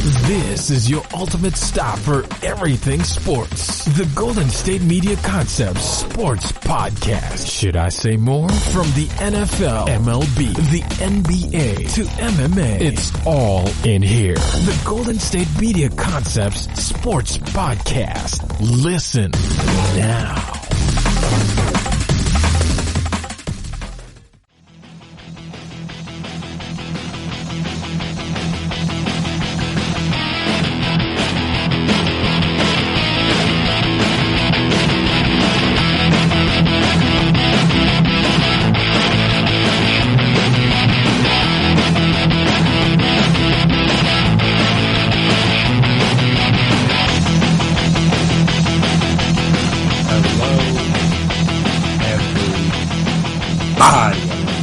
This is your ultimate stop for everything sports. The Golden State Media Concepts Sports Podcast. Should I say more? From the NFL, MLB, the NBA to MMA, it's all in here. The Golden State Media Concepts Sports Podcast. Listen now.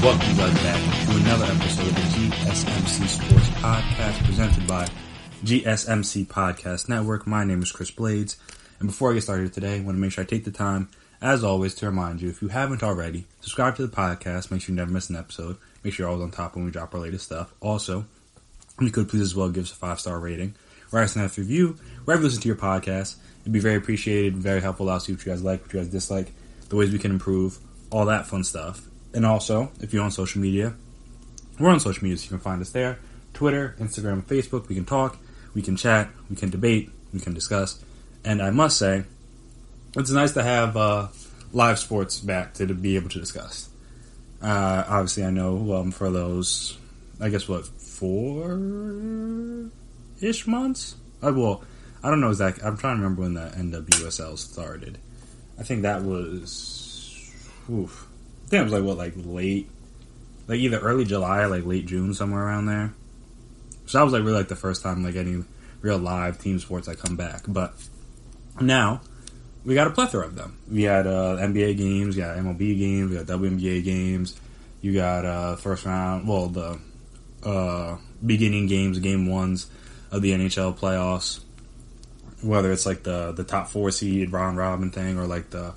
Welcome you guys back to another episode of the GSMC Sports Podcast presented by GSMC Podcast Network. My name is Chris Blades, and before I get started today, I want to make sure I take the time, as always, to remind you, if you haven't already, subscribe to the podcast, make sure you never miss an episode, make sure you're always on top when we drop our latest stuff. Also, if you could please as well give us a 5-star rating, write us a nice review, wherever you listen to your podcast. It'd be very appreciated, very helpful. I'll see what you guys like, what you guys dislike, the ways we can improve, all that fun stuff. And also, if you're on social media, we're on social media, so you can find us there. Twitter, Instagram, Facebook. We can talk, we can chat, we can debate, we can discuss. And I must say, it's nice to have live sports back to be able to discuss. Obviously, I know for those, I guess, 4-ish months? I don't know exactly. I'm trying to remember when the NWSL started. I think that was... I think it was late, either early July or late June, somewhere around there. So that was really the first time any real live team sports come back. But now we got a plethora of them. We had NBA games, we got MLB games, we got WNBA games. You got first round, the beginning games, game ones of the NHL playoffs. Whether it's the top 4 seed round robin thing or the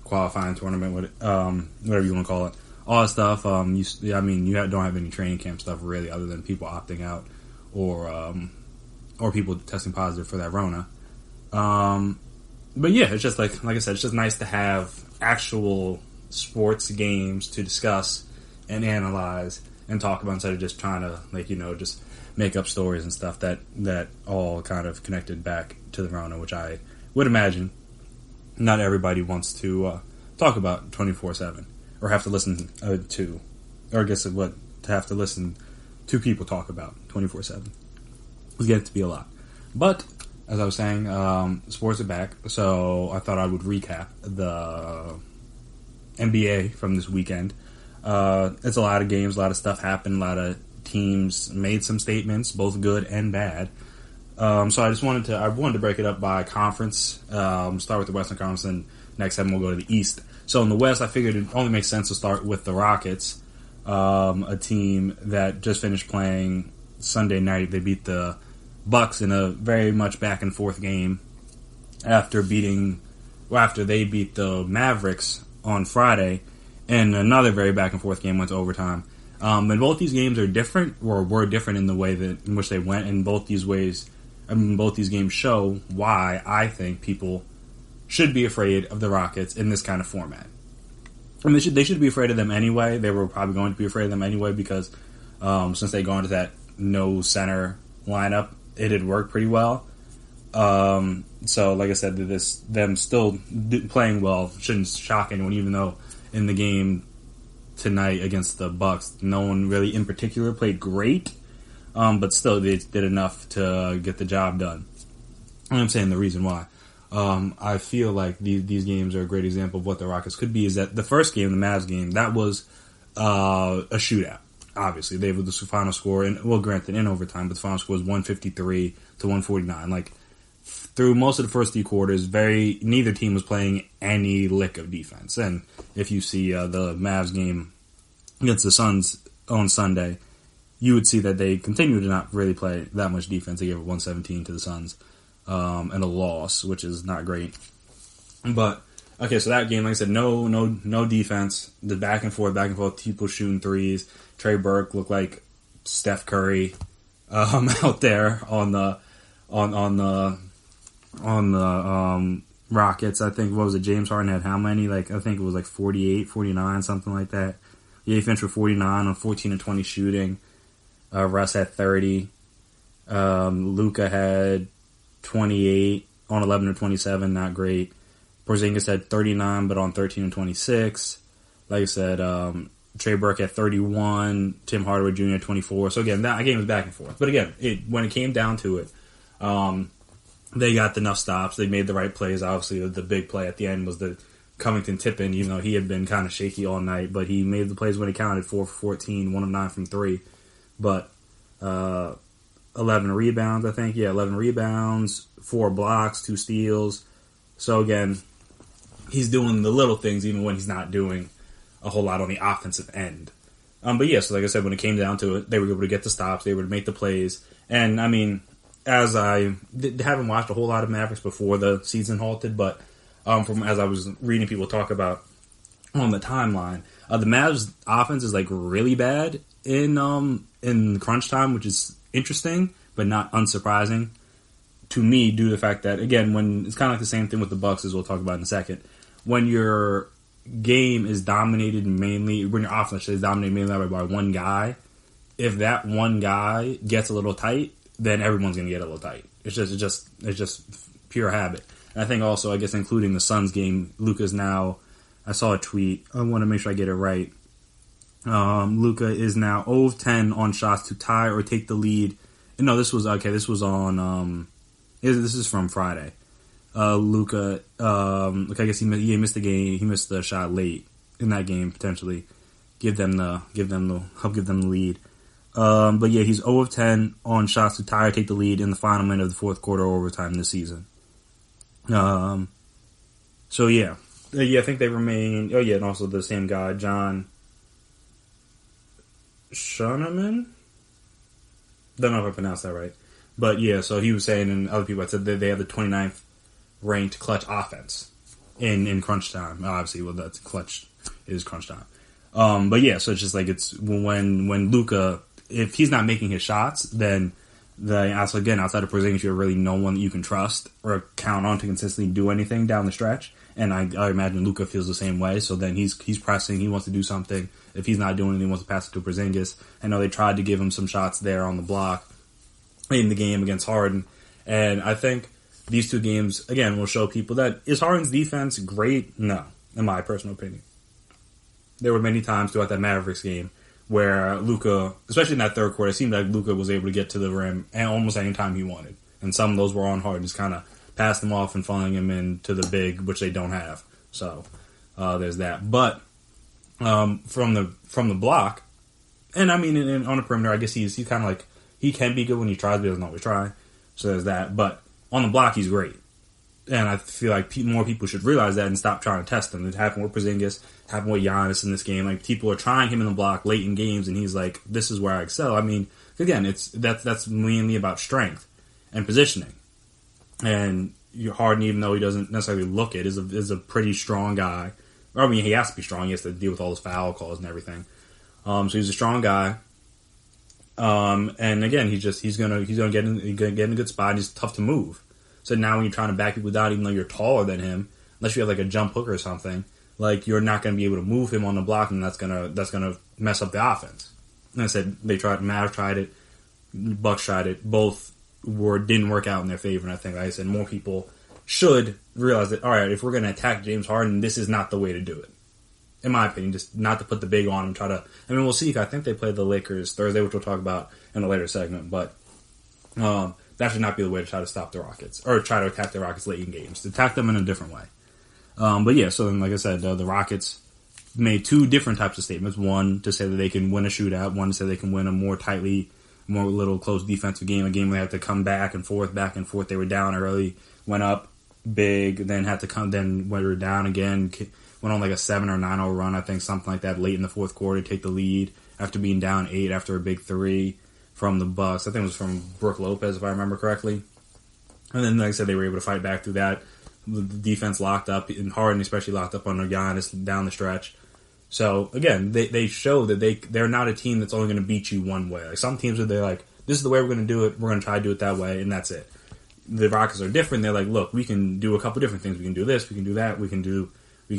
qualifying tournament, whatever you want to call it, all that stuff. You don't have any training camp stuff really, other than people opting out or people testing positive for that Rona. But yeah, it's just like I said, it's just nice to have actual sports games to discuss and analyze and talk about instead of just trying to just make up stories and stuff that all kind of connected back to the Rona, which I would imagine not everybody wants to talk about 24/7, or have to listen to, or I guess to have to listen to people talk about 24/7. It's getting to be a lot. But as I was saying, sports are back, so I thought I would recap the NBA from this weekend. It's a lot of games, a lot of stuff happened, a lot of teams made some statements, both good and bad. So I wanted to break it up by conference. Start with the Western Conference, and next time we'll go to the East. So in the West, I figured it only makes sense to start with the Rockets, a team that just finished playing Sunday night. They beat the Bucks in a very much back and forth game after they beat the Mavericks on Friday, and another very back and forth game went to overtime. And both these games are different, or were different in the way in which they went, and both these games show why I think people should be afraid of the Rockets in this kind of format. I mean, they should be afraid of them anyway. They were probably going to be afraid of them anyway because since they go into that no center lineup, it had worked pretty well. So, like I said, them still playing well shouldn't shock anyone, even though in the game tonight against the Bucks, no one really in particular played great, but still they did enough to get the job done. And I'm saying the reason why. I feel like these games are a great example of what the Rockets could be. Is that the first game, the Mavs game, that was a shootout. Obviously, they were the final score, and granted in overtime, but the final score was 153 to 149. Through most of the first 3 quarters, neither team was playing any lick of defense. And if you see the Mavs game against the Suns on Sunday, you would see that they continue to not really play that much defense. They gave it 117 to the Suns. And a loss, which is not great. But okay, so that game, like I said, no defense. The back and forth, people shooting threes. Trey Burke looked like Steph Curry out there on the on the Rockets. I think, what was it, James Harden had how many? I think it was 48, 49, something like that. Yeah, he finished with 49 on 14 and 20 shooting. Russ had 30. Luka had 28 on 11 and 27, not great. Porzingis had 39, but on 13 and 26. Like I said, Trey Burke had 31. Tim Hardaway Jr. had 24. So again, that game was back and forth. But again, when it came down to it, they got enough stops. They made the right plays. Obviously, the big play at the end was the Covington tip-in, even though he had been kind of shaky all night. But he made the plays when it counted, 4 for 14, 1 of 9 from 3. But 11 rebounds, I think. Yeah, 11 rebounds, 4 blocks, 2 steals. So again, he's doing the little things even when he's not doing a whole lot on the offensive end. But yeah, so like I said, when it came down to it, they were able to get the stops, they were able to make the plays. And I mean, as I haven't watched a whole lot of Mavericks before the season halted, but from as I was reading people talk about on the timeline, the Mavs offense is really bad in crunch time, which is interesting, but not unsurprising to me due to the fact that, again, when it's kind of like the same thing with the Bucks, as we'll talk about in a second, when your game is dominated mainly, when your offense is dominated mainly by one guy, if that one guy gets a little tight, then everyone's going to get a little tight. It's just pure habit. And I think also, I guess, including the Suns game, Luka's now, I saw a tweet, I want to make sure I get it right. Luka is now 0 of 10 on shots to tie or take the lead. No, this was on, this is from Friday. Luka, I guess he missed the game. He missed the shot late in that game, potentially. Help give them the lead. But yeah, he's 0 of 10 on shots to tie or take the lead in the final minute of the fourth quarter overtime this season. So yeah. I think they remain, and also the same guy, John Schoeneman? Don't know if I pronounced that right. But yeah, so he was saying, and other people had said that they have the 29th ranked clutch offense in crunch time. Obviously, that's clutch is crunch time. But yeah, so it's just it's when Luka, if he's not making his shots, then outside of Porzingis, you're really no one that you can trust or count on to consistently do anything down the stretch. And I imagine Luka feels the same way. So then he's pressing. He wants to do something. If he's not doing anything, he wants to pass it to Porzingis. I know they tried to give him some shots there on the block in the game against Harden. And I think these two games, again, will show people that, is Harden's defense great? No, in my personal opinion. There were many times throughout that Mavericks game where Luka, especially in that third quarter, it seemed like Luka was able to get to the rim almost any time he wanted. And some of those were on Harden, just kind of pass them off and funneling him into the big, which they don't have. So there's that. But from the block, and I mean on the perimeter, I guess he's kind of he can be good when he tries, but he doesn't always try. So there's that. But on the block, he's great. And I feel like more people should realize that and stop trying to test him. It happened with Porzingis, happened with Giannis in this game. People are trying him in the block late in games, and he's like, "This is where I excel." I mean, again, that's mainly about strength and positioning. And Harden, even though he doesn't necessarily look it, is a pretty strong guy. I mean, he has to be strong. He has to deal with all those foul calls and everything. So he's a strong guy. And again, he's gonna get in a good spot. And he's tough to move. So now when you're trying to back people down, even though you're taller than him, unless you have a jump hook or something, you're not going to be able to move him on the block, and that's gonna mess up the offense. And I said Mavs tried it, Bucks tried it, both didn't work out in their favor. And I think, like I said, more people should realize that, all right, if we're going to attack James Harden, this is not the way to do it. In my opinion, just not to put the big on him. We'll see. I think they play the Lakers Thursday, which we'll talk about in a later segment. But that should not be the way to try to stop the Rockets or try to attack the Rockets late in games. Attack them in a different way. But yeah, so then, like I said, the Rockets made two different types of statements. One to say that they can win a shootout. One to say they can win a more little close defensive game. A game where they had to come back and forth. They were down early, went up big, then had to come. Then when they were down again, went on a 7 or 9-0 run, I think, something like that, late in the fourth quarter, take the lead after being down 8 after a big 3 from the Bucks. I think it was from Brook Lopez, if I remember correctly. And then, like I said, they were able to fight back through that. The defense locked up, and Harden especially locked up on Giannis down the stretch. So, again, they show that they're not a team that's only going to beat you one way. Some teams are, they're like, this is the way we're going to do it, we're going to try to do it that way, and that's it. the Rockets are different. They're like, look, we can do a couple different things. We can do this. We can do that. We can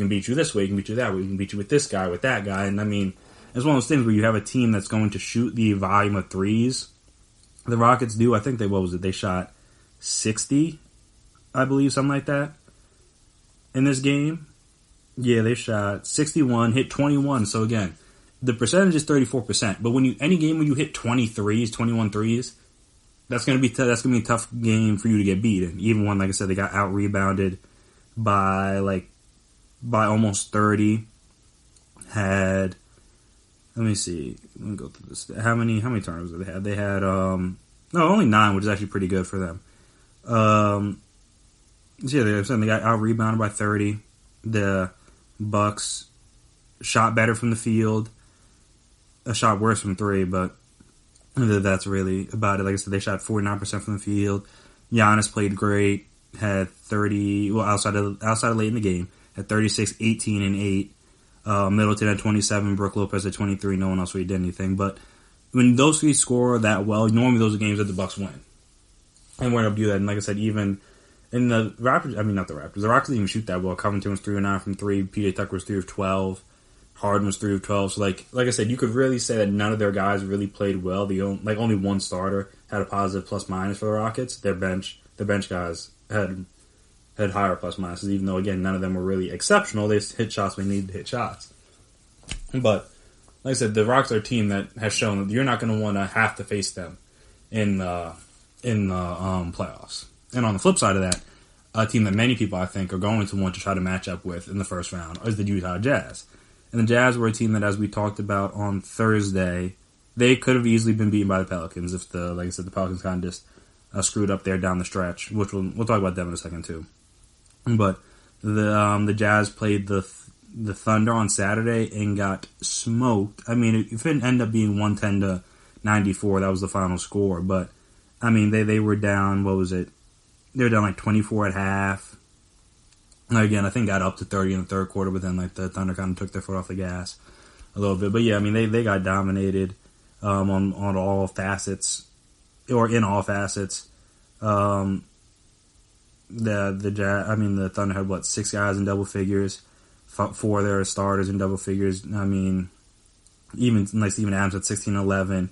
beat you this way. We can beat you that way. We can beat you with this guy, with that guy. And I mean, it's one of those things where you have a team that's going to shoot the volume of threes. The Rockets do. I think they shot 60, I believe, something like that in this game. Yeah, they shot 61, hit 21. So again, the percentage is 34%. But any game when you hit 21 threes, that's gonna be a tough game for you to get beat. And even when, like I said, they got out rebounded by almost 30. Let me see. Let me go through this. How many turnovers did they have? They had only 9, which is actually pretty good for them. They got out rebounded by 30. The Bucks shot better from the field. A shot worse from 3, but that's really about it. Like I said, they shot 49% from the field. Giannis played great. Had 30. Well, outside of late in the game, had 36, 18, and 8. Middleton had 27, Brook Lopez had 23. No one else really did anything. But when those three score that well, normally those are games that the Bucks win. And we're able to do that. And like I said, even in the Raptors, not the Raptors. The Rockets didn't even shoot that well. Covington was 3 of 9 from 3. PJ Tucker was 3 of 12. Harden was 3 of 12. So like I said, you could really say that none of their guys really played well. Only one starter had a positive plus minus for the Rockets. Their bench guys had higher plus minuses, even though, again, none of them were really exceptional. They hit shots when they needed to hit shots. But, like I said, the Rockets are a team that has shown that you're not going to want to have to face them in the playoffs. And on the flip side of that, a team that many people, I think, are going to want to try to match up with in the first round is the Utah Jazz. And the Jazz were a team that, as we talked about on Thursday, they could have easily been beaten by the Pelicans if the Pelicans kind of just screwed up there down the stretch, which we'll talk about them in a second too. But the Jazz played the Thunder on Saturday and got smoked. I mean, if it ended up being 110-94, that was the final score. But I mean, they were down. What was it? They were down like 24 at half. And again, I think got up to 30 in the third quarter, but then the Thunder kind of took their foot off the gas a little bit. But yeah, I mean, they got dominated on all facets, or in all facets. The Thunder had 6 guys in double figures, 4 of their starters in double figures. I mean, even like Steven Adams had 16 and 11,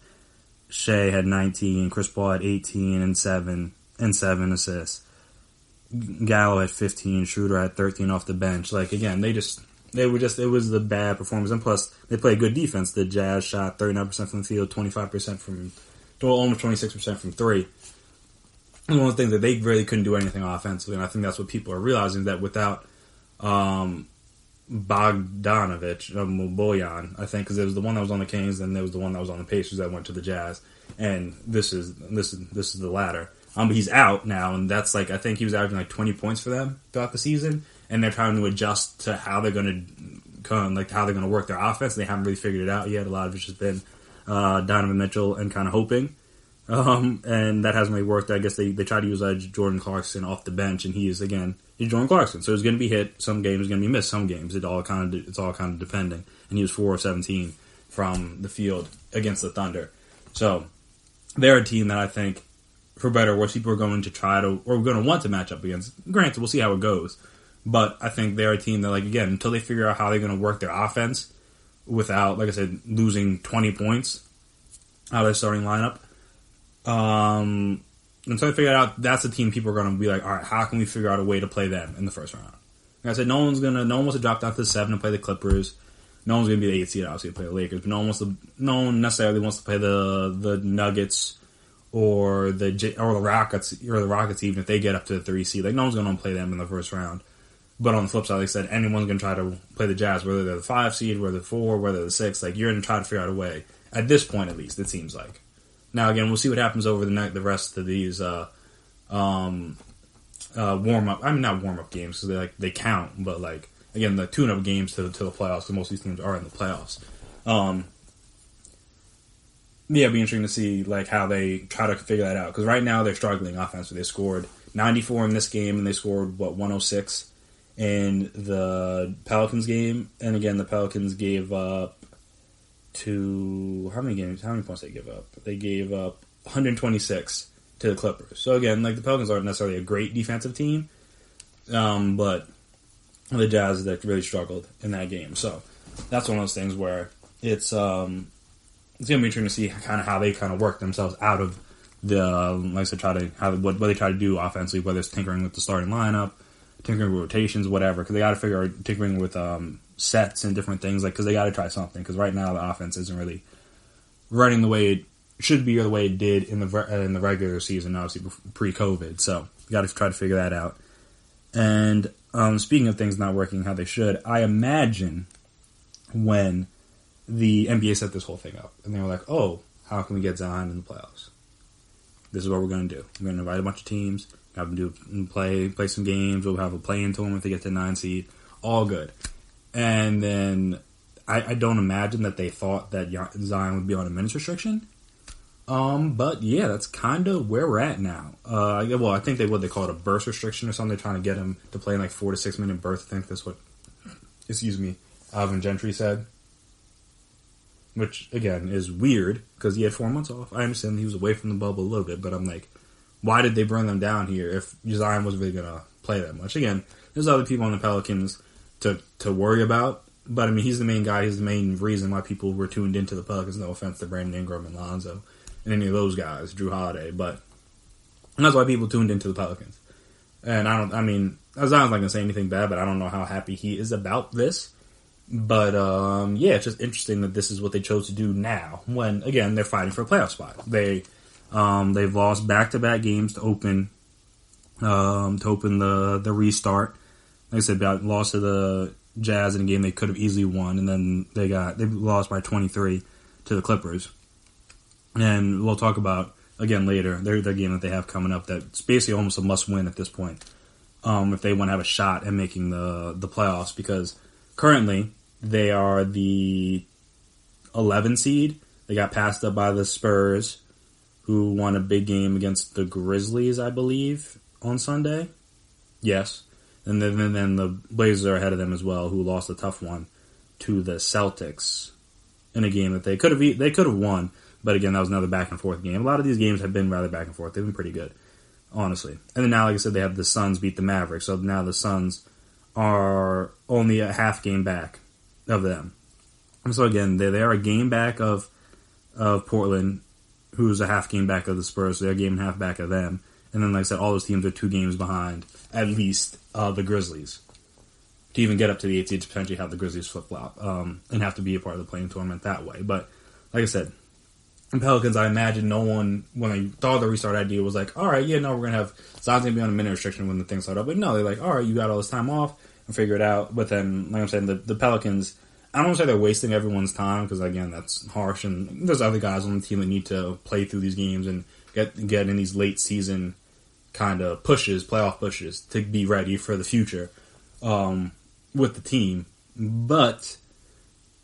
Shea had 19, Chris Paul had 18 and 7 assists. Gallo had 15, Schroeder had 13 off the bench. Like, again, it was the bad performance, and plus they played good defense. The Jazz shot 39% from the field, 25% almost 26% from 3. And one of the things that they really couldn't do anything offensively, and I think that's what people are realizing, that without Bojan, I think, because it was the one that was on the Kings, and there was the one that was on the Pacers that went to the Jazz, and this is the latter. But he's out now, and that's I think he was averaging 20 points for them throughout the season, and they're trying to adjust to how they're going to work their offense. They haven't really figured it out yet. A lot of it's just been Donovan Mitchell and kind of hoping. And that hasn't really worked. I guess they try to use Jordan Clarkson off the bench, and he's Jordan Clarkson, so he's going to be hit some games, he's going to be missed some games. It's all kind of depending. And he was 4 of 17 from the field against the Thunder. So they're a team that I think, for better or worse, people are going to want to match up against. Granted, we'll see how it goes, but I think they're a team that, again, until they figure out how they're going to work their offense without, like I said, losing 20 points out of their starting lineup. Until they figure it out, that's the team people are going to be like, all right, how can we figure out a way to play them in the first round? Like I said, no one wants to drop down to the 7 and play the Clippers. No one's going to be the 8 seed, obviously, to play the Lakers. But no one necessarily wants to play the Nuggets or the Rockets, even if they get up to the 3 seed. No one's going to play them in the first round. But on the flip side, like I said, anyone's going to try to play the Jazz, whether they're the 5 seed, whether they're 4, whether they're the 6. You're going to try to figure out a way. At this point, at least, it seems like. Now, again, we'll see what happens over the rest of these warm-up. Not warm-up games, because they count. But, again, the tune-up games to the playoffs, because most of these teams are in the playoffs. It'd be interesting to see, how they try to figure that out. Because right now, they're struggling offensively. They scored 94 in this game, and they scored, 106 in the Pelicans game. And, again, the Pelicans gave up how many points they give up? They gave up 126 to the Clippers. So again, like the Pelicans aren't necessarily a great defensive team, but the Jazz that really struggled in that game. So that's one of those things where it's going to be interesting to see kind of how they kind of work themselves out of the like I said, what they try to do offensively, whether it's tinkering with the starting lineup, tinkering with rotations, whatever. Because they got to figure out tinkering with sets and different things, like because they got to try something. Because right now the offense isn't really running the way it should be or the way it did in the regular season, obviously pre-COVID. So you got to try to figure that out. And speaking of things not working how they should, I imagine when the NBA set this whole thing up and they were like, "Oh, how can we get Zion in the playoffs? This is what we're going to do. We're going to invite a bunch of teams, have them play some games. We'll have a play-in tournament if they get to 9 seed. All good." And then I don't imagine that they thought that Zion would be on a minutes restriction. But yeah, that's kind of where we're at now. I think they call it a burst restriction or something. They're trying to get him to play in like 4 to 6 minute bursts. I think that's what, Alvin Gentry said. Which, again, is weird because he had 4 months off. I understand he was away from the bubble a little bit, but I'm like, why did they bring them down here if Zion wasn't really going to play that much? Again, there's other people on the Pelicans to worry about, but I mean, he's the main guy. He's the main reason why people were tuned into the Pelicans. No offense to Brandon Ingram and Lonzo and any of those guys, Drew Holiday, but that's why people tuned into the Pelicans. And Zion's not going to say anything bad, but I don't know how happy he is about this. But, yeah, it's just interesting that this is what they chose to do now when, again, they're fighting for a playoff spot. They've lost back-to-back games to open the restart. Like I said, lost to the Jazz in a game they could have easily won, and then they lost by 23 to the Clippers. And we'll talk about, again, later, their game that they have coming up that's basically almost a must-win at this point if they want to have a shot at making the playoffs, because currently they are the 11 seed. They got passed up by the Spurs, who won a big game against the Grizzlies, I believe, on Sunday. Yes. And then the Blazers are ahead of them as well, who lost a tough one to the Celtics in a game that they could have won. But again, that was another back and forth game. A lot of these games have been rather back and forth. They've been pretty good, honestly. And then now, like I said, they have the Suns beat the Mavericks. So now the Suns are only a half game back of them. And so again, they are a game back of Portland, who's a half game back of the Spurs. So they're a game and a half back of them. And then, like I said, all those teams are 2 games behind, at least, the Grizzlies. To even get up to the 8 seed to potentially have the Grizzlies flip-flop and have to be a part of the play-in tournament that way. But, like I said, in Pelicans, I imagine no one, when they thought of the restart idea, was like, all right, yeah, no, we're going to have Zion's going to be on a minute restriction when the thing start up. But no, they're like, all right, you got all this time off and figure it out. But then, like I'm saying, the Pelicans, I don't want to say they're wasting everyone's time because, again, that's harsh. And there's other guys on the team that need to play through these games and get in these late season kind of playoff pushes to be ready for the future with the team. But,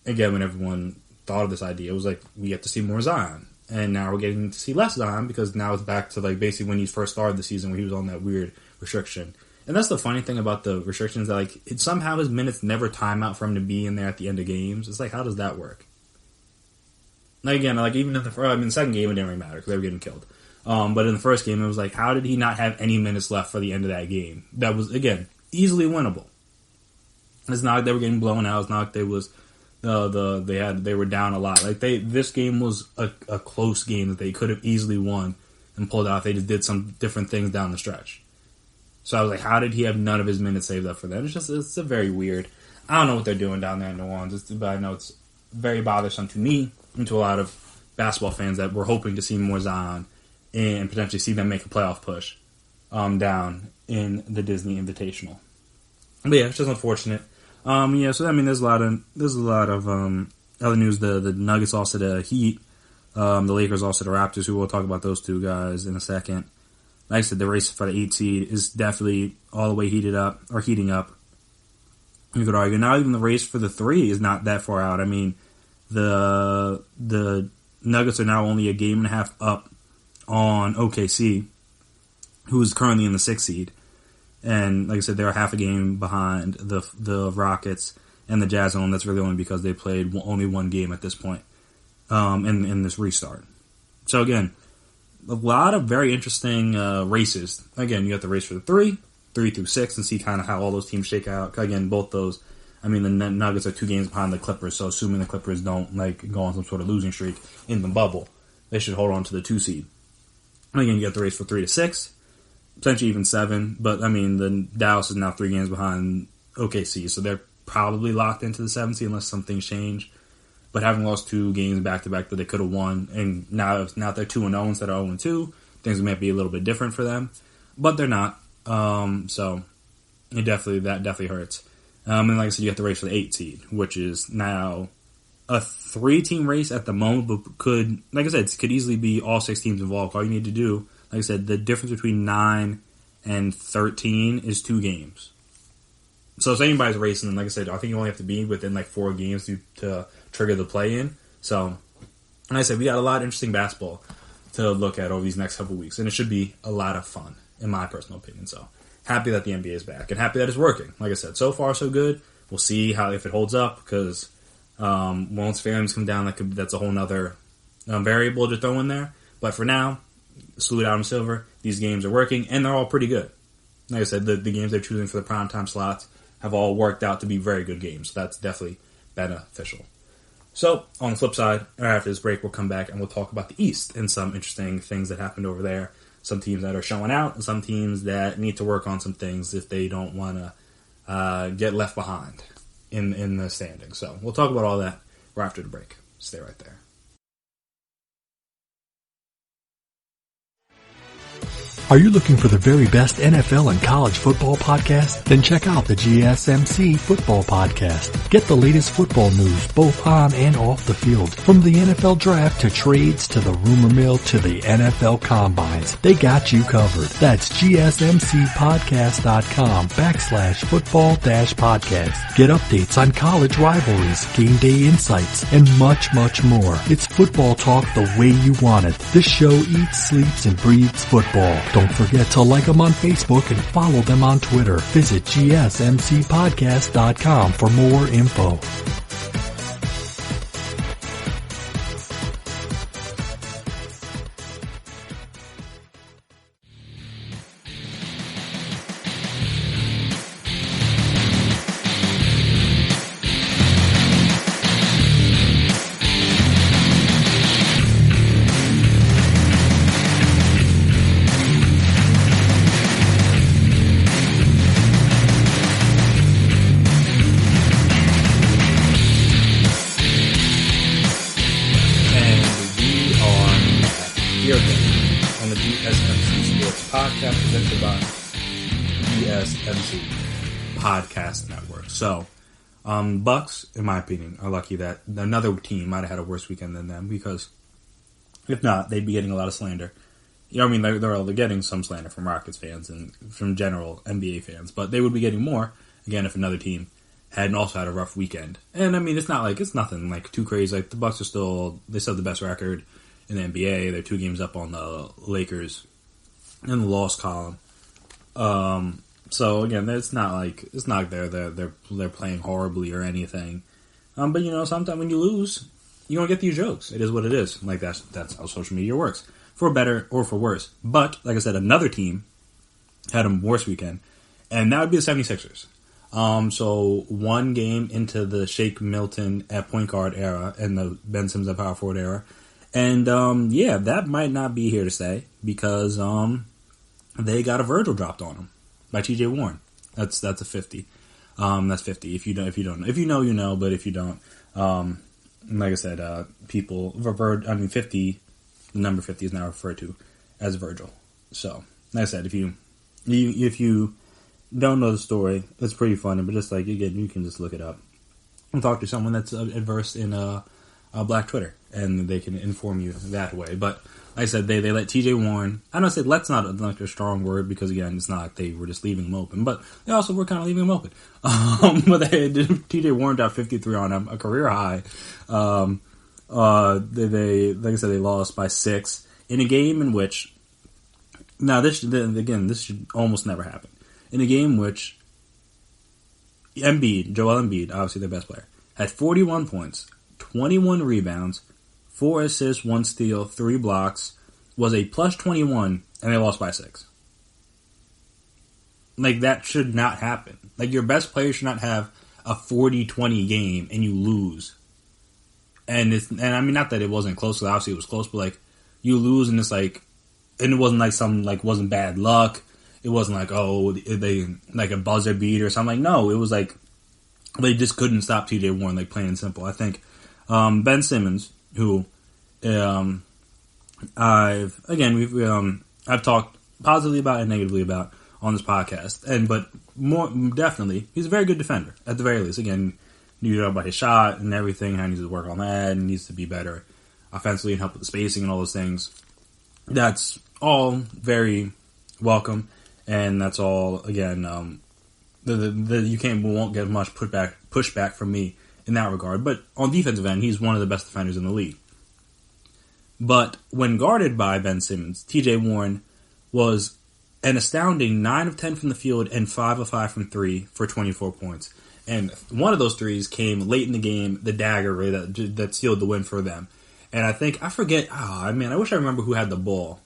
again, when everyone thought of this idea, it was like, we get to see more Zion. And now we're getting to see less Zion because now it's back to, like, basically when he first started the season where he was on that weird restriction. And that's the funny thing about the restrictions, that, like, somehow his minutes never time out for him to be in there at the end of games. It's like, how does that work? Like, again, like, even in the second game, it didn't really matter because they were getting killed. But in the first game, it was like, how did he not have any minutes left for the end of that game? That was, again, easily winnable. It's not like they were getting blown out. It's not like they were down a lot. Like this game was a close game that they could have easily won and pulled out. They just did some different things down the stretch. So I was like, how did he have none of his minutes saved up for that? It's a very weird. I don't know what they're doing down there in New Orleans, but I know it's very bothersome to me and to a lot of basketball fans that were hoping to see more Zion and potentially see them make a playoff push down in the Disney Invitational. But yeah, it's just unfortunate. So I mean, there's a lot of other news. The Nuggets lost to the Heat. The Lakers lost to the Raptors, who we'll talk about those two guys in a second. Like I said, the race for the 8 seed is definitely all the way heating up. You could argue now even the race for the 3 is not that far out. I mean, the Nuggets are now only a game and a half up on OKC, who's currently in the 6th seed. And like I said, they're half a game behind the Rockets and the Jazz, and that's really only because they played only one game at this point in this restart. So again, a lot of very interesting races. Again, you got the race for the 3 through 6, and see kind of how all those teams shake out. Again, both those, I mean, the Nuggets are 2 games behind the Clippers, so assuming the Clippers don't go on some sort of losing streak in the bubble, they should hold on to the 2 seed. And again, you got the race for 3 to 6, potentially even 7, but I mean, the Dallas is now 3 games behind OKC, so they're probably locked into the 7th seed unless some things change. But having lost 2 games back-to-back that they could have won, and now they're 2-0 instead of 0-2, things might be a little bit different for them. But they're not. So that definitely hurts. And like I said, you have the race for the 8th seed, which is now a 3-team race at the moment, but could easily be all 6 teams involved. All you need to do, like I said, the difference between 9 and 13 is 2 games. So if anybody's racing, like I said, I think you only have to be within 4 games to trigger the play-in. So, like I said, we got a lot of interesting basketball to look at over these next couple weeks, and it should be a lot of fun, in my personal opinion. So, happy that the NBA is back, and happy that it's working. Like I said, so far so good. We'll see if it holds up, because once fans come down, that's a whole nother variable to throw in there. But for now, salute Adam Silver. These games are working, and they're all pretty good. Like I said, the games they're choosing for the primetime slots have all worked out to be very good games. So that's definitely beneficial. So, on the flip side, after this break, we'll come back and we'll talk about the East and some interesting things that happened over there. Some teams that are showing out and some teams that need to work on some things if they don't want to get left behind in the standings. So, we'll talk about all that right after the break. Stay right there. Are you looking for the very best NFL and college football podcast? Then check out the GSMC Football Podcast. Get the latest football news both on and off the field. From the NFL Draft to trades to the rumor mill to the NFL Combines, they got you covered. That's GSMCpodcast.com/football-podcast. Get updates on college rivalries, game day insights, and much, much more. It's football talk the way you want it. This show eats, sleeps, and breathes football. Don't forget to like them on Facebook and follow them on Twitter. Visit GSMCpodcast.com for more info. On the GSMC Sports Podcast presented by GSMC Podcast Network. So, Bucks, in my opinion, are lucky that another team might have had a worse weekend than them, because if not, they'd be getting a lot of slander. You know what I mean? They're getting some slander from Rockets fans and from general NBA fans, but they would be getting more, again, if another team hadn't also had a rough weekend. And, I mean, it's nothing too crazy. Like, the Bucks they still have the best record in the NBA. They're 2 games up on the Lakers in the loss column. So again, it's not like they're playing horribly or anything. But sometimes when you lose, you don't get these jokes. It is what it is. Like that's how social media works, for better or for worse. But like I said, another team had a worse weekend, and that would be the 76ers. So 1 game into the Shake Milton at point guard era and the Ben Simmons at power forward era. And, that might not be here to stay, because, they got a Virgil dropped on them by TJ Warren. That's a 50. That's 50. If you know, you know, but if you don't, like I said, 50, the number 50 is now referred to as Virgil. So, like I said, if you don't know the story, it's pretty funny, but just you can just look it up and talk to someone that's adverse in, Black Twitter, and they can inform you that way. But like I said, they let TJ Warren, I don't say let's not a strong word, because again, it's not like they were just leaving him open, but they also were kind of leaving him open. But TJ Warren got 53 on him, a career high. They like I said, they lost by 6 in a game in which, now this should almost never happen. In a game in which Joel Embiid, obviously their best player, had 41 points, 21 rebounds, 4 assists, 1 steal, 3 blocks, was a plus 21, and they lost by 6. Like, that should not happen. Like, your best player should not have a 40-20 game, and you lose. And I mean, not that it wasn't close, because obviously it was close, but, like, you lose, and it's like, and it wasn't like some, like, wasn't bad luck. It wasn't like, oh, they, like, a buzzer beat or something. Like, no, it was like, they just couldn't stop TJ Warren, like, plain and simple. I think Ben Simmons, who I've talked positively about and negatively about on this podcast, but more definitely, he's a very good defender at the very least. Again, you know about his shot and everything, how he needs to work on that, and needs to be better offensively and help with the spacing and all those things. That's all very welcome, and that's all again. Won't get much pushback from me in that regard. But on defensive end, he's one of the best defenders in the league. But when guarded by Ben Simmons, TJ Warren was an astounding 9 of 10 from the field and 5 of 5 from 3 for 24 points. And one of those threes came late in the game, the dagger that sealed the win for them. And I wish I remember who had the ball.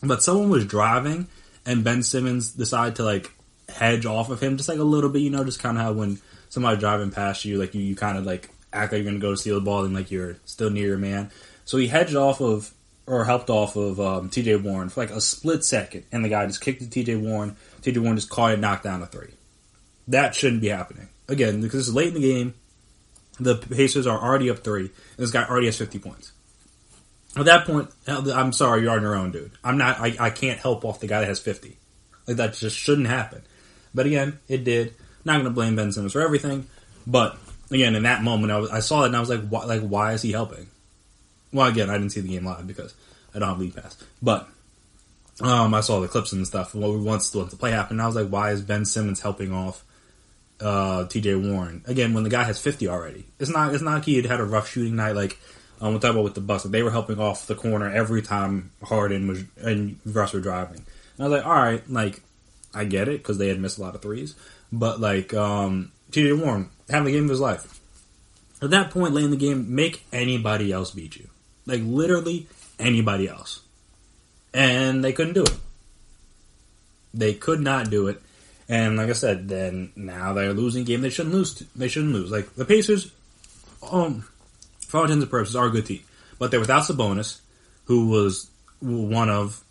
But someone was driving, and Ben Simmons decided to, like, hedge off of him just, like, a little bit, just kind of how when somebody's driving past you, like, you kind of, like, act like you're going to go to steal the ball and, like, you're still near your man. So he hedged off of, or helped off of TJ Warren for, like, a split second, and the guy just kicked to TJ Warren. TJ Warren just caught it, knocked down a 3. That shouldn't be happening. Again, because it's late in the game, the Pacers are already up 3, and this guy already has 50 points. At that point, I'm sorry, you're on your own, dude. I can't help off the guy that has 50. Like, that just shouldn't happen. But again, it did. Not going to blame Ben Simmons for everything. But, again, in that moment, I saw it, and I was like, why is he helping? Well, again, I didn't see the game live because I don't have League Pass. But I saw the clips and stuff. Once the play happened, and I was like, why is Ben Simmons helping off TJ Warren? Again, when the guy has 50 already. It's not like he had a rough shooting night like we'll talk about with the Bucks. They were helping off the corner every time Harden and Russ were driving. And I was like, all right, like, I get it because they had missed a lot of threes. But, like, TJ Warren, having the game of his life. At that point, late in the game, make anybody else beat you. Like, literally anybody else. And they couldn't do it. They could not do it. And like I said, then now they're losing a game they shouldn't lose. Like, the Pacers, for all intents and purposes, are a good team. But they're without Sabonis, who was one of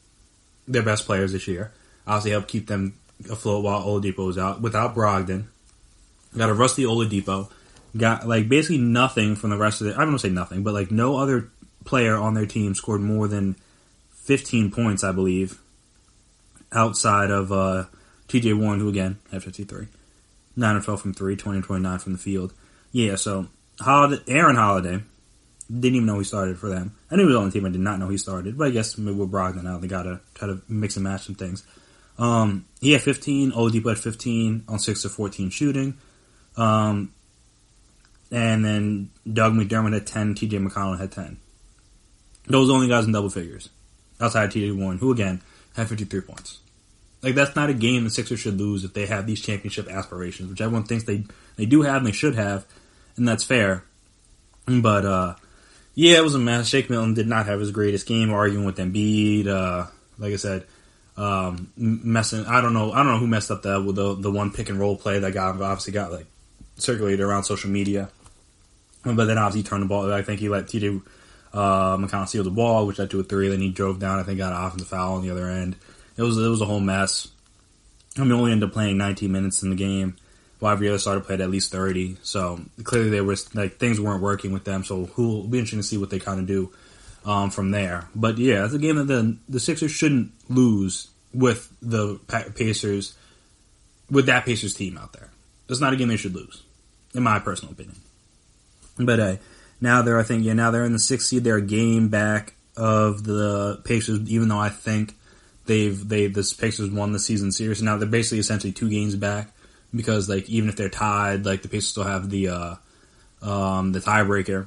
their best players this year. Obviously helped keep them afloat while Oladipo was out. Without Brogdon. Got a rusty Oladipo. Got, like, basically nothing from the rest of it. I don't want to say nothing, but, like, no other player on their team scored more than 15 points, I believe, outside of TJ Warren, who, again, had 53. 9 of 12 from 3, 20 and 29 from the field. Yeah, so Aaron Holiday, didn't even know he started for them. I knew he was on the team, I did not know he started, but I guess maybe with Brogdon now, they got to try to mix and match some things. He had 15, Oladipo had 15 on 6 of 14 shooting. And then Doug McDermott had 10, TJ McConnell had 10. Those are the only guys in double figures. Outside TJ Warren, who again had 53 points. Like, that's not a game the Sixers should lose if they have these championship aspirations, which everyone thinks they do have and they should have, and that's fair. But yeah, it was a mess. Shake Milton did not have his greatest game, arguing with Embiid. Like I said, messing. I don't know who messed up with the one pick and roll play that obviously got like circulated around social media. But then obviously he turned the ball. I think he let TJ McConnell steal the ball, which led to a 3. Then he drove down. I think got an offensive foul on the other end. It was a whole mess. I mean, only ended up playing 19 minutes in the game, while every other starter played at least 30. So clearly they were like things weren't working with them. So it'll be interesting to see what they kind of do from there. But yeah, it's a game that the Sixers shouldn't lose with the Pacers, with that Pacers team out there. It's not a game they should lose, in my personal opinion. But now they're in the 6th seed. They're a game back of the Pacers, even though I think the Pacers won the season series. So now they're basically essentially 2 games back, because like even if they're tied, like the Pacers still have the tiebreaker.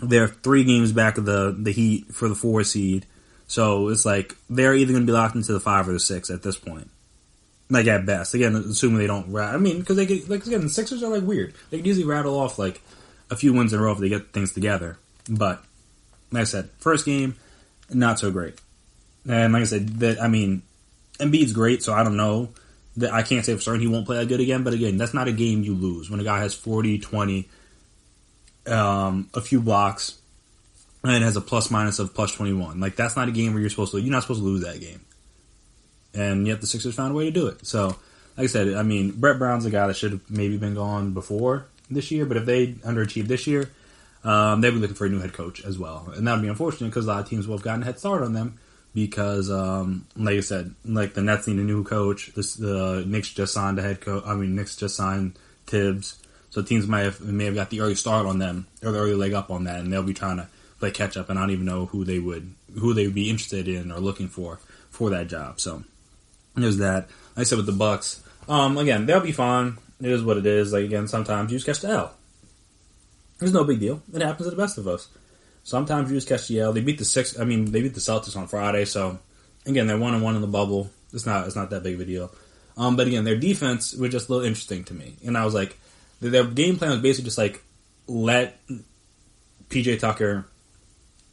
They're 3 games back of the Heat for the 4 seed. So it's like they're either going to be locked into the 5 or the 6 at this point. Like at best. Again, assuming they don't because they get, like, again, the Sixers are like weird. They can usually rattle off like a few wins in a row if they get things together. But like I said, first game, not so great. And like I said, Embiid's great, so I don't know. I can't say for certain he won't play that good again, but again, that's not a game you lose. When a guy has 40, 20, a few blocks, and has a plus-minus of plus 21. Like, that's not a game where you're not supposed to lose that game. And yet the Sixers found a way to do it. So, like I said, Brett Brown's a guy that should have maybe been gone before this year, but if they underachieved this year, they'd be looking for a new head coach as well. And that would be unfortunate because a lot of teams will have gotten a head start on them because, like I said, like the Nets need a new coach. The Knicks just signed a head coach. Knicks just signed Tibbs. So teams may have got the early start on them or the early leg up on that, and they'll be trying to play catch up. And I don't even know who they would be interested in or looking for that job. So there's that. Like I said with the Bucks, again, they'll be fine. It is what it is. Like again, sometimes you just catch the L. There's no big deal. It happens to the best of us. Sometimes you just catch the L. They beat the Celtics on Friday. So again, they're 1-1 in the bubble. It's not that big of a deal. But again, their defense was just a little interesting to me, and I was like. Their game plan was basically just like let PJ Tucker,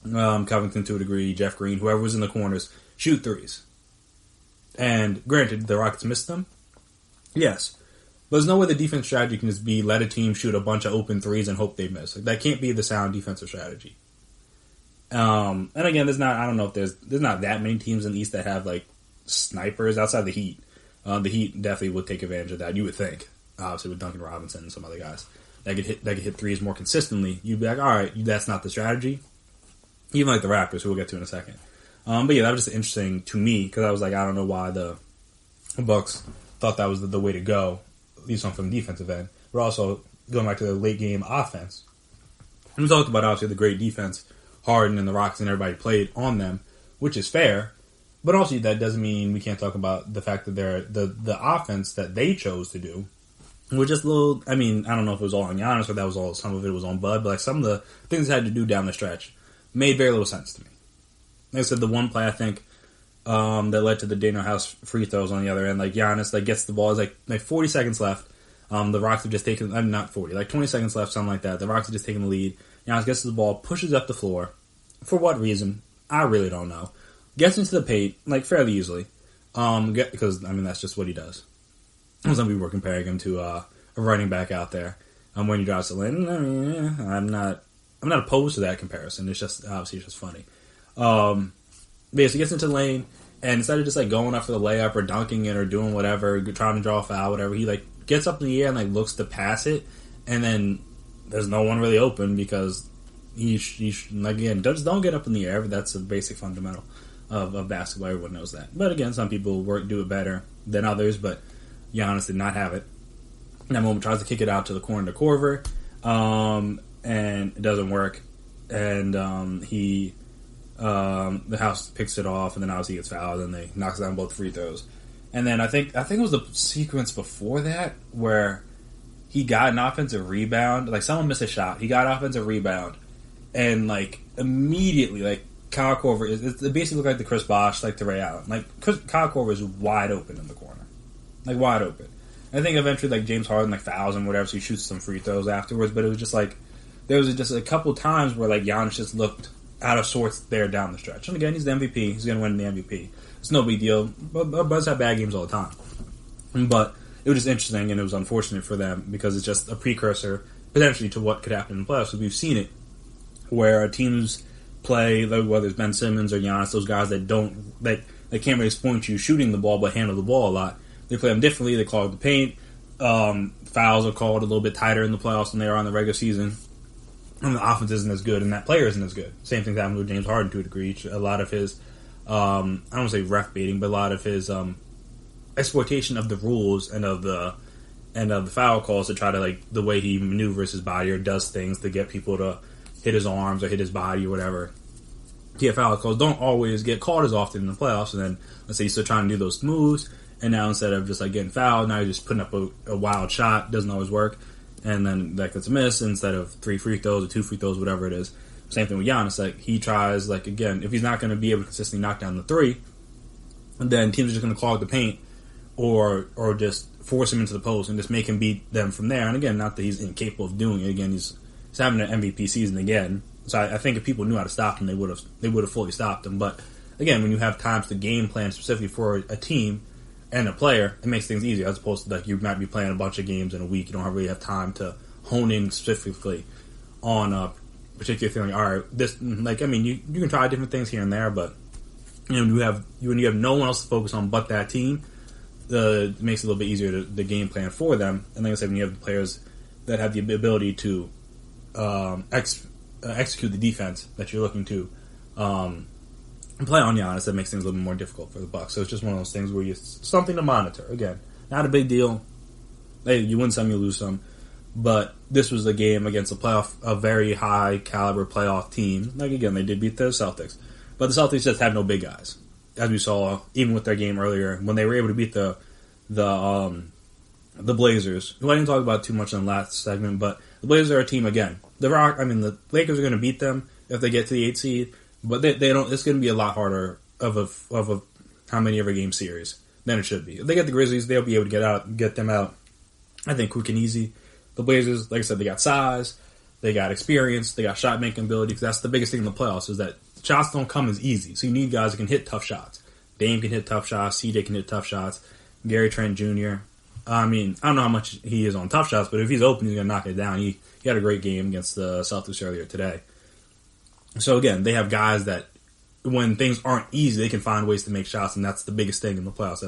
Covington to a degree, Jeff Green, whoever was in the corners, shoot threes. And granted, the Rockets missed them. Yes. But there's no way the defense strategy can just be let a team shoot a bunch of open threes and hope they miss. Like, that can't be the sound defensive strategy. And again, I don't know if there's not that many teams in the East that have like snipers outside the Heat. The Heat definitely would take advantage of that, you would think. Obviously with Duncan Robinson and some other guys that could hit threes more consistently, you'd be like, all right, that's not the strategy. Even like the Raptors, who we'll get to in a second. But yeah, that was just interesting to me because I was like, I don't know why the Bucks thought that was the way to go, at least from the defensive end. But also going back to the late game offense, and we talked about obviously the great defense Harden and the Rockets and everybody played on them, which is fair. But also that doesn't mean we can't talk about the fact that the offense that they chose to do. Which just a little, I don't know if it was all on Giannis or some of it was on Bud, but like some of the things they had to do down the stretch made very little sense to me. Like I said, the one play I think that led to the Daniel House free throws on the other end, like Giannis gets the ball, it's like 40 seconds left. The Rockets have just taken, not 40, like 20 seconds left, something like that. The Rockets have just taken the lead. Giannis gets the ball, pushes up the floor. For what reason? I really don't know. Gets into the paint, like fairly easily. Because, that's just what he does. Some people were comparing him to a running back out there when he drives the lane. I'm not opposed to that comparison. It's just funny. Basically gets into the lane and instead of just like going up for the layup or dunking it or doing whatever, trying to draw a foul, whatever, he like gets up in the air and like looks to pass it, and then there's no one really open because he again, just don't get up in the air. But that's a basic fundamental of basketball. Everyone knows that. But again, some people do it better than others, but Giannis did not have it. In that moment, tries to kick it out to the corner to Korver, and it doesn't work. And the House picks it off, and then obviously he gets fouled, and they knocks down both free throws. And then I think it was the sequence before that where he got an offensive rebound. Like someone missed a shot, he got an offensive rebound, and like immediately, like Kyle Korver it basically looked like the Chris Bosh, like to Ray Allen. Like Kyle Korver is wide open in the corner. Like, wide open. I think eventually, like, James Harden, like, fouls him, whatever, so he shoots some free throws afterwards, but it was just, like, there was just a couple times where, like, Giannis just looked out of sorts there down the stretch. And again, he's the MVP. He's going to win the MVP. It's no big deal. But Buds have bad games all the time. But it was just interesting, and it was unfortunate for them, because it's just a precursor, potentially, to what could happen in the playoffs. So we've seen it, where teams play, like, whether it's Ben Simmons or Giannis, those guys that they can't really exploit you shooting the ball, but handle the ball a lot. They play them differently. They clog the paint. Fouls are called a little bit tighter in the playoffs than they are in the regular season. And the offense isn't as good, and that player isn't as good. Same thing happened with James Harden to a degree. A lot of his, I don't want to say ref baiting, but a lot of his exploitation of the rules and of the foul calls to try to, like, the way he maneuvers his body or does things to get people to hit his arms or hit his body or whatever. Yeah, foul calls don't always get called as often in the playoffs, and then let's say he's still trying to do those moves. And now instead of just like getting fouled, now you're just putting up a wild shot. Doesn't always work. And then that gets a miss instead of 3 free throws or 2 free throws, whatever it is. Same thing with Giannis. Like, he tries, like, again, if he's not going to be able to consistently knock down the 3, then teams are just going to clog the paint or just force him into the post and just make him beat them from there. And again, not that he's incapable of doing it. Again, he's having an MVP season again. So I think if people knew how to stop them, they would have fully stopped them. But again, when you have times to game plan specifically for a team and a player, it makes things easier as opposed to like you might be playing a bunch of games in a week. You don't really have time to hone in specifically on a particular thing. Like, all right, this like I mean, you can try different things here and there, but when you have no one else to focus on but that team, it makes it a little bit easier to game plan for them. And like I said, when you have players that have the ability to execute the defense that you're looking to play on Giannis, that makes things a little bit more difficult for the Bucks. So it's just one of those things where it's something to monitor. Again, not a big deal. Hey, you win some, you lose some. But this was a game against a very high caliber playoff team. Like again, they did beat the Celtics, but the Celtics just have no big guys, as we saw even with their game earlier when they were able to beat the Blazers, who I didn't talk about too much in the last segment. But the Blazers are a team again. The Lakers are going to beat them if they get to the 8th seed, but they don't. It's going to be a lot harder of a how many ever game series than it should be. If they get the Grizzlies, they'll be able to get them out. I think quick and easy. The Blazers, like I said, they got size, they got experience, they got shot making ability. Because that's the biggest thing in the playoffs is that shots don't come as easy. So you need guys that can hit tough shots. Dame can hit tough shots. CJ can hit tough shots. Gary Trent Jr. I mean, I don't know how much he is on tough shots, but if he's open, he's going to knock it down. He had a great game against the Celtics earlier today. So again, they have guys that when things aren't easy, they can find ways to make shots, and that's the biggest thing in the playoffs.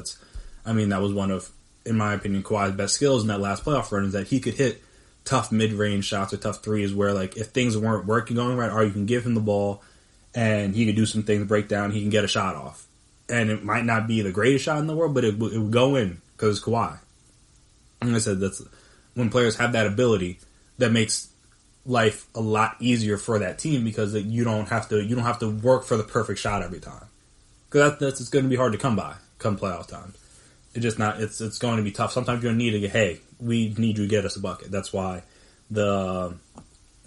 That was one of, in my opinion, Kawhi's best skills in that last playoff run is that he could hit tough mid-range shots or tough threes where, like, if things weren't going right, or you can give him the ball and he could do some things, break down, he can get a shot off. And it might not be the greatest shot in the world, but it would go in because it's Kawhi. And like I said, that's when players have that ability, that makes life a lot easier for that team because you don't have to work for the perfect shot every time. Because it's going to be hard to come by come playoff time. It's going to be tough. Sometimes you're going to need to get, hey, we need you to get us a bucket. That's why the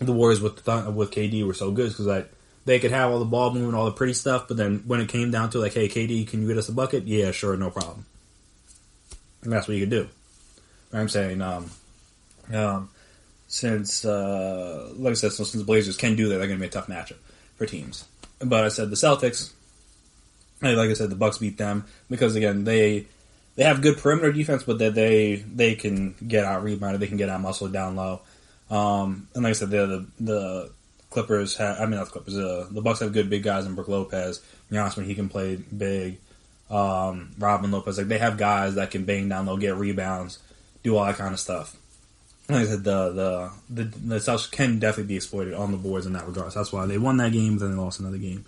Warriors with KD were so good, because like they could have all the ball moving, all the pretty stuff, but then when it came down to like, hey, KD, can you get us a bucket? Yeah, sure, no problem. And that's what you could do. I'm saying, since the Blazers can do that, they're going to be a tough matchup for teams. But I said the Celtics, like I said, the Bucks beat them because again they have good perimeter defense, but that they can get out rebounded, they can get out muscled down low. And like I said, the Clippers the Bucks have good big guys in Brook Lopez, Giannis when he can play big, Robin Lopez, like they have guys that can bang down low, get rebounds, do all that kind of stuff. Like I said, the Celtics can definitely be exploited on the boards in that regard. So that's why they won that game, then they lost another game.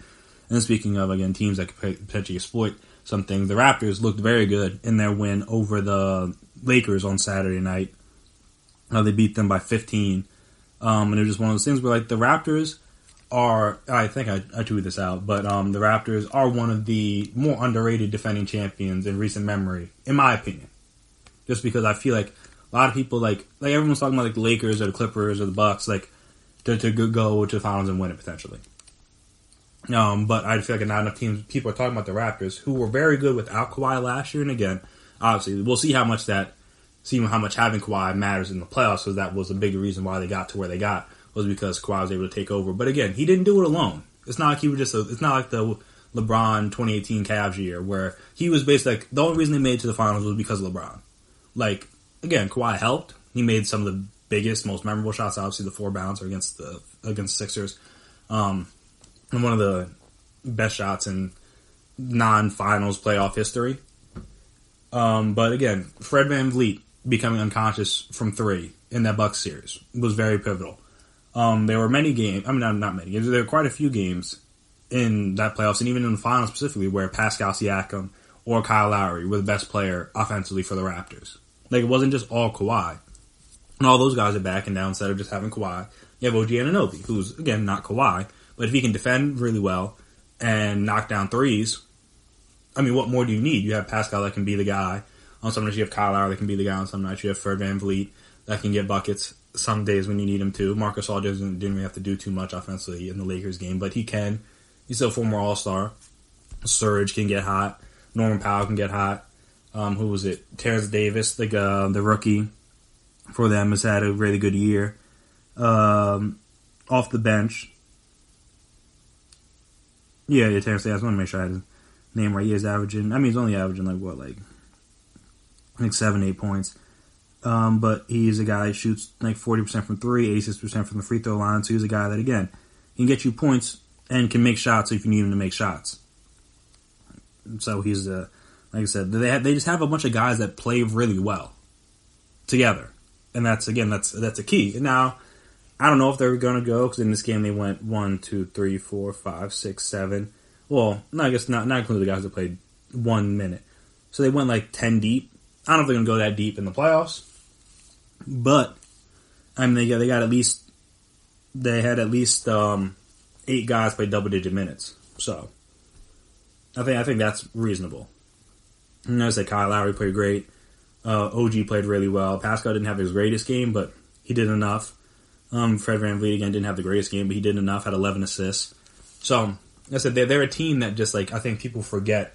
And then speaking of, again, teams that could potentially exploit some things, the Raptors looked very good in their win over the Lakers on Saturday night. They beat them by 15. And it was just one of those things where, like, the Raptors are, I think I tweeted this out, but the Raptors are one of the more underrated defending champions in recent memory, in my opinion. Just because I feel like a lot of people, like everyone's talking about like the Lakers or the Clippers or the Bucks, like to go to the finals and win it potentially. But I feel like not enough people are talking about the Raptors, who were very good without Kawhi last year. And again, obviously, we'll see how much having Kawhi matters in the playoffs, because that was a big reason why they got to where they got, was because Kawhi was able to take over. But again, he didn't do it alone. It's not like he was it's not like the LeBron 2018 Cavs year where he was basically like the only reason they made it to the finals was because of LeBron. Like, again, Kawhi helped. He made some of the biggest, most memorable shots. Obviously, the 4-bouncer against the Sixers, and one of the best shots in non-finals playoff history. But again, Fred VanVleet becoming unconscious from 3 in that Bucks series was very pivotal. There were many games. I mean, not many games. There were quite a few games in that playoffs, and even in the finals specifically, where Pascal Siakam or Kyle Lowry were the best player offensively for the Raptors. Like, it wasn't just all Kawhi. And all those guys are backing down instead of just having Kawhi. You have OG Anunoby, who's, again, not Kawhi, but if he can defend really well and knock down threes, I mean, what more do you need? You have Pascal that can be the guy. On some nights you have Kyle Lowry that can be the guy. On some nights you have Fred VanVleet that can get buckets some days when you need him to. Marc Gasol didn't really have to do too much offensively in the Lakers game, but he can. He's still a former All-Star. Serge can get hot. Norman Powell can get hot. Who was it? Terence Davis, the rookie for them, has had a really good year. Off the bench, Yeah, Terence Davis. I want to make sure I had his name right. He is averaging. I mean, he's only averaging like 7, 8 points. But he's a guy who shoots like 40% from 3, 86% from the free throw line. So he's a guy that, again, can get you points and can make shots if you need him to make shots. So he's, like I said, they just have a bunch of guys that play really well together. And that's a key. Now, I don't know if they're going to go, because in this game they went 1, 2, 3, 4, 5, 6, 7. Well, no, I guess not including the guys that played 1 minute. So they went like 10 deep. I don't know if they're going to go that deep in the playoffs. But, I mean, they had at least 8 guys play double-digit minutes. So, I think that's reasonable. And I said Kyle Lowry played great. OG played really well. Pascal didn't have his greatest game, but he did enough. Fred VanVleet, again, didn't have the greatest game, but he did enough, had 11 assists. So, like I said, they're a team that just, like, I think people forget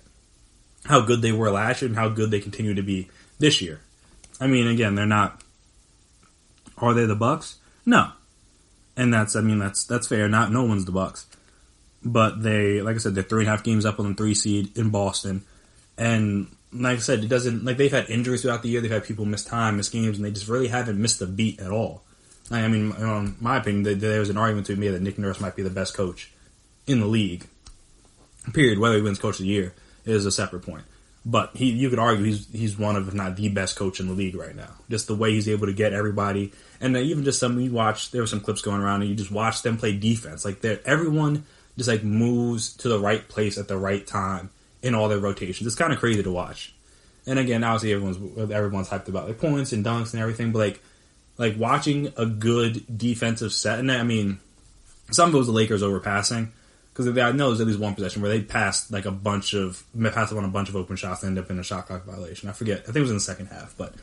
how good they were last year and how good they continue to be this year. I mean, again, they're not... Are they the Bucks? No. And that's fair. No one's the Bucks. But they, like I said, they're 3.5 games up on the 3 seed in Boston. And like I said, it doesn't, like, they've had injuries throughout the year. They've had people miss time, miss games, and they just really haven't missed a beat at all. I mean, in my opinion, there was an argument to me that Nick Nurse might be the best coach in the league. Period. Whether he wins Coach of the Year is a separate point. But you could argue he's one of, if not the best coach in the league right now. Just the way he's able to get everybody, and even just some you watch. There were some clips going around, and you just watch them play defense. Like everyone just like moves to the right place at the right time in all their rotations. It's kind of crazy to watch. And again, obviously everyone's hyped about their points and dunks and everything, but like watching a good defensive set. And I mean, some of it was the Lakers overpassing. Because I know there's at least one possession where they passed on a bunch of open shots and ended up in a shot clock violation. I forget. I think it was in the second half. But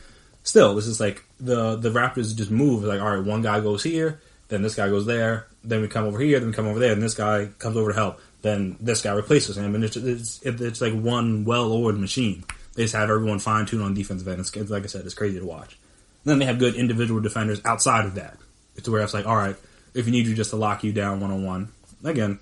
still, this is like the Raptors just move. Like, all right, one guy goes here, then this guy goes there, then we come over here, then we come over there, and this guy comes over to help. Then this guy replaces him. And it's like one well-oiled machine. They just have everyone fine-tuned on defensive end. It's, like I said, it's crazy to watch. And then they have good individual defenders outside of that. It's where it's like, all right, if you need you just to lock you down one-on-one. Again,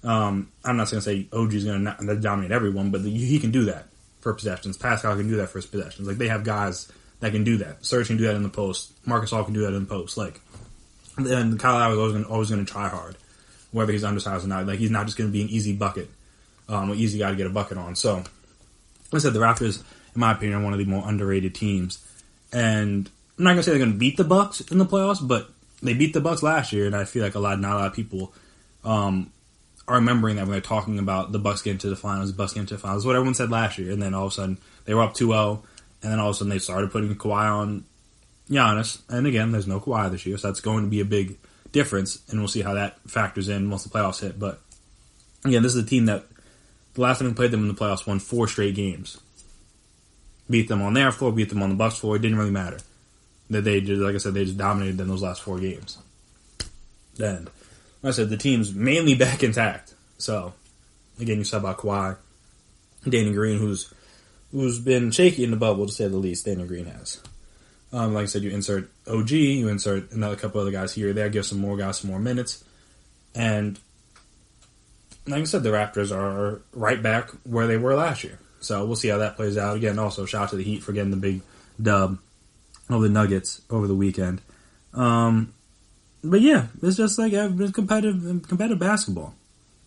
I'm not going to say OG's going to dominate everyone, but he can do that for possessions. Pascal can do that for his possessions. Like, they have guys that can do that. Serge can do that in the post. Marcus All can do that in the post. Like, and Kyle Lowry is always going to try hard, whether he's undersized or not. Like, he's not just going to be an easy bucket, an easy guy to get a bucket on. So, like I said, the Raptors, in my opinion, are one of the more underrated teams. And I'm not going to say they're going to beat the Bucks in the playoffs, but they beat the Bucks last year, and I feel like not a lot of people are remembering that when they're talking about the Bucks getting to the finals, what everyone said last year. And then all of a sudden, they were up 2-0, and then all of a sudden they started putting Kawhi on Giannis. And again, there's no Kawhi this year, so that's going to be a big difference, and we'll see how that factors in once the playoffs hit. But again, this is a team that the last time we played them in the playoffs won 4 straight games. Beat them on their floor, beat them on the Bucks floor. It didn't really matter. They just, like I said, they just dominated them those last 4 games. And like I said, the team's mainly back intact. So, again, you saw about Kawhi, Danny Green, who's been shaky in the bubble, to say the least. Danny Green has. Like I said, you insert OG, you insert another couple other guys here or there, give some more guys some more minutes. And, like I said, the Raptors are right back where they were last year. So, we'll see how that plays out. Again, also, shout out to the Heat for getting the big dub over the Nuggets over the weekend. But yeah, it's just like competitive basketball.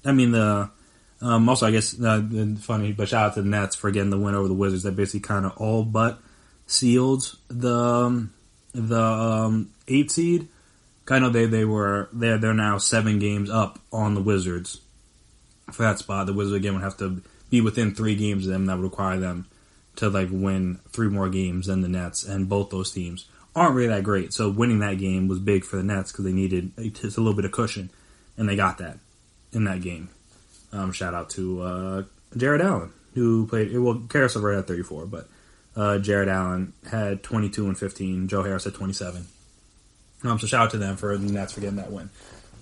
I mean, also I guess funny, but shout out to the Nets for getting the win over the Wizards. That basically kind of all but sealed the 8 seed. I know they're now 7 games up on the Wizards for that spot. The Wizards again would have to be within 3 games of them. That would require them to like win 3 more games than the Nets, and both those teams aren't really that great. So winning that game was big for the Nets because they needed just a little bit of cushion, and they got that in that game. Shout out to Jared Allen, who played, well, Caris LeVert had 34, but Jared Allen had 22 and 15. Joe Harris had 27. So shout out to them for the Nets for getting that win.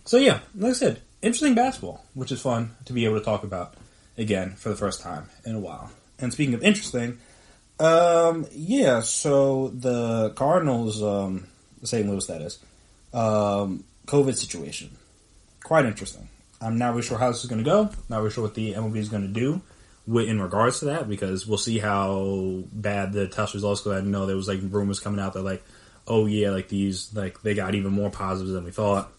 So yeah, like I said, interesting basketball, which is fun to be able to talk about again for the first time in a while. And speaking of interesting, so the Cardinals, St. Louis that is, COVID situation. Quite interesting. I'm not really sure how this is going to go. Not really sure what the MLB is going to do in regards to that, because we'll see how bad the test results go. I know there was like rumors coming out that like, oh yeah, like these, like they got even more positives than we thought.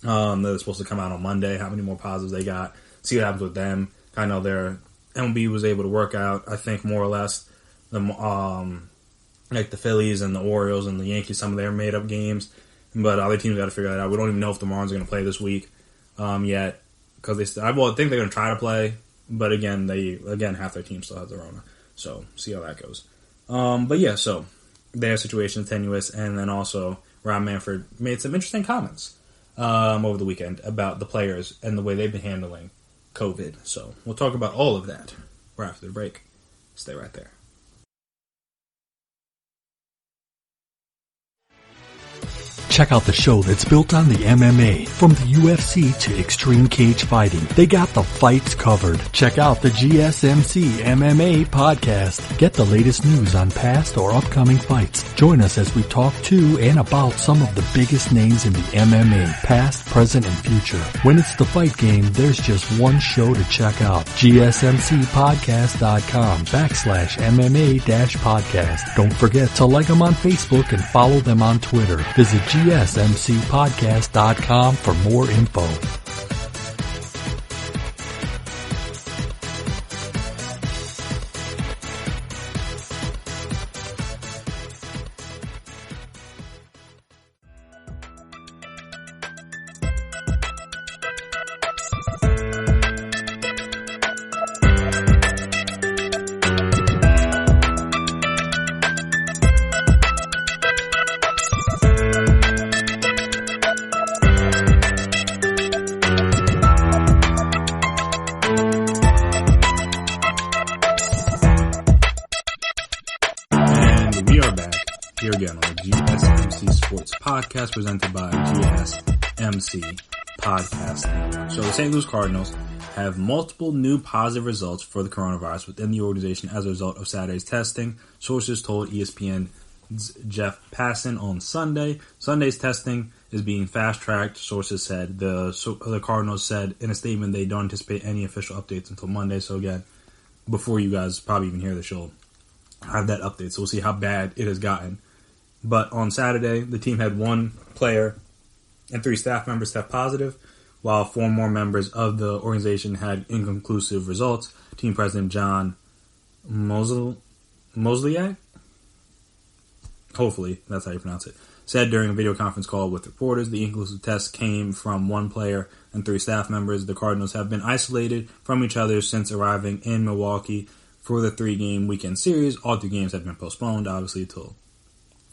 They're supposed to come out on Monday. How many more positives they got? See what happens with them. I know their MLB was able to work out, I think, more or less the like the Phillies and the Orioles and the Yankees, some of their made up games. But other teams got to figure that out. We don't even know if the Marlins are going to play this week yet, because I think they're going to try to play. But again, half their team still has the Rona, so see how that goes. But yeah, so their situation is tenuous, and then also Rob Manfred made some interesting comments over the weekend about the players and the way they've been handling COVID. So we'll talk about all of that right after the break. Stay right there. Check out the show that's built on the MMA. From the UFC to extreme cage fighting, they got the fights covered. Check out the GSMC MMA podcast. Get the latest news on past or upcoming fights. Join us as we talk to and about some of the biggest names in the MMA, past, present, and future. When it's the fight game, there's just one show to check out. GSMCpodcast.com/MMA-podcast. Don't forget to like them on Facebook and follow them on Twitter. Visit GSMCpodcast.com for more info. Podcast presented by GSMC Podcasting. So the St. Louis Cardinals have multiple new positive results for the coronavirus within the organization as a result of Saturday's testing. Sources told ESPN's Jeff Passan on Sunday. Sunday's testing is being fast-tracked, sources said. The Cardinals said in a statement they don't anticipate any official updates until Monday. So again, before you guys probably even hear the show, have that update. So we'll see how bad it has gotten. But on Saturday, the team had one player and 3 staff members test positive, while 4 more members of the organization had inconclusive results. Team president John Mozeliak, hopefully that's how you pronounce it, said during a video conference call with reporters the inconclusive test came from 1 player and 3 staff members. The Cardinals have been isolated from each other since arriving in Milwaukee for the 3-game weekend series. All 3 games have been postponed, obviously, till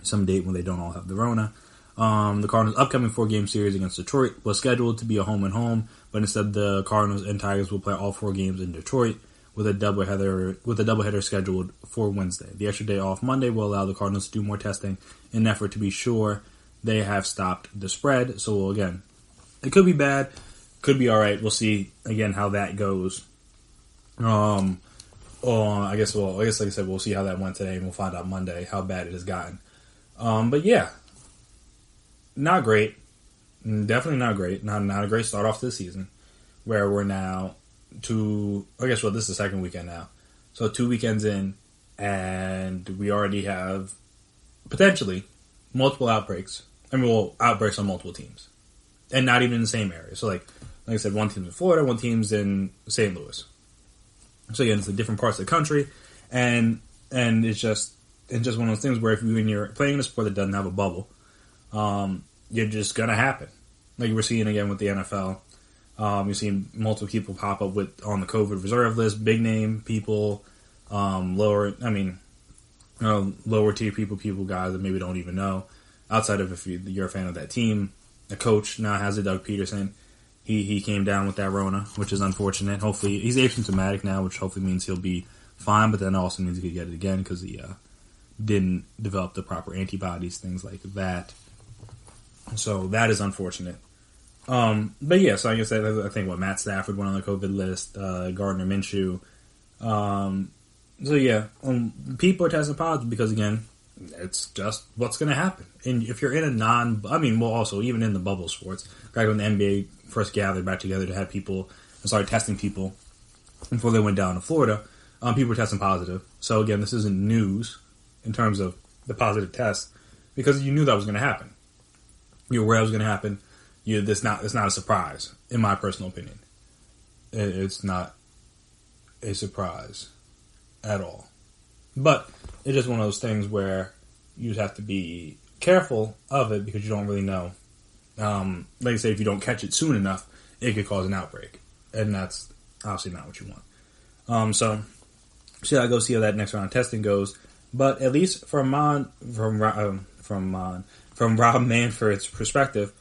some date when they don't all have the Rona. The Cardinals' upcoming 4-game series against Detroit was scheduled to be a home-and-home, but instead the Cardinals and Tigers will play all 4 games in Detroit with a doubleheader scheduled for Wednesday. The extra day off Monday will allow the Cardinals to do more testing in an effort to be sure they have stopped the spread. So again, it could be bad, could be all right. We'll see again how that goes. I guess like I said, we'll see how that went today, and we'll find out Monday how bad it has gotten. But yeah, not great. Definitely not great. Not a great start off to the season, where we're now this is the second weekend now. So 2 weekends in, and we already have potentially multiple outbreaks. Outbreaks on multiple teams, and not even in the same area. So like I said, one team's in Florida, one team's in St. Louis. So again, it's in different parts of the country, and it's just one of those things where when you're playing a sport that doesn't have a bubble, you're just gonna happen. Like we're seeing again with the NFL. You're seeing multiple people pop up on the COVID reserve list, big name people, lower tier people guys that maybe don't even know. Outside of if you're a fan of that team, the coach now has it, Doug Peterson. He came down with that Rona, which is unfortunate. Hopefully he's asymptomatic now, which hopefully means he'll be fine. But then also means he could get it again because he didn't develop the proper antibodies, things like that. So that is unfortunate. But yeah, so like I said, I think Matt Stafford went on the COVID list, Gardner Minshew. So yeah, people are testing positive because again, It's just what's going to happen. And if you're in also even in the bubble sports, right when the NBA first gathered back together to have people and started testing people before they went down to Florida, people were testing positive. So again, this isn't news in terms of the positive test because you knew that was going to happen. You were aware it was going to happen. It's not a surprise, in my personal opinion. It's not a surprise at all. But it's just one of those things where you just have to be careful of it because you don't really know. Like I say, if you don't catch it soon enough, it could cause an outbreak. And that's obviously not what you want. So see how that next round of testing goes. But at least from Rob Manfred's perspective,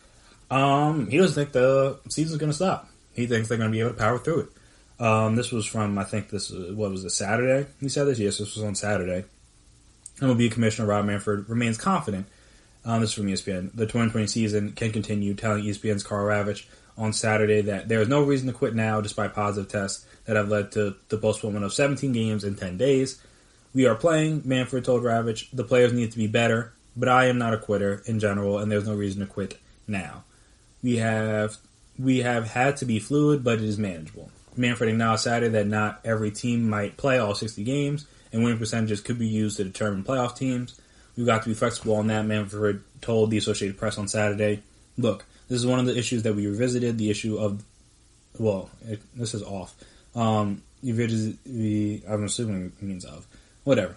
he doesn't think the season's going to stop. He thinks they're going to be able to power through it. This was from, I think what was it, Saturday? He said this? Yes, this was on Saturday. MLB Commissioner Rob Manfred remains confident, this is from ESPN, the 2020 season can continue, telling ESPN's Carl Ravitch on Saturday that there is no reason to quit now despite positive tests that have led to the postponement of 17 games in 10 days. We are playing, Manfred told Ravitch. The players need to be better, but I am not a quitter in general, and there's no reason to quit now. We have had to be fluid, but it is manageable. Manfred acknowledged Saturday that not every team might play all 60 games, and winning percentages could be used to determine playoff teams. We've got to be flexible on that, Manfred told the Associated Press on Saturday. Look, this is one of the issues that we revisited, the issue of, this is off. I'm assuming it means of. Whatever.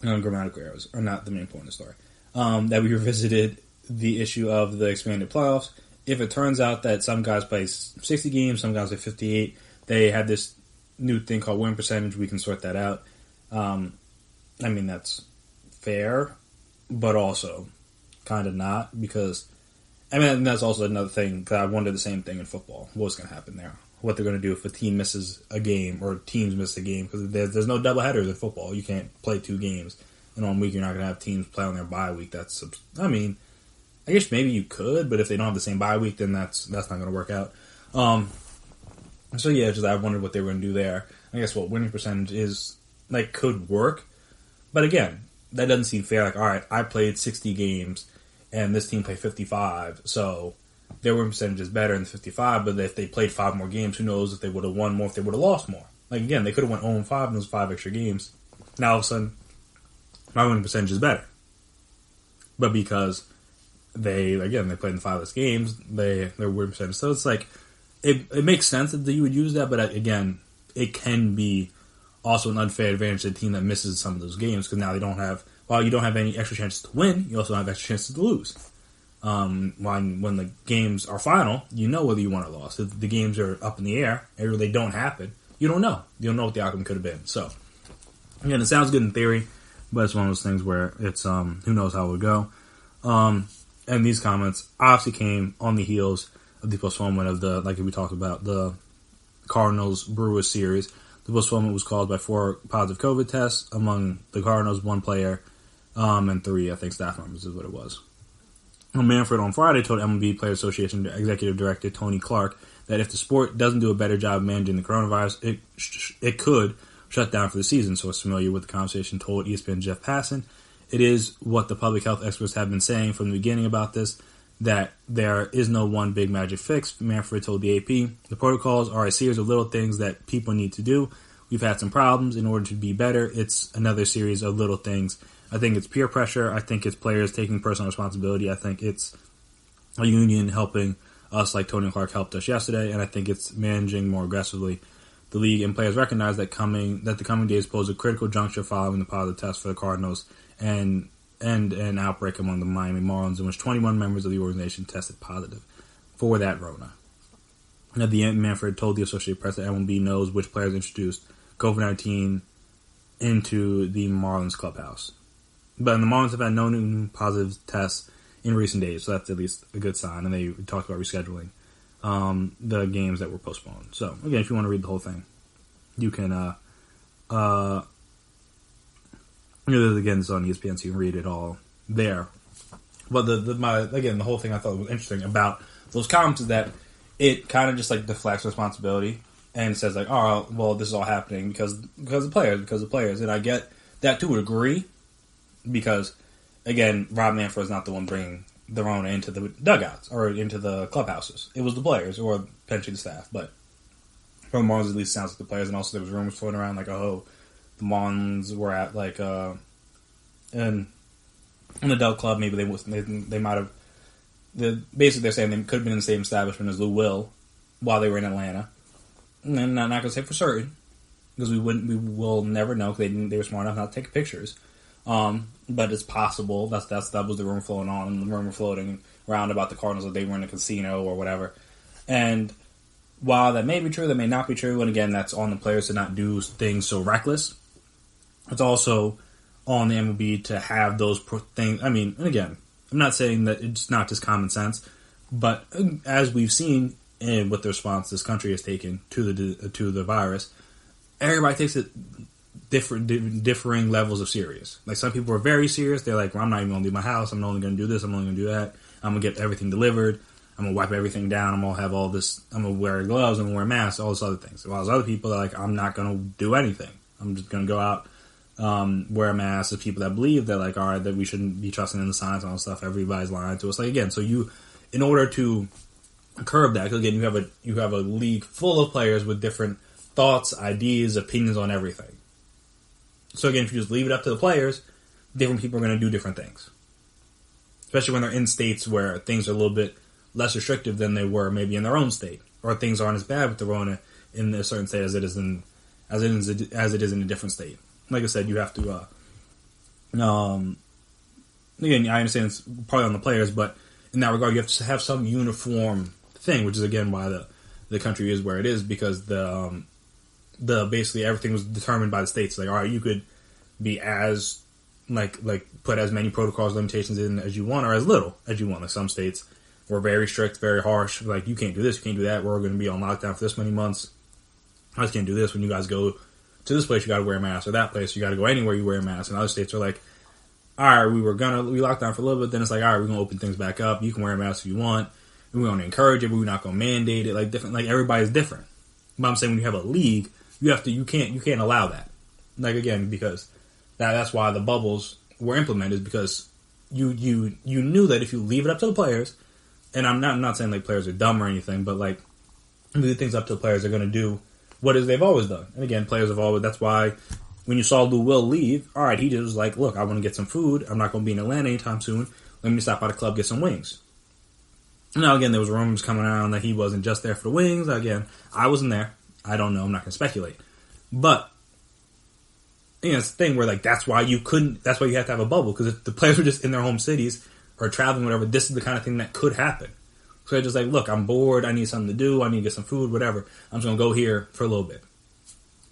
Grammatical errors are not the main point of the story. That we revisited the issue of the expanded playoffs. If it turns out that some guys play 60 games, some guys play 58, they have this new thing called win percentage. We can sort that out. That's fair, but also kind of not, because that's also another thing, because I wonder the same thing in football. What's going to happen there? What they're going to do if a team misses a game or teams miss a game, because there's no doubleheaders in football. You can't play 2 games in 1 week. You're not going to have teams play on their bye week. I guess maybe you could, but if they don't have the same bye week, then that's not going to work out. I wondered what they were going to do there. I guess winning percentage is, could work. But again, that doesn't seem fair. All right, I played 60 games, and this team played 55, so their win percentage is better than 55, but if they played 5 more games, who knows if they would have won more, if they would have lost more. Again, they could have went 0-5 in those 5 extra games. Now, all of a sudden, my winning percentage is better. But because they played in 5 less games, their win percentage. So it's it makes sense that you would use that, but again, it can be also an unfair advantage to the team that misses some of those games, because now while you don't have any extra chances to win, you also have extra chances to lose. When the games are final, you know whether you won or lost. If the games are up in the air, or they don't happen, you don't know. You don't know what the outcome could have been. So, again, it sounds good in theory, but it's one of those things where it's, who knows how it would go. And these comments obviously came on the heels of the postponement of like we talked about, the Cardinals-Brewers series. The postponement was caused by 4 positive COVID tests among the Cardinals, 1 player, and 3, I think, staff members is what it was. Manfred on Friday told MLB Player Association Executive Director Tony Clark that if the sport doesn't do a better job managing the coronavirus, it could shut down for the season. So, familiar with the conversation, told ESPN Jeff Passan. It is what the public health experts have been saying from the beginning about this, that there is no one big magic fix. Manfred told the AP, the protocols are a series of little things that people need to do. We've had some problems. In order to be better, it's another series of little things. I think it's peer pressure. I think it's players taking personal responsibility. I think it's a union helping us like Tony Clark helped us yesterday, and I think it's managing more aggressively. The league and players recognize that the coming days pose a critical juncture following the positive test for the Cardinals and an outbreak among the Miami Marlins, in which 21 members of the organization tested positive for that Rona. At the end, Manfred told the Associated Press that MLB knows which players introduced COVID-19 into the Marlins clubhouse. But the Marlins have had no new positive tests in recent days, so that's at least a good sign. And they talked about rescheduling the games that were postponed. So, again, if you want to read the whole thing, you can again, it's on ESPN, so you can read it all there. But the whole thing I thought was interesting about those comments is that it kind of just deflects responsibility and says this is all happening because of players, and I get that to a degree. because, again, Rob Manfred is not the one bringing the Rona into the dugouts or into the clubhouses. It was the players or potentially the staff. But from the Marlins, at least, it sounds like the players. And also, there was rumors floating around like, oh, the Marlins were at like an adult club. Maybe they might have. Basically, they're saying they could have been in the same establishment as Lou Will while they were in Atlanta. And I'm not going to say for certain because we will never know because they were smart enough not to take pictures. But it's possible that was the rumor floating on, and the rumor floating around about the Cardinals that they were in a casino or whatever. And while that may be true, that may not be true, and again, that's on the players to not do things so reckless. It's also on the MLB to have those things. I mean, and again, I'm not saying that it's not just common sense, but as we've seen in what the response this country has taken to the virus, everybody takes it differing levels of serious. Like some people are very serious. They're like, well, I'm not even going to leave my house. I'm only going to do this. I'm only going to do that. I'm going to get everything delivered. I'm going to wipe everything down. I'm going to have all this. I'm going to wear gloves. I'm going to wear masks. All this other things. While there's other people are like, I'm not going to do anything. I'm just going to go out, wear a mask. There's people that believe that like, all right, that we shouldn't be trusting in the science and all that stuff. Everybody's lying to us. Like again, so in order to curb that, because again, you have a league full of players with different thoughts, ideas, opinions on everything. So again, if you just leave it up to the players, different people are going to do different things. Especially when they're in states where things are a little bit less restrictive than they were maybe in their own state, or things aren't as bad with the Rona in a certain state as it is in a different state. Like I said, you have to. Again, I understand it's probably on the players, but in that regard, you have to have some uniform thing, which is again why the country is where it is, because the basically everything was determined by the states. Like, all right, you could be as like put as many protocols, limitations in as you want, or as little as you want. Like some states were very strict, very harsh. Like you can't do this, you can't do that. We're going to be on lockdown for this many months. I just can't do this. When you guys go to this place, you got to wear a mask, or that place, you got to go anywhere you wear a mask. And other states are like, all right, we locked down for a little bit. Then it's like, all right, we're going to open things back up. You can wear a mask if you want. We're going to encourage it, but we're not going to mandate it. Like different, like everybody's different. But I'm saying when you have a league, you can't allow that. Like again, because that's why the bubbles were implemented, because you knew that if you leave it up to the players, and I'm not saying like players are dumb or anything, but like leave things up to the players, they're going to do what is they've always done. And again, players have always. That's why when you saw Lou Will leave, all right, he just was like, look, I want to get some food. I'm not going to be in Atlanta anytime soon. Let me stop by the club, get some wings. Now again, there was rumors coming around that he wasn't just there for the wings. Again, I wasn't there. I don't know. I'm not going to speculate. But, it's the thing where, like, that's why you have to have a bubble. Because if the players were just in their home cities or traveling, whatever, this is the kind of thing that could happen. So they're just like, look, I'm bored. I need something to do. I need to get some food, whatever. I'm just going to go here for a little bit.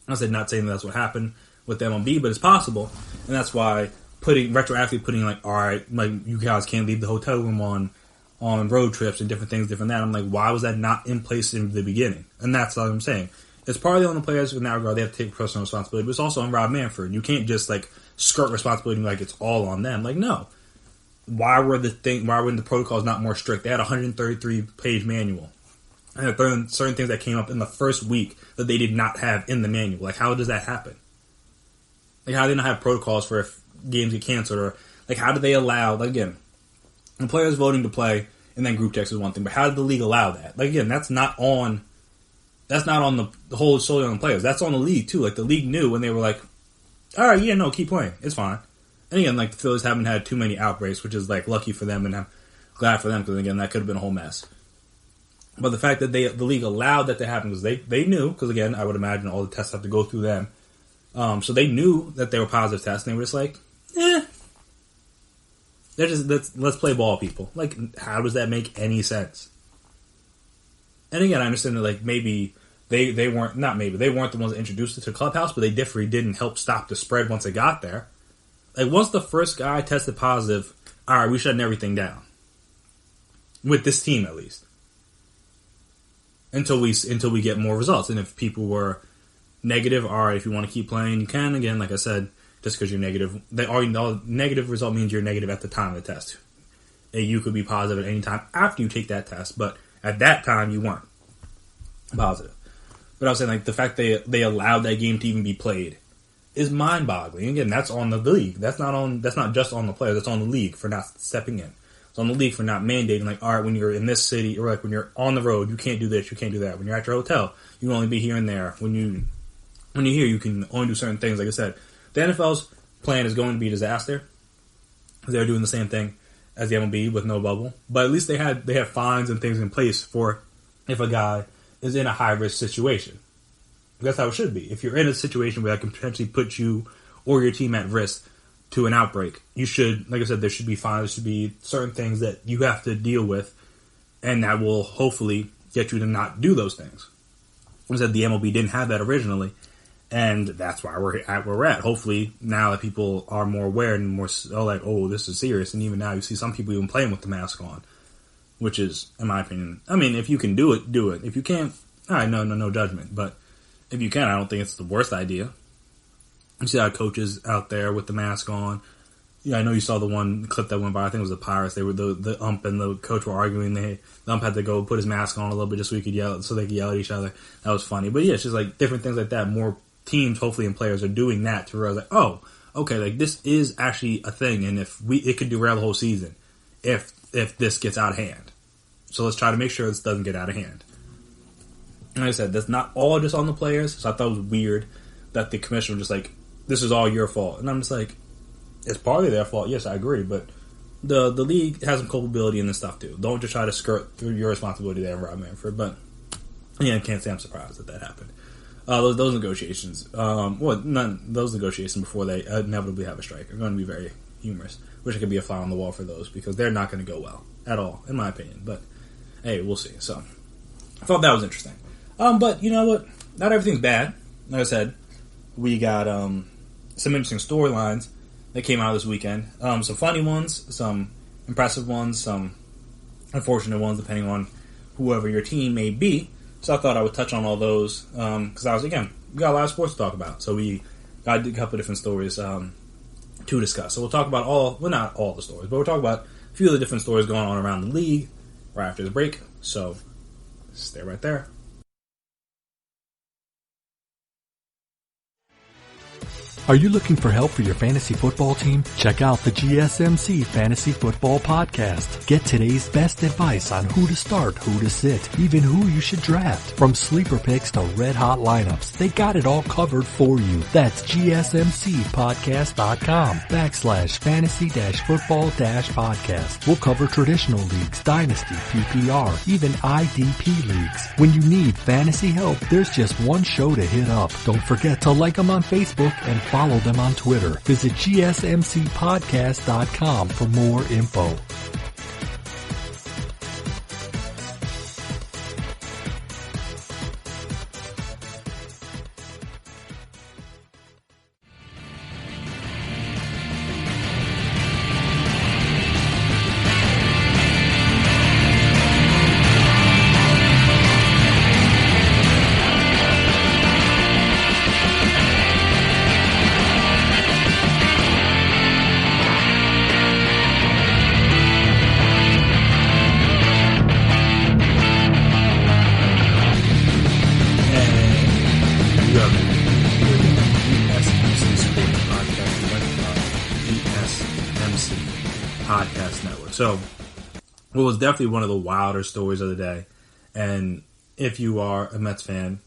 I said, not saying that's what happened with the MLB, but it's possible. And that's why retroactively putting, like, all right, like, you guys can't leave the hotel room on road trips and different things, different that. I'm like, why was that not in place in the beginning? And that's what I'm saying. It's partly on the players in that regard. They have to take personal responsibility, but it's also on Rob Manfred. You can't just like skirt responsibility like it's all on them. Like, no. Why were the protocols not more strict? They had a 133-page manual. And there are certain things that came up in the first week that they did not have in the manual. Like, how does that happen? Like, how do they not have protocols for if games get canceled? Or, like, how do they allow, like, again, the players voting to play and then group text is one thing, but how did the league allow that? Like, again, that's not on the whole solely on the players. That's on the league, too. Like, the league knew when they were like, all right, yeah, no, keep playing. It's fine. And again, like, the Phillies haven't had too many outbreaks, which is, like, lucky for them, and I'm glad for them, because, again, that could have been a whole mess. But the fact that the league allowed that to happen, because they knew, because, again, I would imagine all the tests have to go through them. So they knew that they were positive tests, and they were just like, they're just, let's play ball, people. Like, how does that make any sense? And again, I understand that, like, maybe they weren't the ones that introduced it to the clubhouse, but they definitely didn't help stop the spread once it got there. Like, once the first guy tested positive, all right, we're shutting everything down. With this team, at least. Until we get more results. And if people were negative, all right, if you want to keep playing, you can. Again, like I said, just because you're negative, negative result means you're negative at the time of the test. And you could be positive at any time after you take that test, but at that time you weren't positive. But I was saying, like, the fact they allowed that game to even be played is mind-boggling. Again, that's on the league. That's not just on the players. That's on the league for not stepping in. It's on the league for not mandating, like, all right, when you're in this city, or like when you're on the road, you can't do this, you can't do that. When you're at your hotel, you can only be here and there. When you're here, you can only do certain things. Like I said, the NFL's plan is going to be a disaster. They're doing the same thing as the MLB with no bubble, but at least they have fines and things in place for if a guy is in a high-risk situation. That's how it should be. If you're in a situation where that can potentially put you or your team at risk to an outbreak, you should, like I said, there should be fines. There should be certain things that you have to deal with, and that will hopefully get you to not do those things. Like I said, the MLB didn't have that originally, and that's why we're at where we're at. Hopefully, now that people are more aware and more like, oh, this is serious, and even now you see some people even playing with the mask on, which is, in my opinion, I mean, if you can do it, do it. If you can't, all right, no judgment, but if you can, I don't think it's the worst idea. You see how coaches out there with the mask on. Yeah, I know you saw the one clip that went by. I think it was the Pirates. They were the ump and the coach were arguing. The ump had to go put his mask on a little bit just so he could yell, so they could yell at each other. That was funny. But yeah, it's just like different things like that. More teams, hopefully, and players are doing that to realize, like, oh, okay, like this is actually a thing, and it could derail the whole season if this gets out of hand. So let's try to make sure this doesn't get out of hand. Like I said, that's not all just on the players, so I thought it was weird that the commissioner was just like, this is all your fault. And I'm just like, it's partly their fault, yes, I agree, but the league has some culpability in this stuff too. Don't just try to skirt through your responsibility there, Rob Manfred. But yeah, I can't say I'm surprised that happened. Those negotiations, those negotiations before they inevitably have a strike are going to be very humorous. Wish I could be a fly on the wall for those, because they're not going to go well at all, in my opinion. But hey, we'll see. So I thought that was interesting. But you know what? Not everything's bad. Like I said, we got some interesting storylines that came out this weekend. Some funny ones, some impressive ones, some unfortunate ones, depending on whoever your team may be. So I thought I would touch on all those because we got a lot of sports to talk about. So we got a couple of different stories to discuss. So we'll talk about not all the stories, but we'll talk about a few of the different stories going on around the league right after the break. So stay right there. Are you looking for help for your fantasy football team? Check out the GSMC Fantasy Football Podcast. Get today's best advice on who to start, who to sit, even who you should draft. From sleeper picks to red hot lineups, they got it all covered for you. That's gsmcpodcast.com/fantasy-football-podcast. We'll cover traditional leagues, dynasty, PPR, even IDP leagues. When you need fantasy help, there's just one show to hit up. Don't forget to like them on Facebook and follow them on Twitter. Visit gsmcpodcast.com for more info. So, what was definitely one of the wilder stories of the day, and if you are a Mets fan,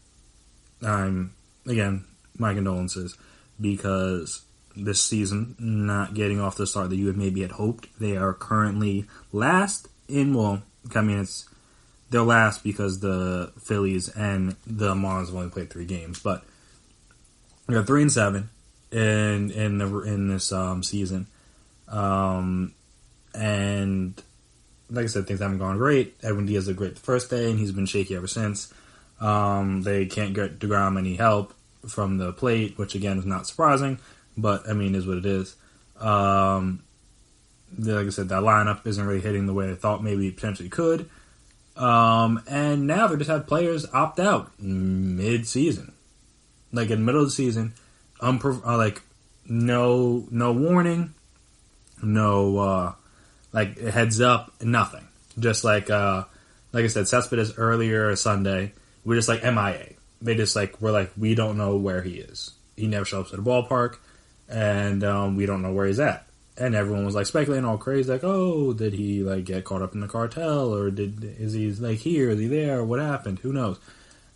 again, my condolences, because this season, not getting off the start that you had hoped. They are currently last they're last because the Phillies and the Marlins have only played 3 games, but they're 3-7 in this season. And like I said, things haven't gone great. Edwin Diaz did great the first day, and he's been shaky ever since. They can't get DeGrom any help from the plate, which again is not surprising, but I mean, is what it is. Like I said, that lineup isn't really hitting the way they thought maybe it potentially could. And now they just had players opt out mid-season, like in the middle of the season, no warning, no heads up, nothing. Just like I said, Cespedes earlier Sunday, we're just MIA. They just we're we don't know where he is. he never shows up to the ballpark, and we don't know where he's at. And everyone was like speculating all crazy, like, oh, did he like get caught up in the cartel, or is he like here, is he there, what happened? Who knows?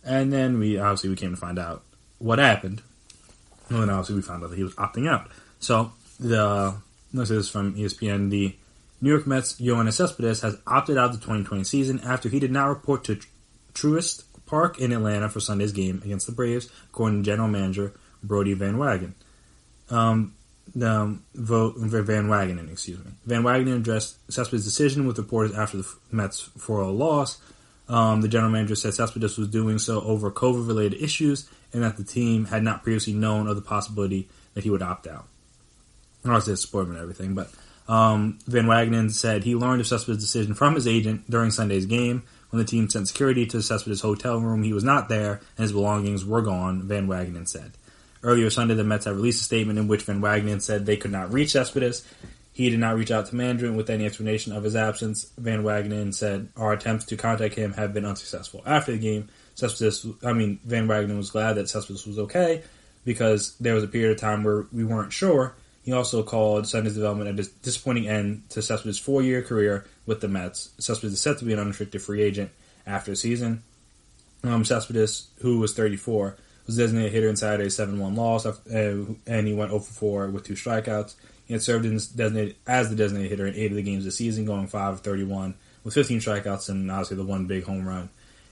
And then we came to find out what happened. And then obviously we found out that he was opting out. So this is from ESPN. The New York Mets' Yoenis Cespedes has opted out of the 2020 season after he did not report to Truist Park in Atlanta for Sunday's game against the Braves, according to General Manager Brodie Van Wagenen. Van Wagenen addressed Cespedes' decision with reporters after the Mets' 4-0 loss. The general manager said Cespedes was doing so over COVID-related issues and that the team had not previously known of the possibility that he would opt out. Obviously, it's sport and everything, but Van Wagenen said he learned of Cespedes' decision from his agent during Sunday's game. When the team sent security to Cespedes' hotel room, he was not there and his belongings were gone, Van Wagenen said. Earlier Sunday, the Mets had released a statement in which Van Wagenen said they could not reach Cespedes. He did not reach out to management with any explanation of his absence. Van Wagenen said, our attempts to contact him have been unsuccessful. After the game, Van Wagenen was glad that Cespedes was okay because there was a period of time where we weren't sure. He also called Sunday's development a disappointing end to Cespedes' 4-year career with the Mets. Cespedes is set to be an unrestricted free agent after the season. Cespedes, who was 34, was designated hitter in Saturday's 7-1 loss, and he went 0-4 with 2 strikeouts. He had served as the designated hitter in 8 of the games this season, going 5 of 31 with 15 strikeouts and obviously the one big home run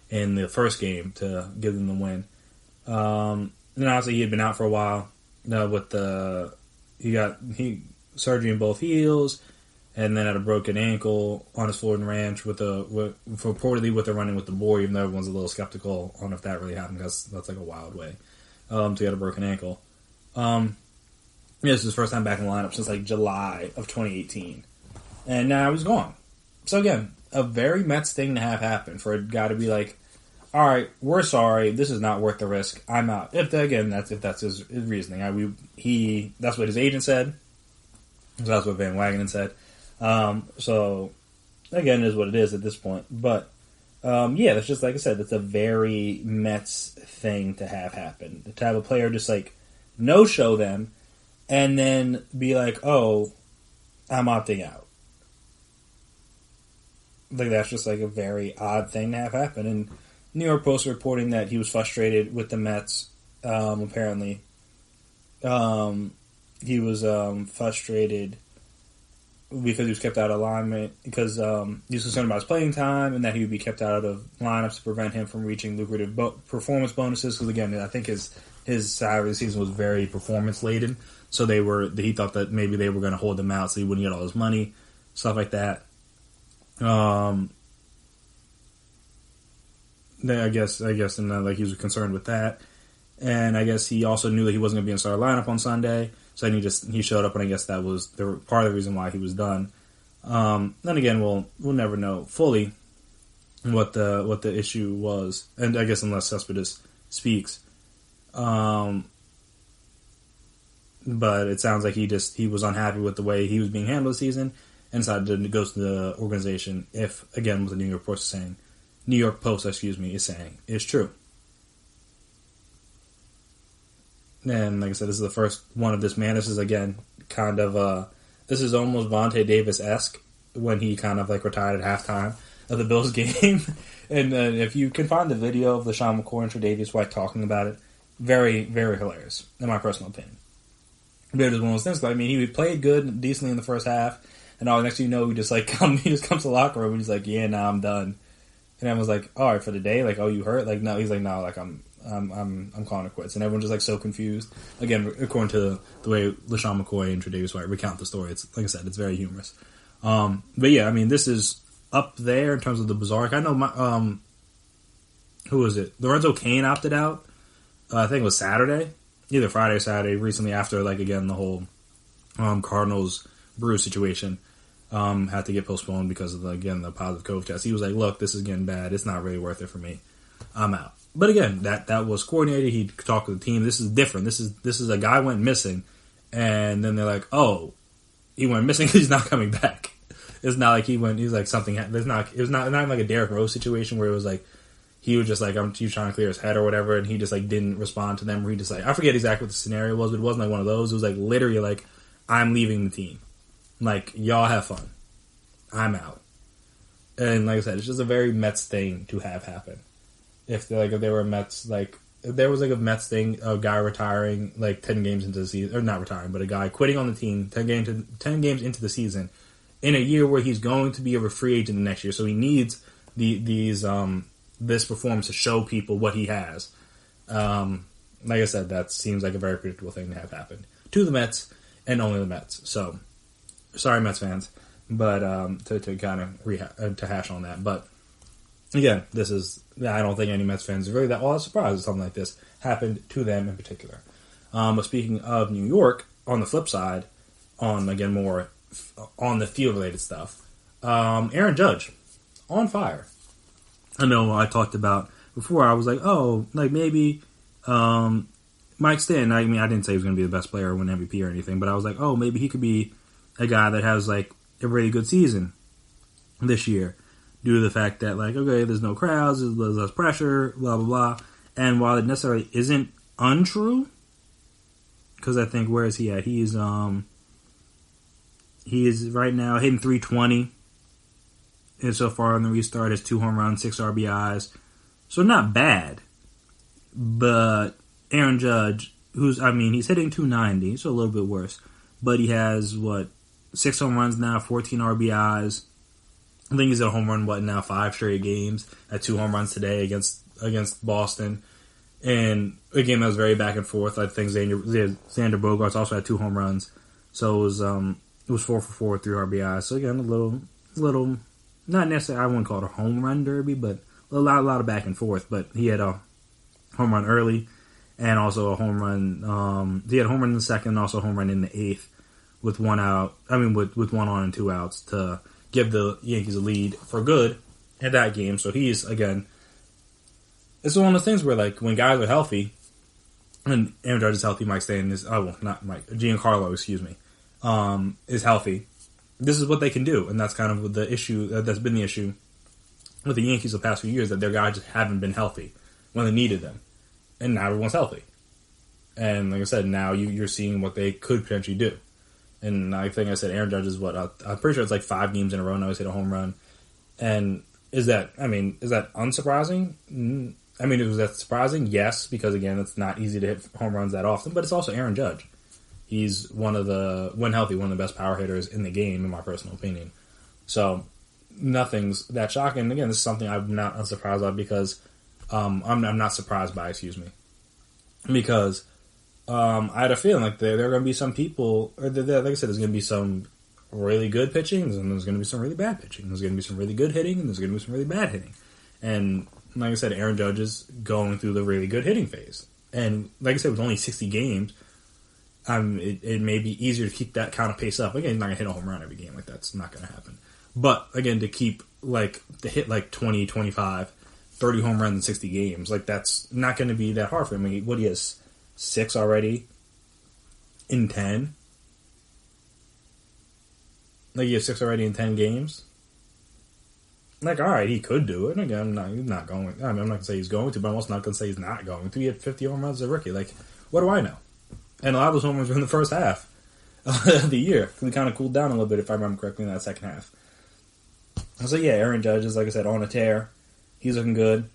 in the first game to give them the win. Then obviously he had been out for a while he got surgery in both heels, and then had a broken ankle on his Florida ranch reportedly with a run-in with the boy, even though everyone's a little skeptical on if that really happened, because that's like a wild way to get a broken ankle. This is his first time back in the lineup since like July of 2018, and now he's gone. So again, a very Mets thing to have happen for a guy to be like, all right, we're sorry, this is not worth the risk, I'm out. If that's his reasoning. That's what his agent said. So that's what Van Wagenen said. So again, it is what it is at this point. But that's just like I said, that's a very Mets thing to have happen. To have a player just like no-show them and then be like, oh, I'm opting out. Like, that's just like a very odd thing to have happen. And New York Post reporting that he was frustrated with the Mets. Apparently, he was frustrated because he was kept out of alignment, because he was concerned about his playing time and that he would be kept out of lineups to prevent him from reaching lucrative performance bonuses. Because again, I think his salary this season was very performance laden, so he thought that maybe they were going to hold him out so he wouldn't get all his money, stuff like that. I guess, and like he was concerned with that, and I guess he also knew that he wasn't going to be in the starting lineup on Sunday, so then he showed up, and I guess that was part of the reason why he was done. Then again, we'll never know fully what the issue was, and I guess unless Cespedes speaks, but it sounds like he was unhappy with the way he was being handled this season and decided to go to the organization. If again, what the New York Post is saying. New York Post, is saying is true. And like I said, this is the first one of this man. This is again kind of this is almost Vontae Davis-esque when he kind of like retired at halftime of the Bills game. And if you can find the video of LeSean McCoy and Tre'Davious White talking about it, very, very hilarious in my personal opinion. But it was one of those things. I mean, he played good and decently in the first half, and all next thing you know, he just comes to the locker room and he's like, "Yeah, nah, I'm done." And everyone's like, all right, for the day? Like, oh, you hurt? Like, no. He's like, no, like, I'm calling it quits. And everyone's just, like, so confused. Again, according to the way LeSean McCoy and Tre'Davious White recount the story, it's, like I said, it's very humorous. But yeah, I mean, this is up there in terms of the bizarre. I know who was it? Lorenzo Cain opted out. I think it was Saturday. Either Friday or Saturday, recently after, like, again, the whole Cardinals Brew situation. Had to get postponed because of, the positive COVID test. He was like, look, this is getting bad. It's not really worth it for me. I'm out. But again, that was coordinated. He talked with the team. This is different. This is a guy went missing, and then they're like, oh, he went missing because he's not coming back. It's not like he's like something. It was not like a Derrick Rose situation where it was like he was just like, he was trying to clear his head or whatever, and he just like didn't respond to them. Or he just like, I forget exactly what the scenario was, but it wasn't like one of those. It was like literally like, I'm leaving the team. Like, y'all have fun. I'm out. And like I said, it's just a very Mets thing to have happen. If there were Mets, like, if there was like a Mets thing, a guy retiring like 10 games into the season, or not retiring, but a guy quitting on the team 10 games into the season, in a year where he's going to be a free agent the next year, so he needs this performance to show people what he has. Like I said, that seems like a very predictable thing to have happen to the Mets and only the Mets. So, sorry, Mets fans, but to kind of to hash on that. But again, I don't think any Mets fans are really that all that surprised that something like this happened to them in particular. But speaking of New York, on the flip side, on again more on the field related stuff, Aaron Judge on fire. I know I talked about before. I was like, oh, like maybe Mike Stanton. I mean, I didn't say he was going to be the best player or win MVP or anything, but I was like, oh, maybe he could be a guy that has like a really good season this year due to the fact that like, okay, there's no crowds, there's less pressure, blah blah blah. And while it necessarily isn't untrue, because I think where is he at? He is right now hitting .320. And so far on the restart, has 2 home runs, 6 RBIs. So not bad. But Aaron Judge, he's hitting .290, so a little bit worse. But he has, 6 home runs now, 14 RBIs. I think he's at a home run, now 5 straight games. At 2 home runs today against Boston. And a game that was very back and forth. I think Xander Bogaerts also had 2 home runs. So it was 4 for 4 with 3 RBIs. So again, a little, not necessarily, I wouldn't call it a home run derby, but a lot of back and forth. But he had a home run early, and also a home run. He had a home run in the second, and also a home run in the 8th, with 1 out. I mean, with 1 on and 2 outs to give the Yankees a lead for good at that game. So he's again, it's one of those things where like when guys are healthy, and Aaron Judge is healthy, Mike Stanton is not Mike, Giancarlo, excuse me, is healthy. This is what they can do, and that's kind of the issue. That's been the issue with the Yankees the past few years, that their guys just haven't been healthy when they needed them, and now everyone's healthy. And like I said, now you're seeing what they could potentially do. And I think I said Aaron Judge is I'm pretty sure it's like 5 games in a row now he's hit a home run. And is that unsurprising? I mean, was that surprising? Yes, because again, it's not easy to hit home runs that often, but it's also Aaron Judge. He's when healthy, one of the best power hitters in the game, in my personal opinion. So nothing's that shocking. Again, this is something I'm not unsurprised by because I'm not surprised by. Excuse me, because I had a feeling like there are going to be some people, or like I said, there's going to be some really good pitching, and there's going to be some really bad pitching. There's going to be some really good hitting, and there's going to be some really bad hitting. And like I said, Aaron Judge is going through the really good hitting phase. And like I said, with only 60 games, it may be easier to keep that kind of pace up. Again, he's not going to hit a home run every game. Like, that's not going to happen. But, again, to hit 20, 25, 30 home runs in 60 games, like, that's not going to be that hard for him. I mean, what he has, 6 already in 10? Like, he has 6 already in 10 games? Like, all right, he could do it. And again, he's not going. I mean, I'm not going to say he's going to, but I'm also not going to say he's not going to. He had 50 home runs as a rookie. Like, what do I know? And a lot of those home runs were in the first half of the year. We kind of cooled down a little bit, if I remember correctly, in that second half. So, yeah, Aaron Judge is, like I said, on a tear. He's looking good.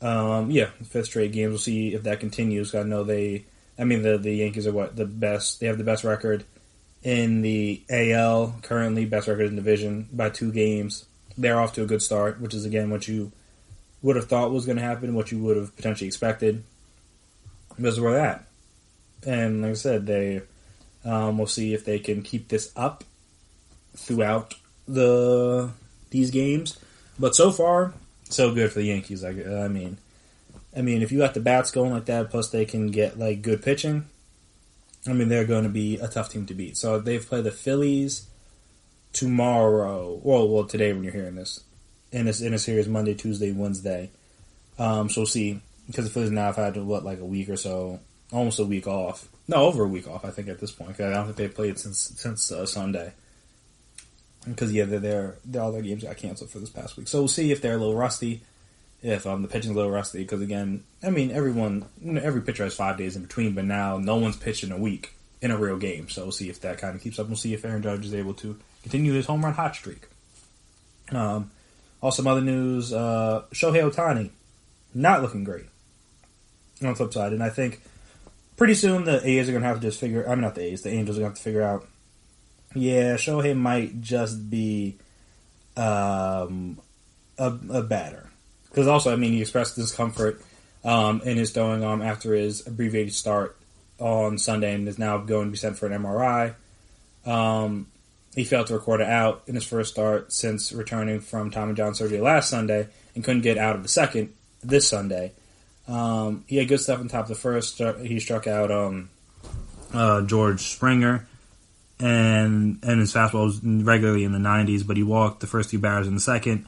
5th straight games. We'll see if that continues. I know the Yankees are the best. They have the best record in the AL currently, best record in the division by 2 games. They're off to a good start, which is, again, what you would have thought was going to happen, what you would have potentially expected. This is where they're at. And like I said, we'll see if they can keep this up throughout these games. But so far, so good for the Yankees. I mean, if you got the bats going like that, plus they can get like good pitching, I mean, they're going to be a tough team to beat. So they've played the Phillies tomorrow. Well, today when you're hearing this, in a series Monday, Tuesday, Wednesday. So we'll see, because the Phillies now have had like a week or so. Almost a week off. No, over a week off, I think, at this point. I don't think they've played since Sunday. Because, yeah, all their games got canceled for this past week. So we'll see if they're a little rusty, if the pitching's a little rusty. Because, again, I mean, every pitcher has 5 days in between, but now no one's pitched in a week in a real game. So we'll see if that kind of keeps up. We'll see if Aaron Judge is able to continue his home run hot streak. Also, some other news, Shohei Ohtani, not looking great on the flip side. And I think pretty soon the A's are going to have to just the Angels are going to have to figure out, Shohei might just be a batter. Because also, I mean, he expressed discomfort in his throwing arm after his abbreviated start on Sunday and is now going to be sent for an MRI. He failed to record it out in his first start since returning from Tommy John surgery last Sunday and couldn't get out of the second this Sunday. He had good stuff on top of the first. He struck out George Springer, and his fastball was regularly in the 90s, but he walked the first 2 batters in the second.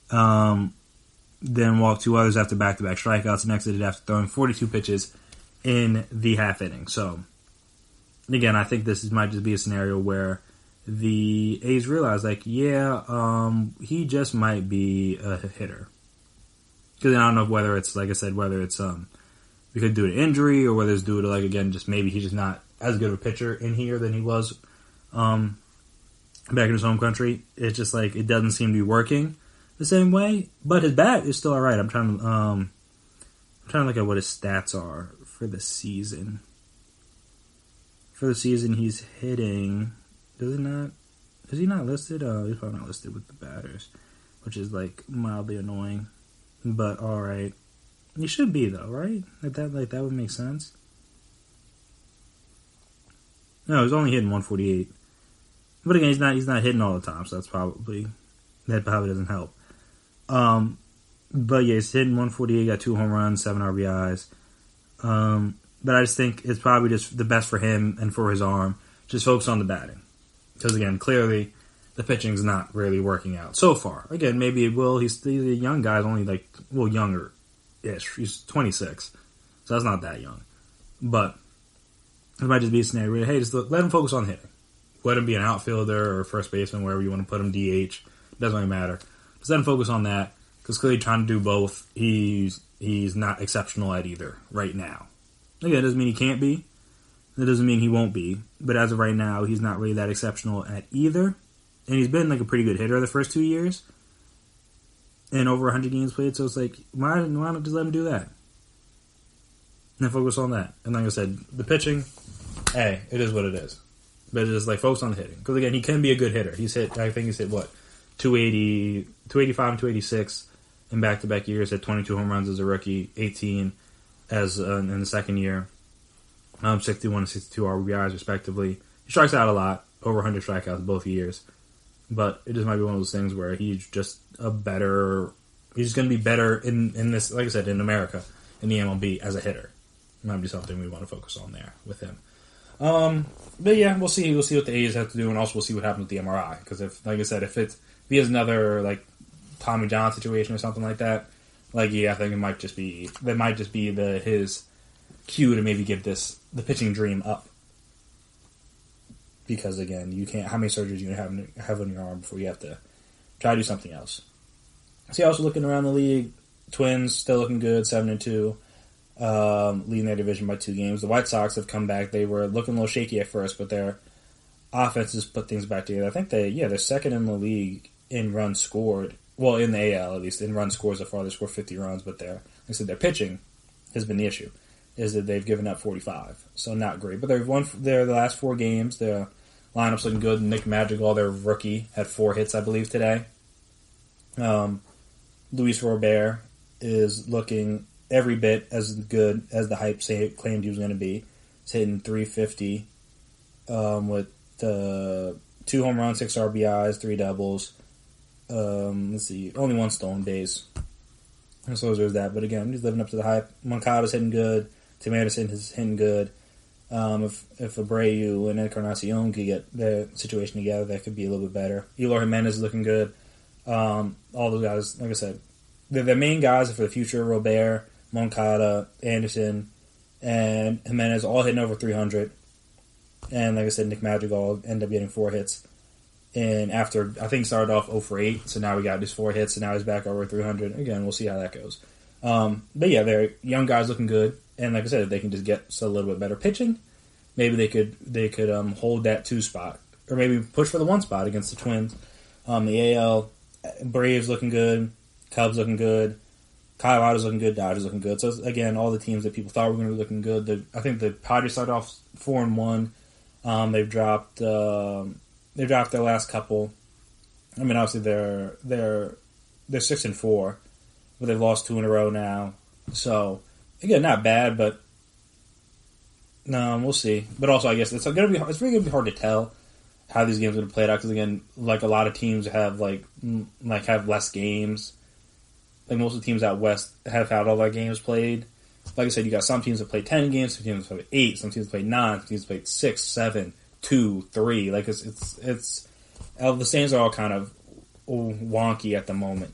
Then walked 2 others after back-to-back strikeouts and exited after throwing 42 pitches in the half inning. So, again, I think this might just be a scenario where the A's realize, he just might be a hitter. Because I don't know whether it's, like I said, whether it's we could do it injury or whether it's due to, just maybe he's just not as good of a pitcher in here than he was back in his home country. It's just it doesn't seem to be working the same way, but his bat is still all right. I'm trying to look at what his stats are for the season. For the season, he's hitting. Is he not listed? He's probably not listed with the batters, which is mildly annoying. But all right, he should be though, right? That would make sense. No, he's only hitting 148. But again, he's not hitting all the time, so that probably doesn't help. But yeah, he's hitting 148, got 2 home runs, 7 RBIs. But I just think it's probably just the best for him and for his arm. Just focus on the batting. Because again, clearly the pitching's not really working out so far. Again, maybe it will. He's a young guy, only younger-ish. He's 26, so that's not that young. But it might just be a scenario where, hey, just let him focus on hitting. Let him be an outfielder or first baseman, wherever you want to put him, DH. Doesn't really matter. Just let him focus on that, because clearly trying to do both, he's not exceptional at either right now. Again, that doesn't mean he can't be. That doesn't mean he won't be. But as of right now, he's not really that exceptional at either. And he's been a pretty good hitter the first 2 years. And over 100 games played. So it's why not just let him do that? And focus on that. And like I said, the pitching, hey, it is what it is. But it's just focus on the hitting. Because again, he can be a good hitter. He's hit 280, 285 and 286 in back-to-back years. Hit 22 home runs as a rookie, 18 as in the second year. 61 and 62 RBIs respectively. He strikes out a lot, over 100 strikeouts both years. But it just might be one of those things where he's just he's going to be better in this, like I said, in America, in the MLB as a hitter. It might be something we want to focus on there with him. But yeah, we'll see. We'll see what the A's have to do, and also we'll see what happens with the MRI. Because if he has another Tommy John situation or something like that, I think it might just be his cue to maybe give the pitching dream up. Because again, you can't. How many surgeries are you gonna have on your arm before you have to try to do something else? See, also looking around the league, Twins still looking good, 7-2, leading their division by 2 games. The White Sox have come back. They were looking a little shaky at first, but their offense has put things back together. I think they're second in the league in runs scored. Well, in the AL at least, in runs scored so far, they scored 50 runs. But their pitching has been the issue. Is that they've given up 45, so not great. But they've won the last 4 games. Their lineup's looking good. Nick Madrigal, their rookie, had 4 hits, I believe, today. Luis Robert is looking every bit as good as the hype claimed he was going to be. He's hitting 350 with 2 home runs, 6 RBIs, 3 doubles. Let's see, only 1 stolen base. So there's that. But again, he's living up to the hype. Moncada's hitting good. Tim Anderson is hitting good. If Abreu and Encarnacion could get their situation together, that could be a little bit better. Eloy Jimenez is looking good. All those guys, like I said, they're the main guys for the future. Robert, Moncada, Anderson, and Jimenez all hitting over 300. And like I said, Nick Madrigal ended up getting 4 hits. And after, I think, started off 0 for 8, so now we got these 4 hits, and now he's back over 300. Again, we'll see how that goes. But yeah, they're young guys looking good, and like I said, if they can just get a little bit better pitching, maybe they could hold that 2 spot, or maybe push for the 1 spot against the Twins. The AL, Braves looking good, Cubs looking good, Colorado's looking good, Dodgers looking good. So again, all the teams that people thought were going to be looking good. I think the Padres started off 4-1. They've dropped their last couple. I mean, obviously they're 6-4, but they've lost 2 in a row now. So again, not bad, but we'll see. But also, I guess it's really going to be hard to tell how these games are going to play out, because again, like a lot of teams have have less games. Like most of the teams out west have had all their games played. Like I said, you got some teams that play 10 games, some teams that play 8, some teams play 9, some teams play 6, 7, 2, 3. Like it's the standings are all kind of wonky at the moment.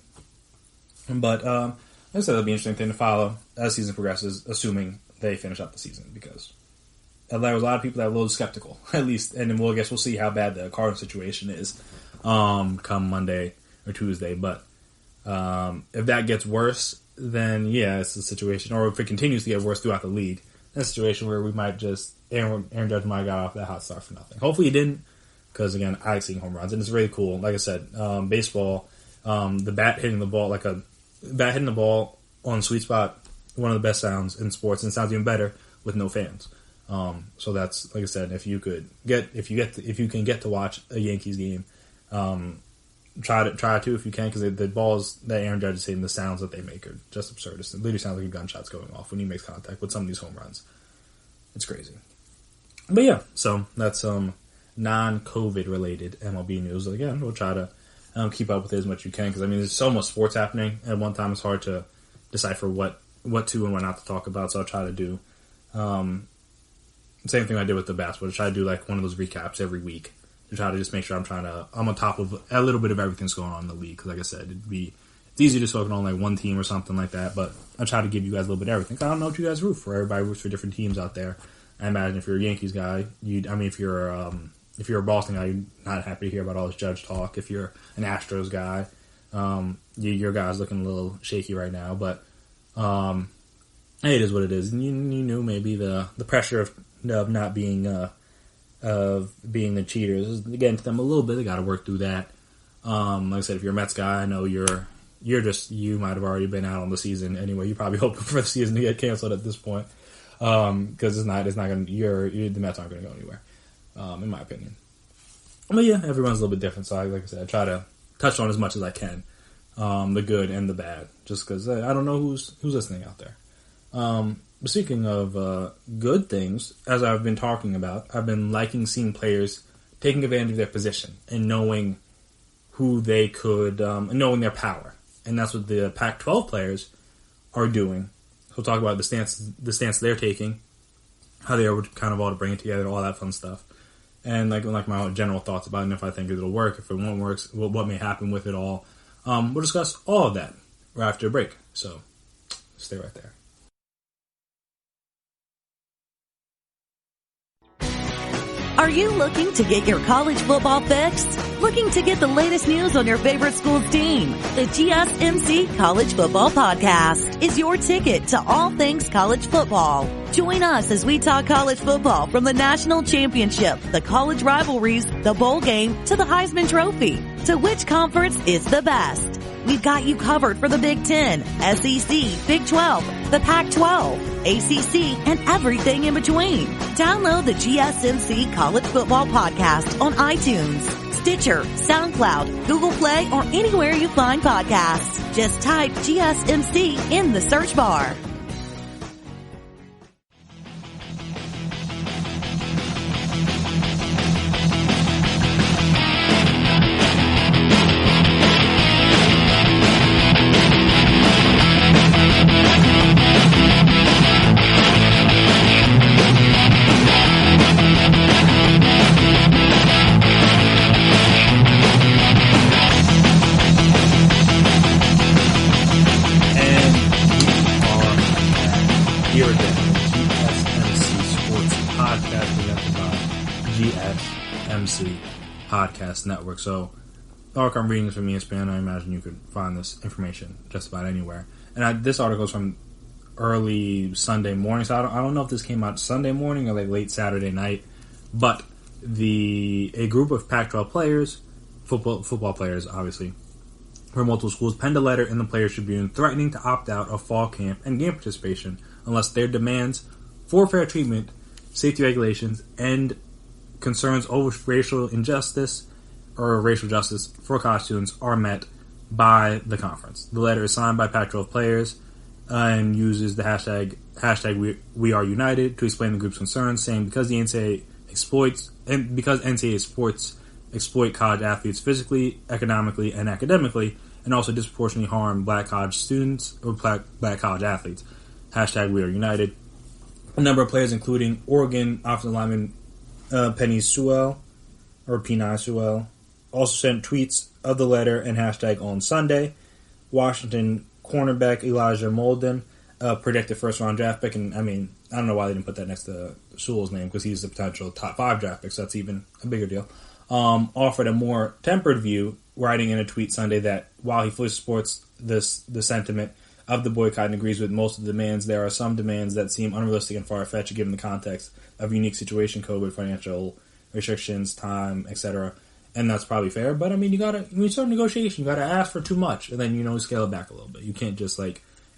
But like I said, it'll be an interesting thing to follow as the season progresses, assuming they finish up the season, because there was a lot of people that were a little skeptical, at least. And then I guess we'll see how bad the Cardinals situation is come Monday or Tuesday. But if that gets worse, then yeah, it's a situation. Or if it continues to get worse throughout the league, that's a situation where we might just Aaron Judge might have got off that hot start for nothing. Hopefully he didn't, because again, I like seeing home runs, and it's really cool. Like I said, baseball, the bat hitting the ball on sweet spot, one of the best sounds in sports, and it sounds even better with no fans. So that's, like I said, if you can get to watch a Yankees game, try to if you can, because the balls that Aaron Judge is hitting, the sounds that they make are just absurd. It literally sounds like gunshots going off when he makes contact with some of these home runs. It's crazy. But yeah, so that's non-COVID related MLB news. Again, we'll try to keep up with it as much as you can, because I mean, there's so much sports happening at one time. It's hard to decipher what to and what not to talk about. So I'll try to do same thing I did with the basketball. Try to do like one of those recaps every week to try to just make sure I'm on top of a little bit of everything's going on in the league. Because like I said, it's easy to focus on like one team or something like that. But I try to give you guys a little bit of everything. I don't know what you guys root for. Everybody roots for different teams out there. I imagine if you're a Yankees guy, if you're a Boston guy, you're not happy to hear about all this Judge talk. If you're an Astros guy, your guy's looking a little shaky right now. But hey, it is what it is. And you knew maybe the pressure of not being being the cheaters is getting to them a little bit. They got to work through that. Like I said, if you're a Mets guy, I know you might have already been out on the season anyway. You're probably hoping for the season to get canceled at this point, because it's not going to. The Mets aren't going to go anywhere, in my opinion. But yeah, everyone's a little bit different. So like I said, I try to touch on as much as I can, the good and the bad, just because I don't know who's listening out there. But speaking of good things, as I've been talking about, I've been liking seeing players taking advantage of their position and knowing who they could, knowing their power. And that's what the Pac-12 players are doing. We'll talk about the stance they're taking, how they are kind of all to bring it together, all that fun stuff. And like my own general thoughts about it, and if I think it'll work, if it won't work, what may happen with it all. We'll discuss all of that right after a break. So stay right there. Are you looking to get your college football fixed? Looking to get the latest news on your favorite school's team? The GSMC College Football Podcast is your ticket to all things college football. Join us as we talk college football from the national championship, the college rivalries, the bowl game, to the Heisman Trophy. To which conference is the best? We've got you covered for the Big Ten, SEC, Big 12, the Pac-12, ACC, and everything in between. Download the GSMC College Football Podcast on iTunes, Stitcher, SoundCloud, Google Play, or anywhere you find podcasts. Just type GSMC in the search bar. Podcast Network. So, the article I'm reading is from ESPN. I imagine you could find this information just about anywhere. And this article is from early Sunday morning, so I don't know if this came out Sunday morning or like late Saturday night, but a group of Pac-12 players, football players, obviously, from multiple schools, penned a letter in the Players Tribune threatening to opt out of fall camp and game participation unless their demands for fair treatment, safety regulations, and concerns over racial injustice or racial justice for college students are met by the conference. The letter is signed by Pac-12 players and uses the hashtag we are united to explain the group's concerns, saying because the NCAA sports exploit college athletes physically, economically, and academically, and also disproportionately harm black college students or black college athletes. Hashtag we are united. A number of players, including Oregon offensive lineman Penei Sewell, also sent tweets of the letter and hashtag on Sunday. Washington cornerback Elijah Molden, predicted first-round draft pick, and I don't know why they didn't put that next to Sewell's name, because he's the potential top 5 draft pick, so that's even a bigger deal. Offered a more tempered view, writing in a tweet Sunday that while he fully supports the sentiment of the boycott and agrees with most of the demands, there are some demands that seem unrealistic and far-fetched given the context of unique situation, COVID, financial restrictions, time, etc. And that's probably fair, but when you start negotiation, you gotta ask for too much, and then scale it back a little bit. You can't just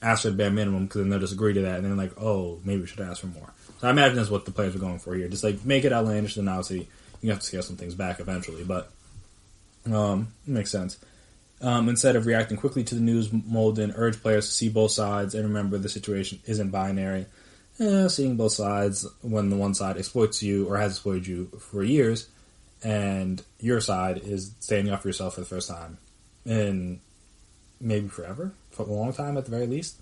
ask for the bare minimum, because then they'll just agree to that, and then oh, maybe we should ask for more. So I imagine that's what the players are going for here. Just make it outlandish, and obviously you have to scale some things back eventually, but it makes sense. Instead of reacting quickly to the news, Molden urged players to see both sides and remember the situation isn't binary. Seeing both sides when the one side exploits you or has exploited you for years, and your side is standing up for yourself for the first time in maybe forever, for a long time at the very least.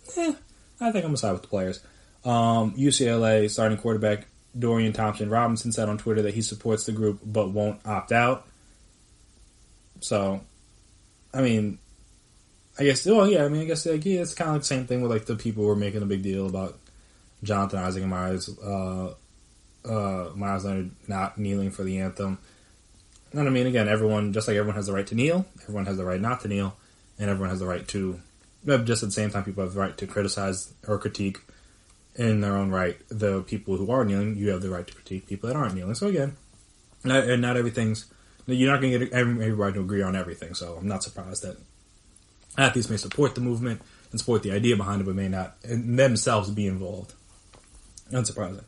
I think I'm going to side with the players. UCLA starting quarterback Dorian Thompson-Robinson said on Twitter that he supports the group but won't opt out. So, I guess it's kind of the same thing with the people who were making a big deal about Jonathan Isaac and Miles Leonard not kneeling for the anthem. And again, everyone has the right to kneel, everyone has the right not to kneel, and everyone has the right to, just at the same time, people have the right to criticize or critique in their own right the people who are kneeling. You have the right to critique people that aren't kneeling. So again, not everything's, you're not going to get everybody to agree on everything, so I'm not surprised that athletes may support the movement and support the idea behind it, but may not themselves be involved. Unsurprising.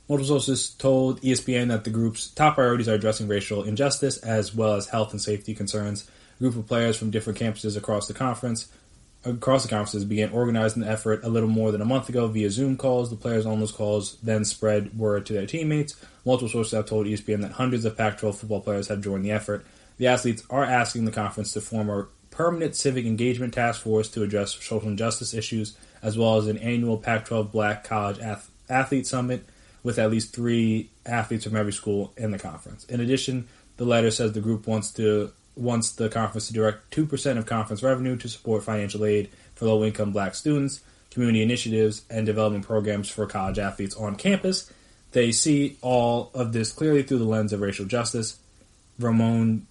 Multiple sources told ESPN that the group's top priorities are addressing racial injustice as well as health and safety concerns. A group of players from different campuses across the conferences began organizing the effort a little more than a month ago via Zoom calls. The players on those calls then spread word to their teammates. Multiple sources have told ESPN that hundreds of Pac-12 football players have joined the effort. The athletes are asking the conference to form a permanent civic engagement task force to address social injustice issues, as well as an annual Pac-12 Black College Athlete Summit with at least 3 athletes from every school in the conference. In addition, the letter says the group wants the conference to direct 2% of conference revenue to support financial aid for low-income black students, community initiatives, and development programs for college athletes on campus. They see all of this clearly through the lens of racial justice. Ramunji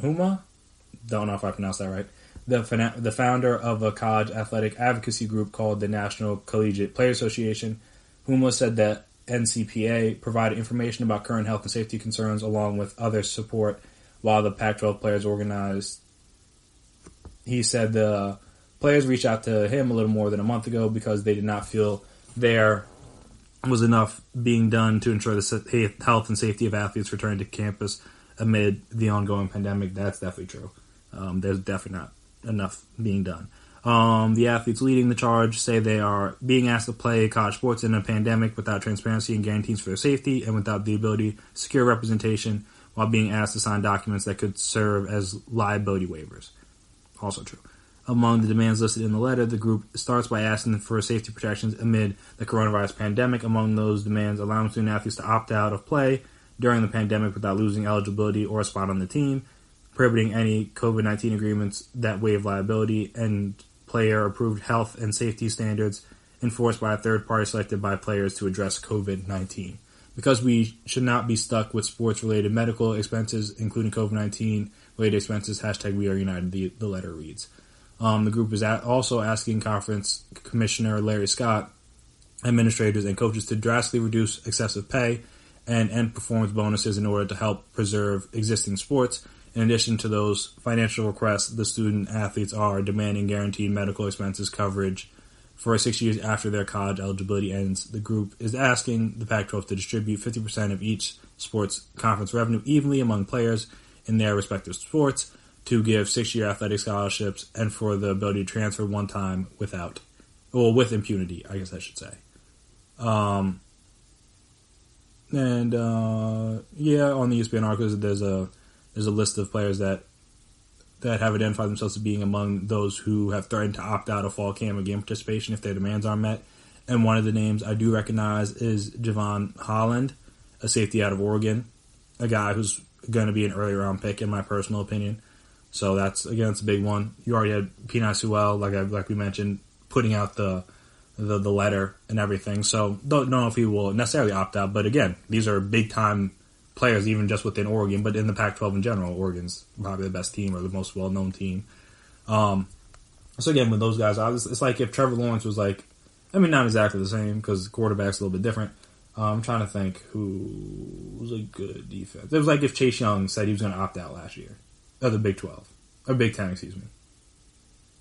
Huma, don't know if I pronounced that right, the founder of a college athletic advocacy group called the National Collegiate Players Association. Huma said that NCPA provided information about current health and safety concerns along with other support while the Pac-12 players organized. He said the players reached out to him a little more than a month ago because they did not feel there was enough being done to ensure the health and safety of athletes returning to campus amid the ongoing pandemic. That's definitely true. There's definitely not enough being done. The athletes leading the charge say they are being asked to play college sports in a pandemic without transparency and guarantees for their safety and without the ability to secure representation while being asked to sign documents that could serve as liability waivers. Also true. Among the demands listed in the letter, the group starts by asking for safety protections amid the coronavirus pandemic. Among those demands, allowing student athletes to opt out of play during the pandemic without losing eligibility or a spot on the team, prohibiting any COVID-19 agreements that waive liability, and player-approved health and safety standards enforced by a third party selected by players to address COVID-19. Because we should not be stuck with sports-related medical expenses, including COVID-19 related expenses, #We Are United, the letter reads. The group is also asking Conference Commissioner Larry Scott, administrators, and coaches to drastically reduce excessive pay and end performance bonuses in order to help preserve existing sports. In addition to those financial requests, the student athletes are demanding guaranteed medical expenses coverage for 6 years after their college eligibility ends. The group is asking the Pac-12 to distribute 50% of each sports conference revenue evenly among players in their respective sports, to give 6-year athletic scholarships, and for the ability to transfer one time with impunity, I guess I should say. On the ESPN articles, there's a list of players that have identified themselves as being among those who have threatened to opt out of fall camp and game participation if their demands aren't met. And one of the names I do recognize is Javon Holland, a safety out of Oregon, a guy who's going to be an early round pick in my personal opinion. So that's a big one. You already had Pina Sewell, like we mentioned, putting out the letter and everything. So don't know if he will necessarily opt out. But again, these are big time players, even just within Oregon, but in the Pac-12 in general, Oregon's probably the best team or the most well-known team. So again, with those guys, it's like if Trevor Lawrence was like, I mean, not exactly the same because the quarterback's a little bit different. I'm trying to think who was a good defense. It was like if Chase Young said he was going to opt out last year of the Big 12 or Big 10, excuse me.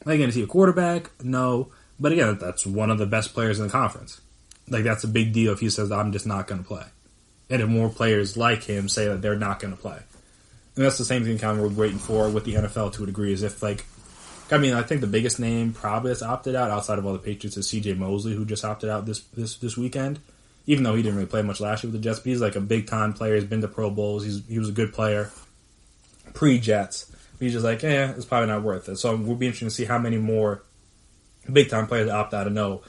Again, is he a quarterback? No, but again, that's one of the best players in the conference. Like that's a big deal if he says I'm just not going to play. And if more players like him say that they're not going to play. And that's the same thing kind of we're waiting for with the NFL to a degree. Is if, I think the biggest name probably that's opted out outside of all the Patriots is C.J. Mosley, who just opted out this weekend. Even though he didn't really play much last year with the Jets. But he's like a big-time player. He's been to Pro Bowls. He was a good player pre-Jets. But he's just like, it's probably not worth it. So we'll be interested to see how many more big-time players opt out. And no,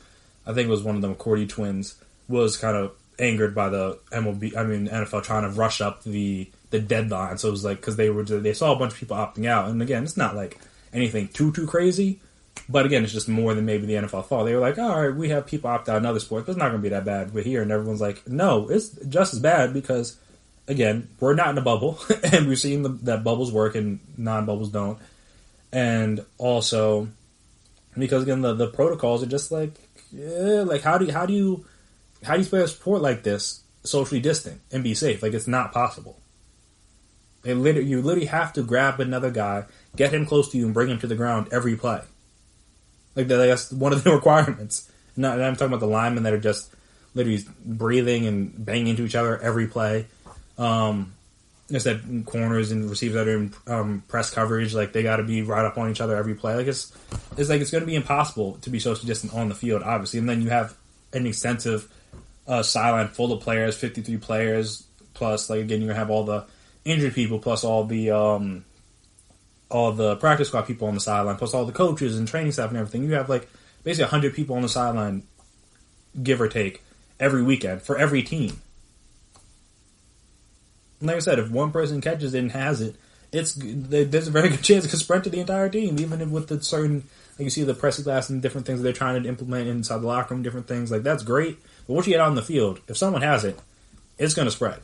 I think it was one of them, McCourty twins, was kind of angered by the NFL trying to rush up the deadline. So it was like, because they saw a bunch of people opting out. And again, it's not like anything too crazy. But again, it's just more than maybe the NFL thought. They were like, all right, we have people opt out in other sports, but it's not going to be that bad. We're here. And everyone's like, no, it's just as bad because, again, we're not in a bubble. And we're seeing that bubbles work and non-bubbles don't. And also, because again, the protocols are just like, how do you play a sport like this socially distant and be safe? Like, it's not possible. You literally have to grab another guy, get him close to you, and bring him to the ground every play. Like, that's one of the requirements. And I'm talking about the linemen that are just literally breathing and banging into each other every play. Instead, corners and receivers that are in press coverage, like, they got to be right up on each other every play. Like, it's going to be impossible to be socially distant on the field, obviously. And then you have an extensive sideline full of players, 53 players, plus, like, again, you're going to have all the injured people, plus all the practice squad people on the sideline, plus all the coaches and training staff and everything. You have, like, basically 100 people on the sideline, give or take, every weekend for every team. And like I said, if one person catches it and has it, there's a very good chance it could spread to the entire team, even with the certain, like you see the plexiglass and different things that they're trying to implement inside the locker room, different things. Like, that's great. But once you get out on the field, if someone has it, it's going to spread.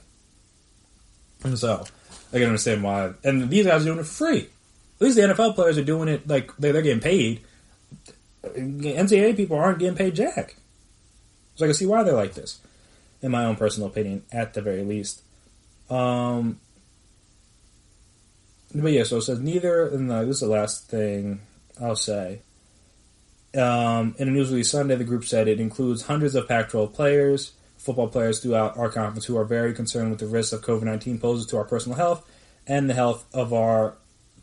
And so, I can understand why. And these guys are doing it for free. At least the NFL players are doing it, like, they're getting paid. NCAA people aren't getting paid jack. So I can see why they're like this, in my own personal opinion, at the very least. But yeah, so it says neither, and this is the last thing I'll say. In a news release Sunday, the group said it includes hundreds of Pac-12 players, football players throughout our conference who are very concerned with the risks of COVID-19 poses to our personal health and the health of our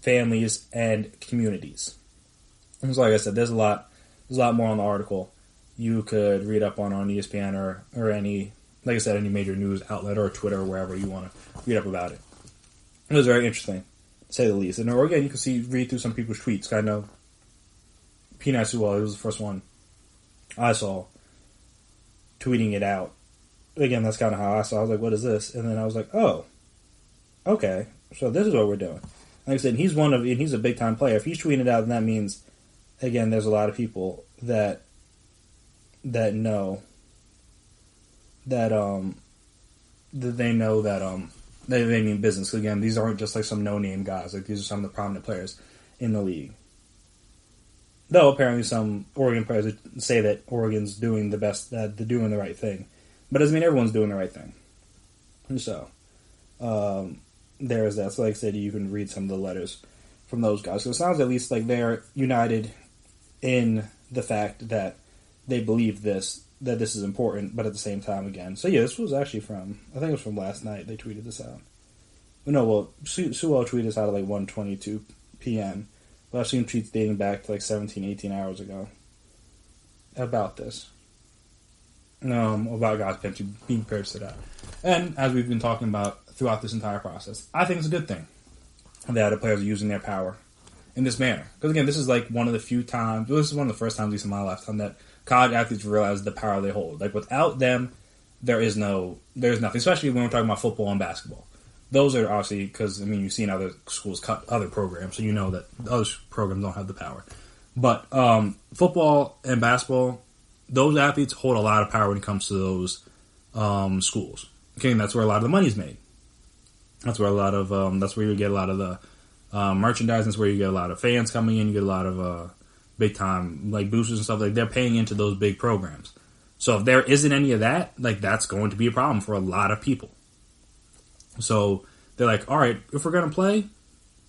families and communities. And so like I said, there's a lot more on the article you could read up on ESPN or any, like I said, any major news outlet or Twitter or wherever you want to read up about it. It was very interesting, to say the least. And again, you can read through some people's tweets. I know Pina Sewell, he was the first one I saw tweeting it out. Again, that's kind of how I saw it. I was like, what is this? And then I was like, oh, okay, so this is what we're doing. Like I said, he's a big-time player. If he's tweeting it out, then that means, again, there's a lot of people that know that they know that they mean business. Again, these aren't just like some no-name guys. Like, these are some of the prominent players in the league. Though apparently some Oregon players say that Oregon's doing the best, that they're doing the right thing, but it doesn't mean everyone's doing the right thing. And so there is that. So like I said, you can read some of the letters from those guys. So it sounds at least like they're united in the fact that they believe this, that this is important, but at the same time, again. So yeah, this was actually from, I think it was from last night they tweeted this out. No, well, Sewell tweeted this out at like 1:22 p.m., but I've seen tweets dating back to like 17, 18 hours ago about this. About guys potentially being prepared to that. And as we've been talking about throughout this entire process, I think it's a good thing that the players are using their power in this manner. Because again, this is like one of the few times, this is one of the first times, at least in my lifetime, that college athletes realize the power they hold. Like, without them, there's nothing. Especially when we're talking about football and basketball. Those are obviously, because, I mean, you've seen other schools cut other programs, so you know that other programs don't have the power. But football and basketball, those athletes hold a lot of power when it comes to those schools. Okay, and that's where a lot of the money's made. That's where that's where you get a lot of the merchandise. That's where you get a lot of fans coming in. You get a lot of big time like boosters and stuff. Like, they're paying into those big programs. So if there isn't any of that, like, that's going to be a problem for a lot of people. So they're like, all right, if we're gonna play,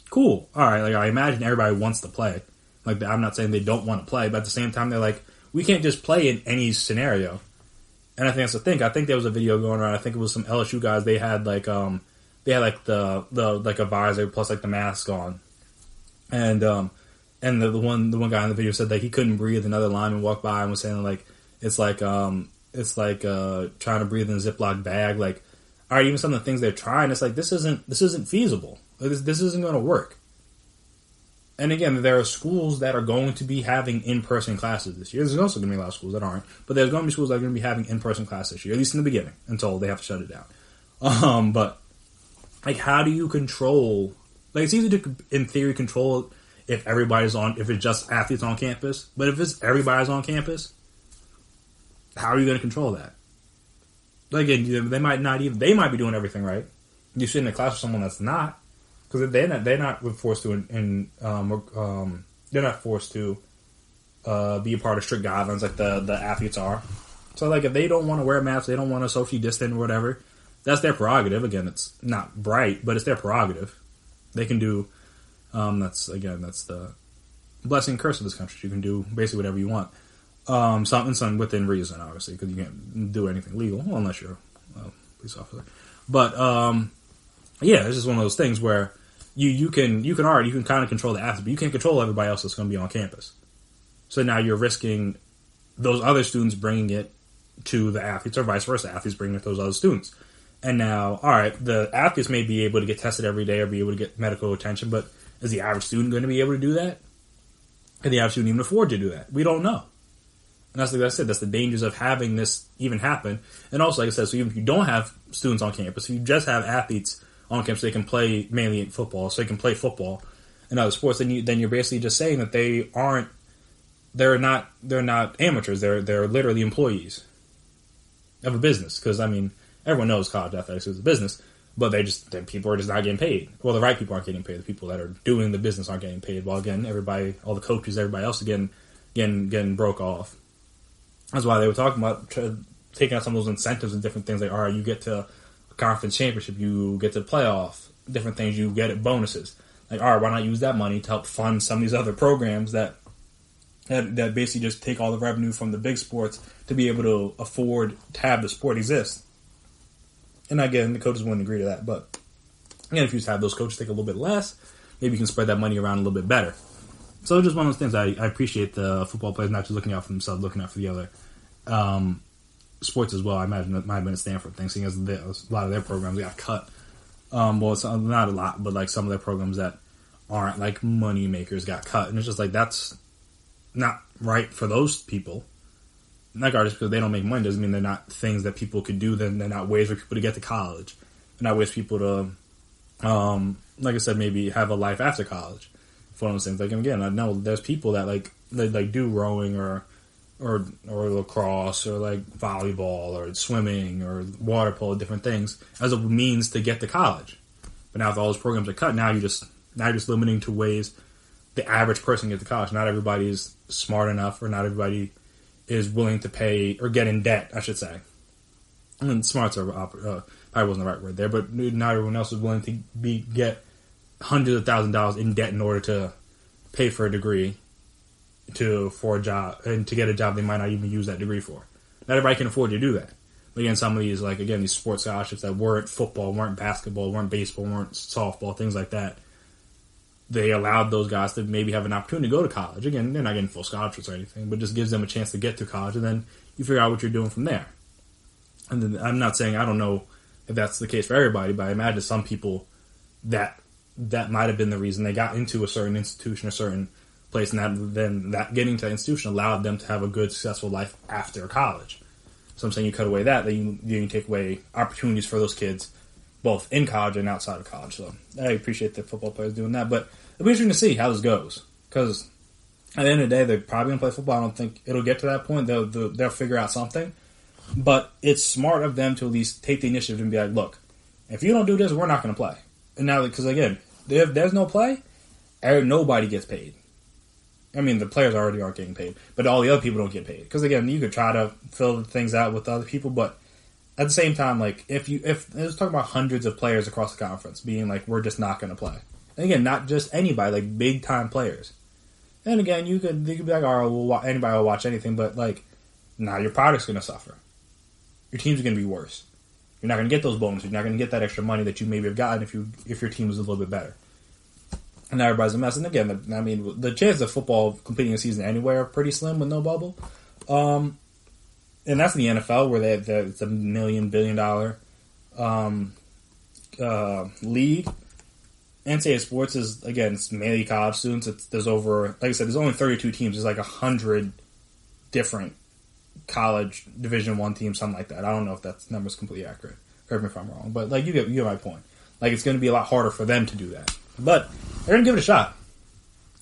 cool. All right, like, I imagine everybody wants to play. Like, I'm not saying they don't want to play, but at the same time, they're like, we can't just play in any scenario. And I think that's the thing. I think there was a video going around. I think it was some LSU guys. They had like the like a visor plus like the mask on, and the one guy in the video said that he couldn't breathe. Another lineman walked by and was saying like it's like trying to breathe in a Ziploc bag. Like, all right, even some of the things they're trying, it's like this isn't feasible. This isn't going to work. And again, there are schools that are going to be having in-person classes this year. There's also going to be a lot of schools that aren't, but there's going to be schools that are going to be having in-person classes this year, at least in the beginning, until they have to shut it down. But like, how do you control? Like, it's easy to, in theory, control if if it's just athletes on campus. But if it's everybody's on campus, how are you going to control that? Like, again, they might be doing everything right. You sit in a class with someone that's not, because they're not forced to they're not forced to be a part of strict guidelines like the athletes are. So like, if they don't want to wear masks, they don't want to socially distance or whatever, that's their prerogative. Again, it's not right, but it's their prerogative. They can do. That's the blessing and curse of this country. You can do basically whatever you want. Something within reason, obviously, because you can't do anything legal unless you're a police officer. But yeah, it's just one of those things where you can kind of control the athletes, but you can't control everybody else that's going to be on campus. So now you're risking those other students bringing it to the athletes, or vice versa, athletes bringing it to those other students. And now, all right, the athletes may be able to get tested every day or be able to get medical attention, but is the average student going to be able to do that? Can the average student even afford to do that? We don't know. And that's like I said, that's the dangers of having this even happen. And also, like I said, so even if you don't have students on campus, if you just have athletes on campus, they can play mainly in football, so they can play football and other sports, then you're basically just saying that they're not amateurs, they're literally employees of a business. Because I mean, everyone knows college athletics is a business, but people are just not getting paid. Well, the right people aren't getting paid. The people that are doing the business aren't getting paid. Well, again, everybody, all the coaches, everybody else, getting broke off. That's why they were talking about taking out some of those incentives and different things. Like, all right, you get to a conference championship, you get to playoff, different things, you get it bonuses. Like, all right, why not use that money to help fund some of these other programs that basically just take all the revenue from the big sports to be able to afford to have the sport exist. And again, the coaches wouldn't agree to that. But again, if you just have those coaches take a little bit less, maybe you can spread that money around a little bit better. So it's just one of those things. I appreciate the football players not just looking out for themselves, looking out for the other sports as well. I imagine it might have been a Stanford thing, seeing as a lot of their programs got cut. Well, it's not a lot, but like some of their programs that aren't like money makers got cut. And it's just like, that's not right for those people. Not just because they don't make money doesn't mean they're not things that people could do. Then they're not ways for people to get to college. They're not ways for people to, like I said, maybe have a life after college. For one of those things. Like, again, I know there's people that like do rowing or or lacrosse or like volleyball or swimming or water polo, different things as a means to get to college. But now if all those programs are cut, now you're just limiting to ways the average person gets to college. Not everybody is smart enough, or not everybody is willing to pay or get in debt, I should say. I mean, smart's probably wasn't the right word there, but not everyone else is willing to get hundreds of $1,000s in debt in order to pay for a degree for a job, and to get a job they might not even use that degree for. Not everybody can afford to do that. But again, some of these, like, again, these sports scholarships that weren't football, weren't basketball, weren't baseball, weren't softball, things like that, they allowed those guys to maybe have an opportunity to go to college. Again, they're not getting full scholarships or anything, but just gives them a chance to get to college, and then you figure out what you're doing from there. And then I'm not saying, I don't know if that's the case for everybody, but I imagine some people that might have been the reason they got into a certain institution, a certain place, and that getting to that institution allowed them to have a good, successful life after college. So I'm saying you cut away that you take away opportunities for those kids, both in college and outside of college. So I appreciate the football players doing that. But it'll be interesting to see how this goes. Because at the end of the day, they're probably going to play football. I don't think it'll get to that point. They'll figure out something. But it's smart of them to at least take the initiative and be like, look, if you don't do this, we're not going to play. And now, because again, if there's no play, nobody gets paid. I mean, the players already aren't getting paid, but all the other people don't get paid. Because again, you could try to fill things out with other people, but at the same time, like, if let's talk about hundreds of players across the conference being like, we're just not going to play. And again, not just anybody, like big time players. And again, you could be like, all right, anybody will watch anything, but like, now your product's going to suffer. Your team's going to be worse. You're not going to get those bonuses. You're not going to get that extra money that you maybe have gotten if your team was a little bit better. And now everybody's a mess. And again, I mean, the chances of football completing a season anywhere are pretty slim with no bubble. And that's in the NFL, where it's $1 billion league. NCAA sports is, again, it's mainly college students. There's over, like I said, there's only 32 teams. There's like 100 different college Division I teams, something like that. I don't know if that number's completely accurate. Correct me if I'm wrong. But like, you get my point. Like, it's going to be a lot harder for them to do that. But they're going to give it a shot.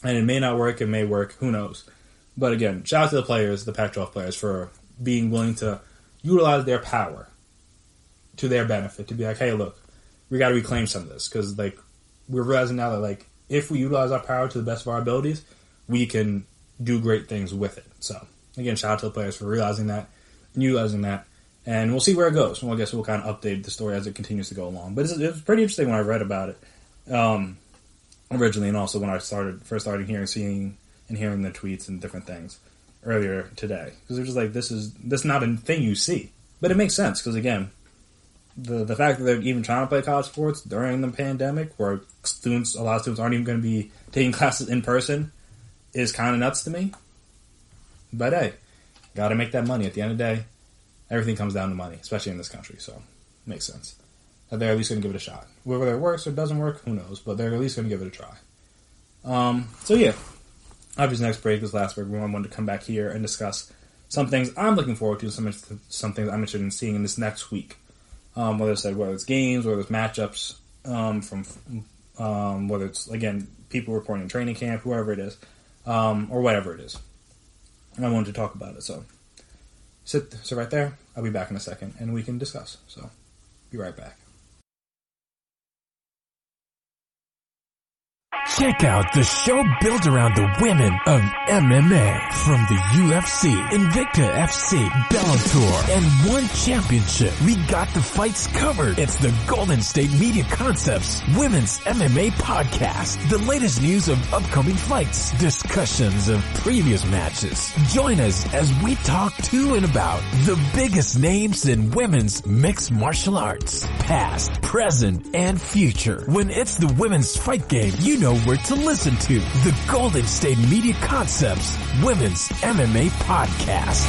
And it may not work, it may work, who knows. But again, shout out to the players, the Pac-12 players, for being willing to utilize their power to their benefit. To be like, hey, look, we got to reclaim some of this. Because, like, we're realizing now that, like, if we utilize our power to the best of our abilities, we can do great things with it. So, again, shout out to the players for realizing that and utilizing that. And we'll see where it goes. Well, I guess we'll kind of update the story as it continues to go along. But it was pretty interesting when I read about it originally, and also when I first started hearing the tweets and different things earlier today. Because it was just like, this is not a thing you see. But it makes sense, because again, the fact that they're even trying to play college sports during the pandemic, where a lot of students aren't even going to be taking classes in person, is kind of nuts to me. But hey, got to make that money. At the end of the day, everything comes down to money, especially in this country, so it makes sense. That they're at least going to give it a shot. Whether it works or doesn't work, who knows, but they're at least going to give it a try. So yeah, obviously next break, this last break, we wanted to come back here and discuss some things I'm looking forward to, some things I'm interested in seeing in this next week. Whether it's games, whether it's matchups, from whether it's, again, people reporting training camp, whoever it is, or whatever it is. And I wanted to talk about it, so sit right there. I'll be back in a second, and we can discuss. So, be right back. Check out the show built around the women of MMA. From the UFC, Invicta FC, Bellator, and One Championship. We got the fights covered. It's the Golden State Media Concepts Women's MMA Podcast. The latest news of upcoming fights, discussions of previous matches. Join us as we talk to and about the biggest names in women's mixed martial arts. Past, present, and future. When it's the women's fight game, you know where to listen to. The Golden State Media Concepts Women's MMA Podcast.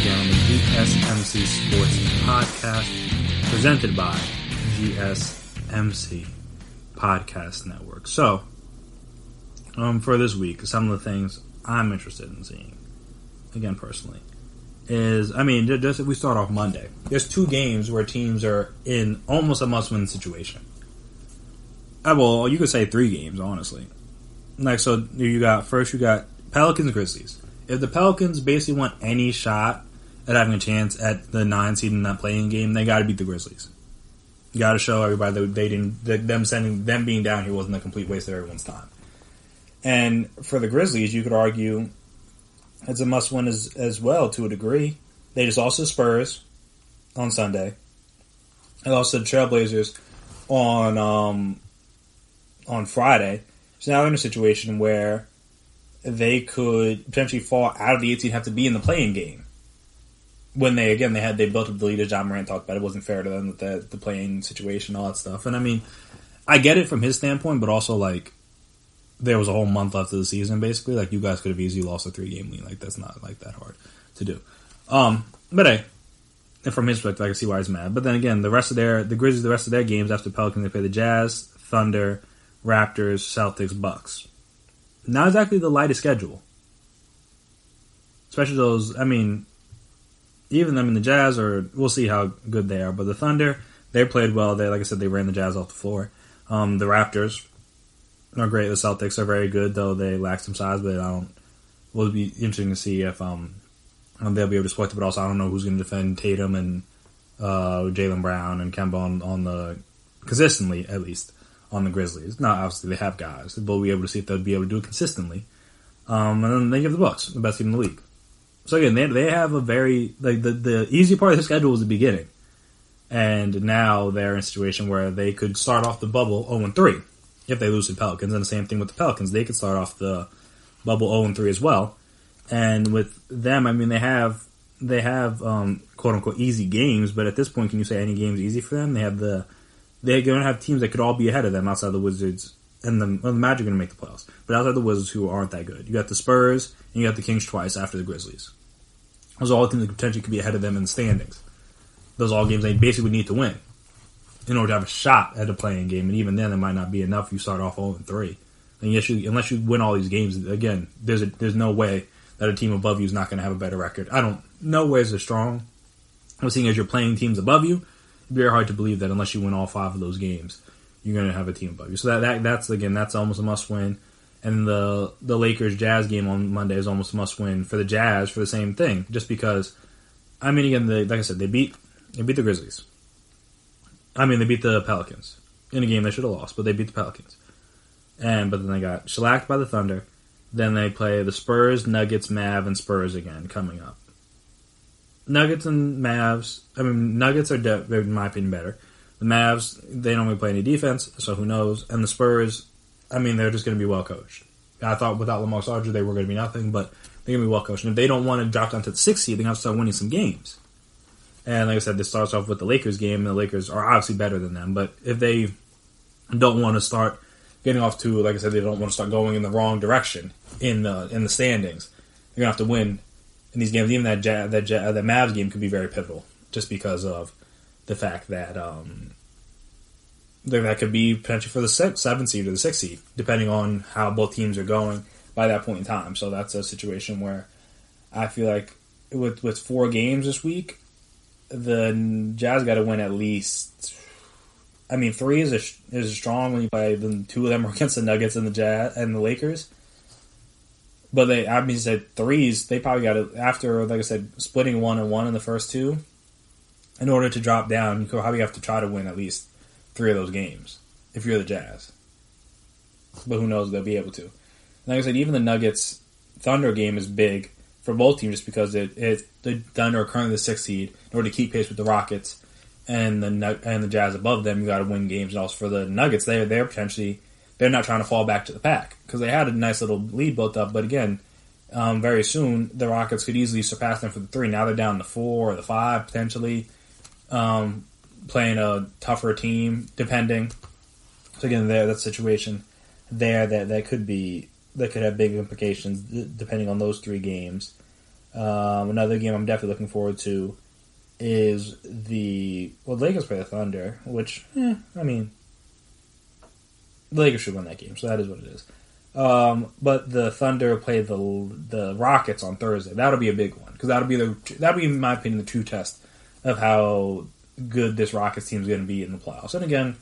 gentlemen, GSMC Sports Podcast, presented by GSMC Podcast Network. So, for this week, some of the things I'm interested in seeing, again, personally, is, just if we start off Monday, there's two games where teams are in almost a must-win situation. Well, you could say three games, honestly. So you got Pelicans, Grizzlies. If the Pelicans basically want any shot at having a chance at the 9 seed in that playing game, they got to beat the Grizzlies. You got to show everybody that them being down here wasn't a complete waste of everyone's time. And for the Grizzlies, you could argue it's a must-win as well to a degree. They just lost to Spurs on Sunday. They lost to the Trailblazers on Friday. So now they're in a situation where they could potentially fall out of the 18 and have to be in the play-in game. When they built up the lead, as John Morant talked about, it wasn't fair to them with the play-in situation, all that stuff. And I get it from his standpoint, but also there was a whole month left of the season, basically. You guys could have easily lost a 3-game lead. That's not that hard to do. But hey, and from his perspective, I can see why he's mad. But then again, the Grizzlies, the rest of their games after Pelicans, they play the Jazz, Thunder, Raptors, Celtics, Bucks. Not exactly the lightest schedule. Especially those, even them in the Jazz, we'll see how good they are. But the Thunder, they played well. Like I said, they ran the Jazz off the floor. The Raptors are great. The Celtics are very good, though they lack some size. But will be interesting to see if they'll be able to split it. But also, I don't know who's going to defend Tatum and Jaylen Brown and Kemba on the consistently, at least, on the Grizzlies. Now, obviously, they have guys, but we'll be able to see if they'll be able to do it consistently. And then they give the Bucks, the best team in the league. So again, they have a very the easy part of the schedule was the beginning, and now they're in a situation where they could start off the bubble 0-3 if they lose to the Pelicans. And the same thing with the Pelicans, they could start off the bubble 0-3 as well. And with them, they have quote unquote easy games, but at this point, can you say any game's easy for them? They're going to have teams that could all be ahead of them outside the Wizards, and the Magic are going to make the playoffs. But outside the Wizards, who aren't that good, you got the Spurs and you got the Kings twice after the Grizzlies. Those are all teams that potentially could be ahead of them in the standings. Those are all games they basically would need to win in order to have a shot at a playing game. And even then, it might not be enough if you start off 0-3. And unless you win all these games, again, there's no way that a team above you is not going to have a better record. No way is as strong. I'm seeing as you're playing teams above you, it'd be very hard to believe that unless you win all 5 of those games, you're going to have a team above you. So that's almost a must-win. And the Lakers-Jazz game on Monday is almost a must-win for the Jazz for the same thing. Just because, again, like I said, they beat the Grizzlies. They beat the Pelicans in a game they should have lost, but they beat the Pelicans. But then they got shellacked by the Thunder. Then they play the Spurs, Nuggets, Mavs, and Spurs again coming up. Nuggets and Mavs, Nuggets are, in my opinion, better. The Mavs, they don't really play any defense, so who knows. And the Spurs, they're just going to be well coached. I thought without LaMarcus Aldridge, they were going to be nothing, but they're going to be well coached. And if they don't want to drop down to the 6th seed, they're going to have to start winning some games. And like I said, this starts off with the Lakers game, and the Lakers are obviously better than them. But if they don't want to start getting off to, like I said, they don't want to start going in the wrong direction in the standings, they're going to have to win in these games. Even that Mavs game could be very pivotal, just because of the fact that that could be potentially for the 7th seed or the 6th seed, depending on how both teams are going by that point in time. So that's a situation where I feel like with 4 games this week, the Jazz got to win at least. 3 is strong when you play. Then 2 of them are against the Nuggets and the Jazz and the Lakers. But said 3s, they probably got to, after, like I said, splitting 1-1 in the first 2, in order to drop down, you probably have to try to win at least 3 of those games if you're the Jazz. But who knows, they'll be able to. Like I said, even the Nuggets-Thunder game is big for both teams just because the Thunder are currently the 6th seed. In order to keep pace with the Rockets and the Jazz above them, you got to win games. And also for the Nuggets, they're not trying to fall back to the pack because they had a nice little lead built up. But again, very soon the Rockets could easily surpass them for the 3. Now they're down to 4 or the 5 potentially, playing a tougher team depending. So again, that situation there that could have big implications depending on those 3 games. Another game I'm definitely looking forward to is the Lakers play the Thunder, which, the Lakers should win that game, so that is what it is. But the Thunder play the Rockets on Thursday. That'll be a big one, because that'll be, in my opinion, the true test of how good this Rockets team is going to be in the playoffs. And again,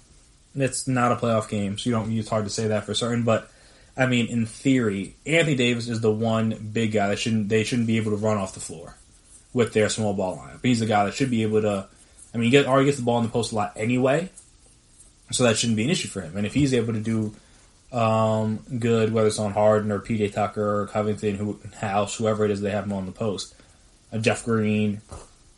it's not a playoff game, so it's hard to say that for certain, but in theory, Anthony Davis is the one big guy that they shouldn't be able to run off the floor with their small ball lineup. He's the guy that should be able to. He already gets the ball in the post a lot anyway, so that shouldn't be an issue for him. And if he's able to do good, whether it's on Harden or PJ Tucker or Covington, House, whoever it is they have him on the post, Jeff Green,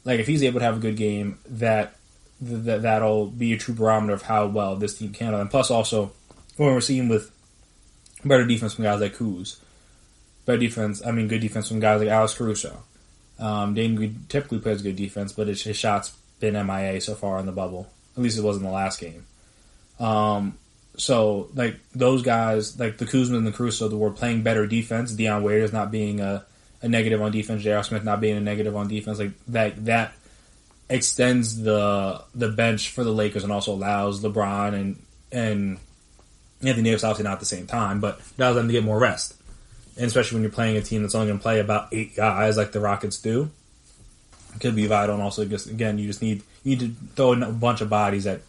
if he's able to have a good game, that'll be a true barometer of how well this team can. And plus, also, when we're seeing with better defense from guys like Kuz. Good defense from guys like Alex Caruso. Dayton Green typically plays good defense, but his shot's been MIA so far in the bubble. At least it was in the last game. So, those guys, the Kuzma and the Caruso, that were playing better defense. Deion Waiters not being a negative on defense. J.R. Smith not being a negative on defense. That extends the bench for the Lakers and also allows LeBron and Anthony Davis obviously not at the same time, but allows them to get more rest. And especially when you're playing a team that's only going to play about 8 guys like the Rockets do. It could be vital. And also, you need to throw a bunch of bodies at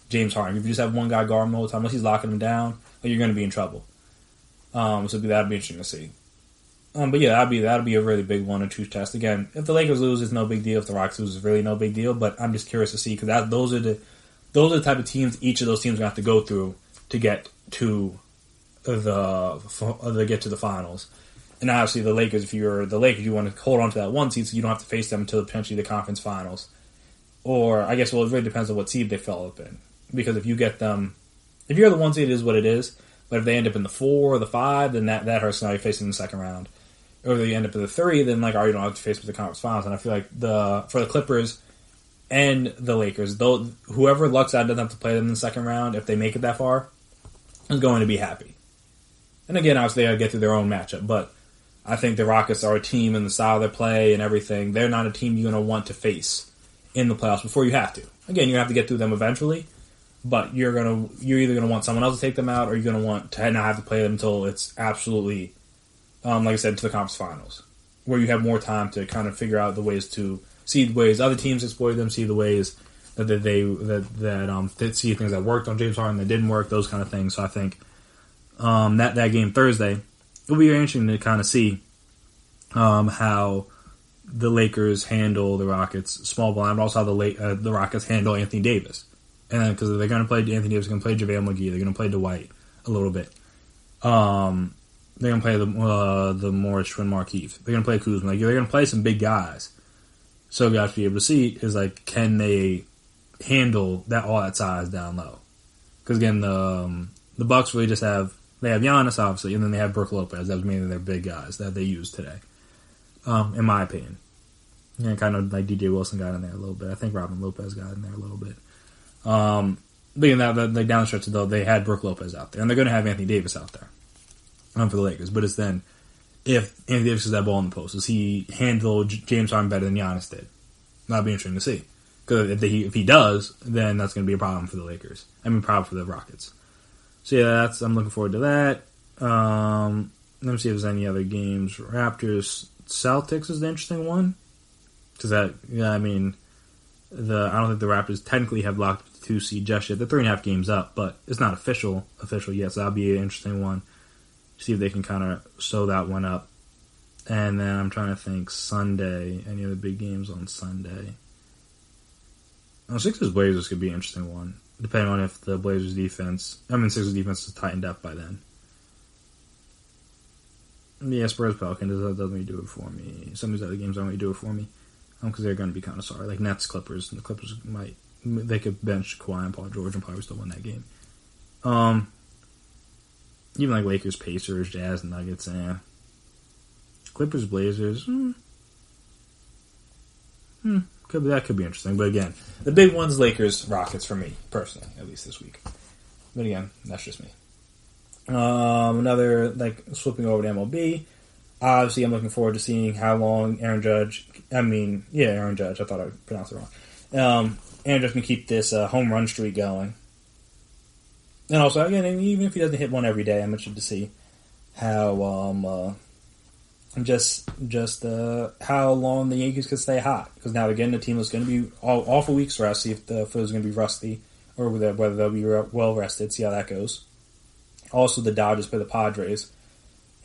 James Harden. If you just have one guy guard him the whole time, unless he's locking him down, you're going to be in trouble. So that'd be interesting to see. But yeah, that'd be a really big 1 or 2 test. Again, if the Lakers lose, it's no big deal. If the Rockets lose, it's really no big deal. But I'm just curious to see, because those are the type of teams each of those teams are going to have to go through to get to the finals. And obviously the Lakers, if you're the Lakers, you want to hold on to that 1 seed so you don't have to face them until potentially the conference finals. Or, it really depends on what seed they fell up in. Because if you get them, if you're the 1 seed, it is what it is. But if they end up in the 4 or the 5, then that hurts. Now you're facing in the second round. Or if they end up in the 3, then you don't have to face with the conference finals. And I feel like for the Clippers and the Lakers, whoever lucks out doesn't have to play them in the second round, if they make it that far, is going to be happy. And again, obviously, they got to get through their own matchup. But I think the Rockets are a team in the style they play and everything. They're not a team you're going to want to face in the playoffs before you have to. Again, you have to get through them eventually. But you're either going to want someone else to take them out, or you're going to want to not have to play them until it's absolutely, like I said, to the conference finals, where you have more time to kind of figure out the ways to see the ways other teams exploit them, see the ways that see things that worked on James Harden that didn't work, those kind of things. So I think that game Thursday, it'll be interesting to kind of see how the Lakers handle the Rockets small ball, and also how the Rockets handle Anthony Davis. And then, because they're going to play Anthony Davis, they're going to play JaVale McGee, they're going to play Dwight a little bit. They're going to play the Morris Twin Markeith. They're going to play Kuzma. They're going to play some big guys. So you have to be able to see is can they handle all that size down low? Because again, the Bucks really just have Giannis obviously, and then they have Brook Lopez. That was mainly their big guys that they used today, in my opinion. Yeah, kind of like DJ Wilson got in there a little bit. I think Robin Lopez got in there a little bit. But in that down the stretch, though, they had Brook Lopez out there, and they're going to have Anthony Davis out there for the Lakers. But it's then, if Anthony Davis has that ball in the post, does he handle James Harden better than Giannis did? That'll be interesting to see. Because if he does, then that's going to be a problem for the Lakers. Problem for the Rockets. So yeah, I'm looking forward to that. Let me see if there's any other games. Raptors Celtics is the interesting one. Because I don't think the Raptors technically have locked the 2 seed just yet. They're 3.5 games up, but it's not official yet, so that'll be an interesting one. See if they can kind of sew that one up. And then I'm trying to think Sunday, any other big games on Sunday. Sixers Blazers could be an interesting one, depending on if the Blazers defense, Sixers defense is tightened up by then. Yeah, Spurs Pelicans doesn't really do it for me. Some of these other games don't really do it for me. Because they're going to be kind of sorry. Like Nets, Clippers. And the Clippers they could bench Kawhi and Paul George and probably still win that game. Even like Lakers, Pacers, Jazz, Nuggets, Clippers, Blazers. That could be interesting. But again, the big one's Lakers, Rockets for me, personally, at least this week. But again, that's just me. Another, slipping over to MLB. Obviously, I'm looking forward to seeing how long Aaron Judge. Aaron Judge. I thought I pronounced it wrong. Aaron Judge can keep this home run streak going. And also, again, even if he doesn't hit one every day, I'm interested to see how how long the Yankees could stay hot. Because now again, the team is going to be off a week's rest. See if the Phillies are going to be rusty or whether they'll be well rested. See how that goes. Also, the Dodgers play the Padres.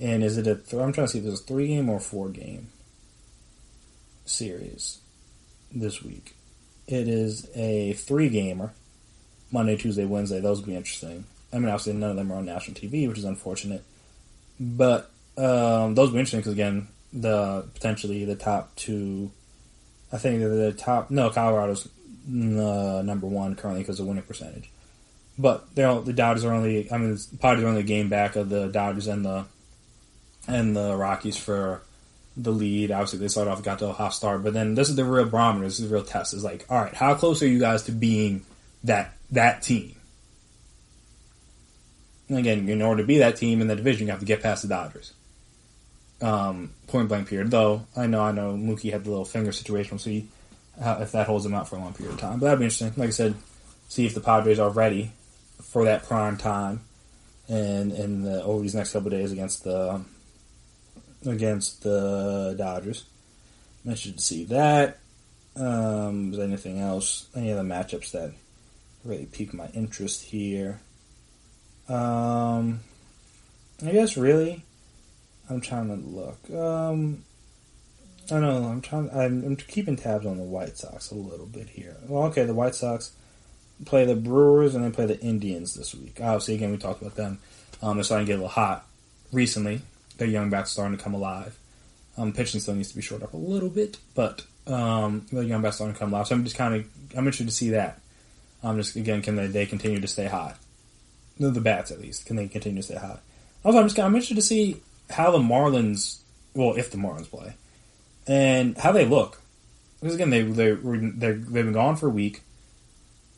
And is it I'm trying to see if there's a 3-game or 4-game series this week. It is a 3-gamer. Monday, Tuesday, Wednesday. Those will be interesting. I mean, obviously, none of them are on national TV, which is unfortunate. But those will be interesting because, again, potentially the top two. I think the top. No, Colorado's number one currently because of winning percentage. But the Dodgers are only. I mean, the Padres are only a game back of the Dodgers and the Rockies for the lead. Obviously, they started off, got to a hot start, but then this is the real barometer. This is the real test. It's like, all right, how close are you guys to being that team? And again, in order to be that team in the division, you have to get past the Dodgers. Point blank period. Though I know Mookie had the little finger situation. We'll see if that holds him out for a long period of time. But that'd be interesting. Like I said, see if the Padres are ready for that prime time, and over these next couple of days against the Dodgers. I'm interested to see that. Is there anything else? Any other matchups that really piqued my interest here? I guess really, I'm trying to look. I don't know. I'm keeping tabs on the White Sox a little bit here. Well, okay, the White Sox play the Brewers and then play the Indians this week. Obviously, again, we talked about them. They're starting to get a little hot recently. Their young bats are starting to come alive. Pitching still needs to be shored up a little bit, but the young bats are starting to come alive. So I'm interested to see that. Can they continue to stay hot? The bats, at least, can they continue to stay hot? Also, I'm interested to see how the Marlins, if the Marlins play, and how they look. Because again, they've been gone for a week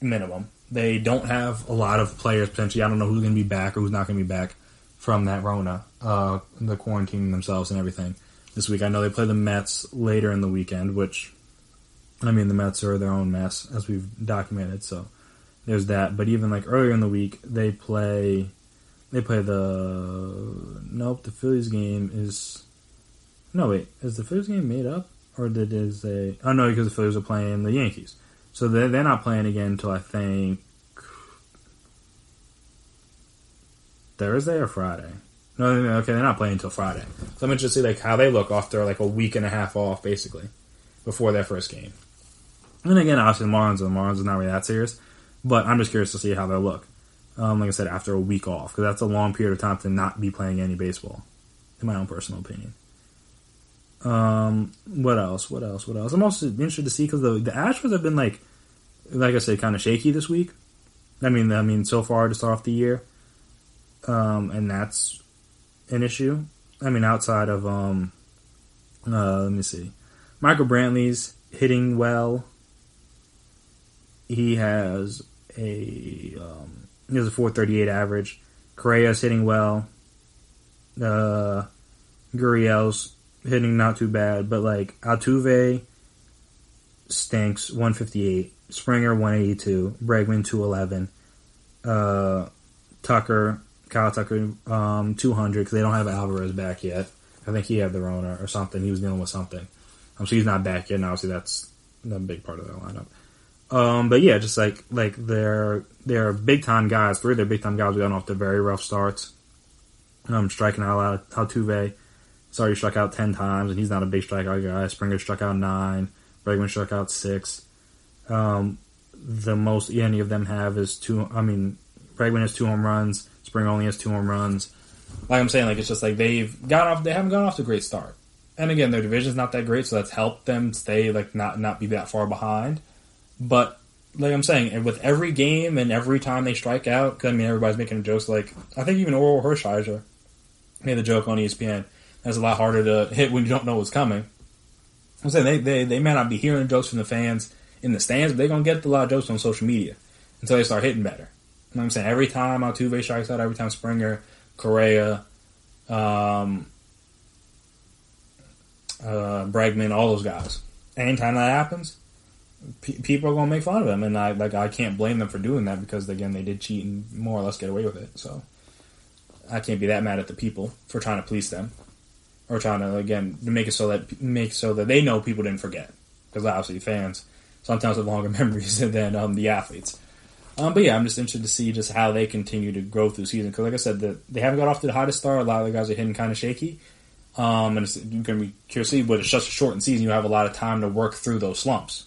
minimum. They don't have a lot of players potentially. I don't know who's going to be back or who's not going to be back from that Rona, the quarantining themselves and everything this week. I know they play the Mets later in the weekend, which, I mean, the Mets are their own mess, as we've documented, so there's that. But even like earlier in the week, the Phillies game is, is the Phillies game made up? Or because the Phillies are playing the Yankees. So they're not playing again until I think Thursday or Friday. No, okay, they're not playing until Friday. So I'm interested to see how they look after a week and a half off, basically, before their first game. And again, obviously, the Marlins are not really that serious, but I'm just curious to see how they'll look. Like I said, after a week off, because that's a long period of time to not be playing any baseball, in my own personal opinion. What else? I'm also interested to see because the Astros have been like I said, kind of shaky this week. I mean, so far to start off the year, and that's an issue. I mean, outside of let me see, Michael Brantley's hitting well. He has a 4.38 average. Correa's hitting well. Gurriel's hitting not too bad, but Altuve stinks, 158. Springer, 182. Bregman, 211. Kyle Tucker, 200, because they don't have Alvarez back yet. I think he had the Rona or something. He was dealing with something. So he's not back yet, and obviously that's a big part of their lineup. But yeah, just they're big-time guys. Three of their big-time guys got off to very rough starts. Striking out a lot. Altuve already struck out 10 times, and he's not a big strikeout guy. Springer struck out 9. Bregman struck out 6. The most any of them have is 2. I mean, Bregman has 2 home runs. Springer only has 2 home runs. Like I'm saying, it's just they haven't gone off to a great start. And again, their division's not that great, so that's helped them stay not be that far behind. But like I'm saying, with every game and every time they strike out, because everybody's making jokes. I think even Oral Hershiser made the joke on ESPN. It's a lot harder to hit when you don't know what's coming. I'm saying they may not be hearing jokes from the fans in the stands, but they're going to get a lot of jokes on social media until they start hitting better. You know what I'm saying? Every time Altuve strikes out, every time Springer, Correa, Bregman, all those guys. Anytime that happens, people are going to make fun of them, and I can't blame them for doing that because, again, they did cheat and more or less get away with it. So I can't be that mad at the people for trying to police them or trying to, again, make it so that they know people didn't forget, because obviously fans sometimes have longer memories than the athletes. But yeah, I'm just interested to see just how they continue to grow through the season, because like I said, they haven't got off to the hottest start. A lot of the guys are hitting kind of shaky. And it's going to be curious to see, but it's just a shortened season. You have a lot of time to work through those slumps.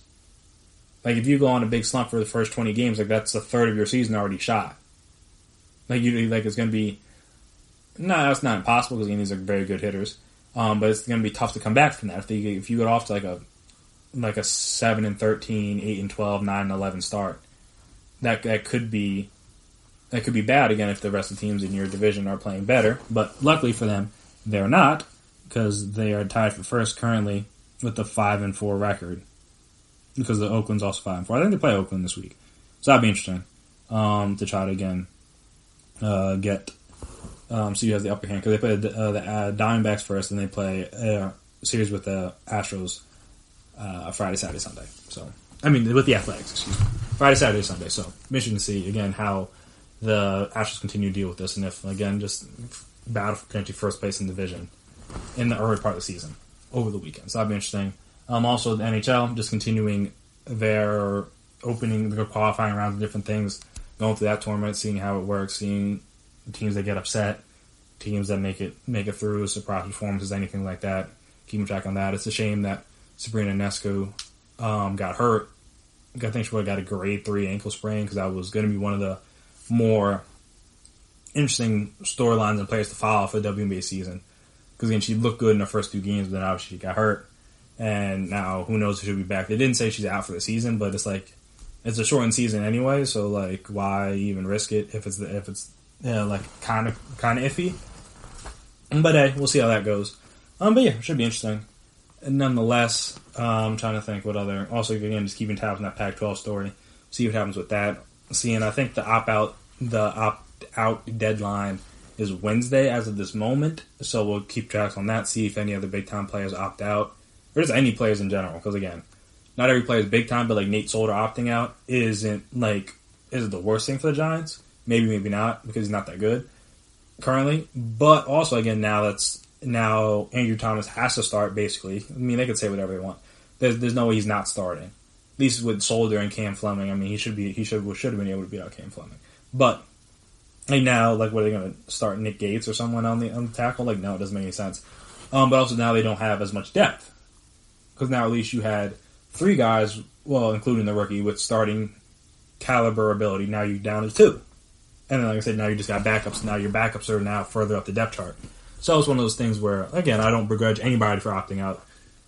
Like, if you go on a big slump for the first 20 games, like, that's a third of your season already shot. It's going to be... No, that's not impossible, because, again, these are very good hitters. But it's going to be tough to come back from that. If you get off to, like a 7-13, 8-12, 9-11 start, that could be bad, again, if the rest of the teams in your division are playing better. But luckily for them, they're not, because they are tied for first currently with the 5-4 record. Because the Oakland's also 5-4. I think they play Oakland this week, so that'd be interesting to try to again get see who has the upper hand, because they play the Diamondbacks first, and they play a series with the Astros Friday, Saturday, Sunday. So with the Athletics, excuse me, Friday, Saturday, Sunday. So interesting to see again how the Astros continue to deal with this, and if again just battle for potentially first place in the division in the early part of the season over the weekend. So that'd be interesting. Also, the NHL just continuing their opening, their qualifying rounds and different things, going through that tournament, seeing how it works, seeing teams that get upset, teams that make it through, surprise performances, anything like that. Keeping track on that. It's a shame that Sabrina Ionescu got hurt. I think she would have got a grade 3 ankle sprain, because that was going to be one of the more interesting storylines and players to follow for the WNBA season. Because again, she looked good in her first 2 games, but then obviously she got hurt. And now, who knows if she'll be back. They didn't say she's out for the season, but it's like, it's a shortened season anyway, so like, why even risk it if it's kind of iffy? But hey, we'll see how that goes. But yeah, it should be interesting. And nonetheless, I'm trying to think what other. Also, again, just keeping tabs on that Pac-12 story. See what happens with that. Seeing, I think the opt-out deadline is Wednesday as of this moment, so we'll keep tracks on that. See if any other big-time players opt out. Or just any players in general, because again, not every player is big time, but like Nate Solder opting out isn't it the worst thing for the Giants? Maybe, maybe not, because he's not that good currently. But also, again, now Andrew Thomas has to start, basically. I mean, they could say whatever they want. There's no way he's not starting. At least with Solder and Cam Fleming, I mean, he should have been able to beat out Cam Fleming. But like now, like, what are they going to start, Nick Gates or someone on the tackle? Like, no, it doesn't make any sense. But also now they don't have as much depth. Because now at least you had 3 guys, well, including the rookie, with starting caliber ability. Now you're down to 2. And then, like I said, now you just got backups. Now your backups are now further up the depth chart. So it's one of those things where, again, I don't begrudge anybody for opting out.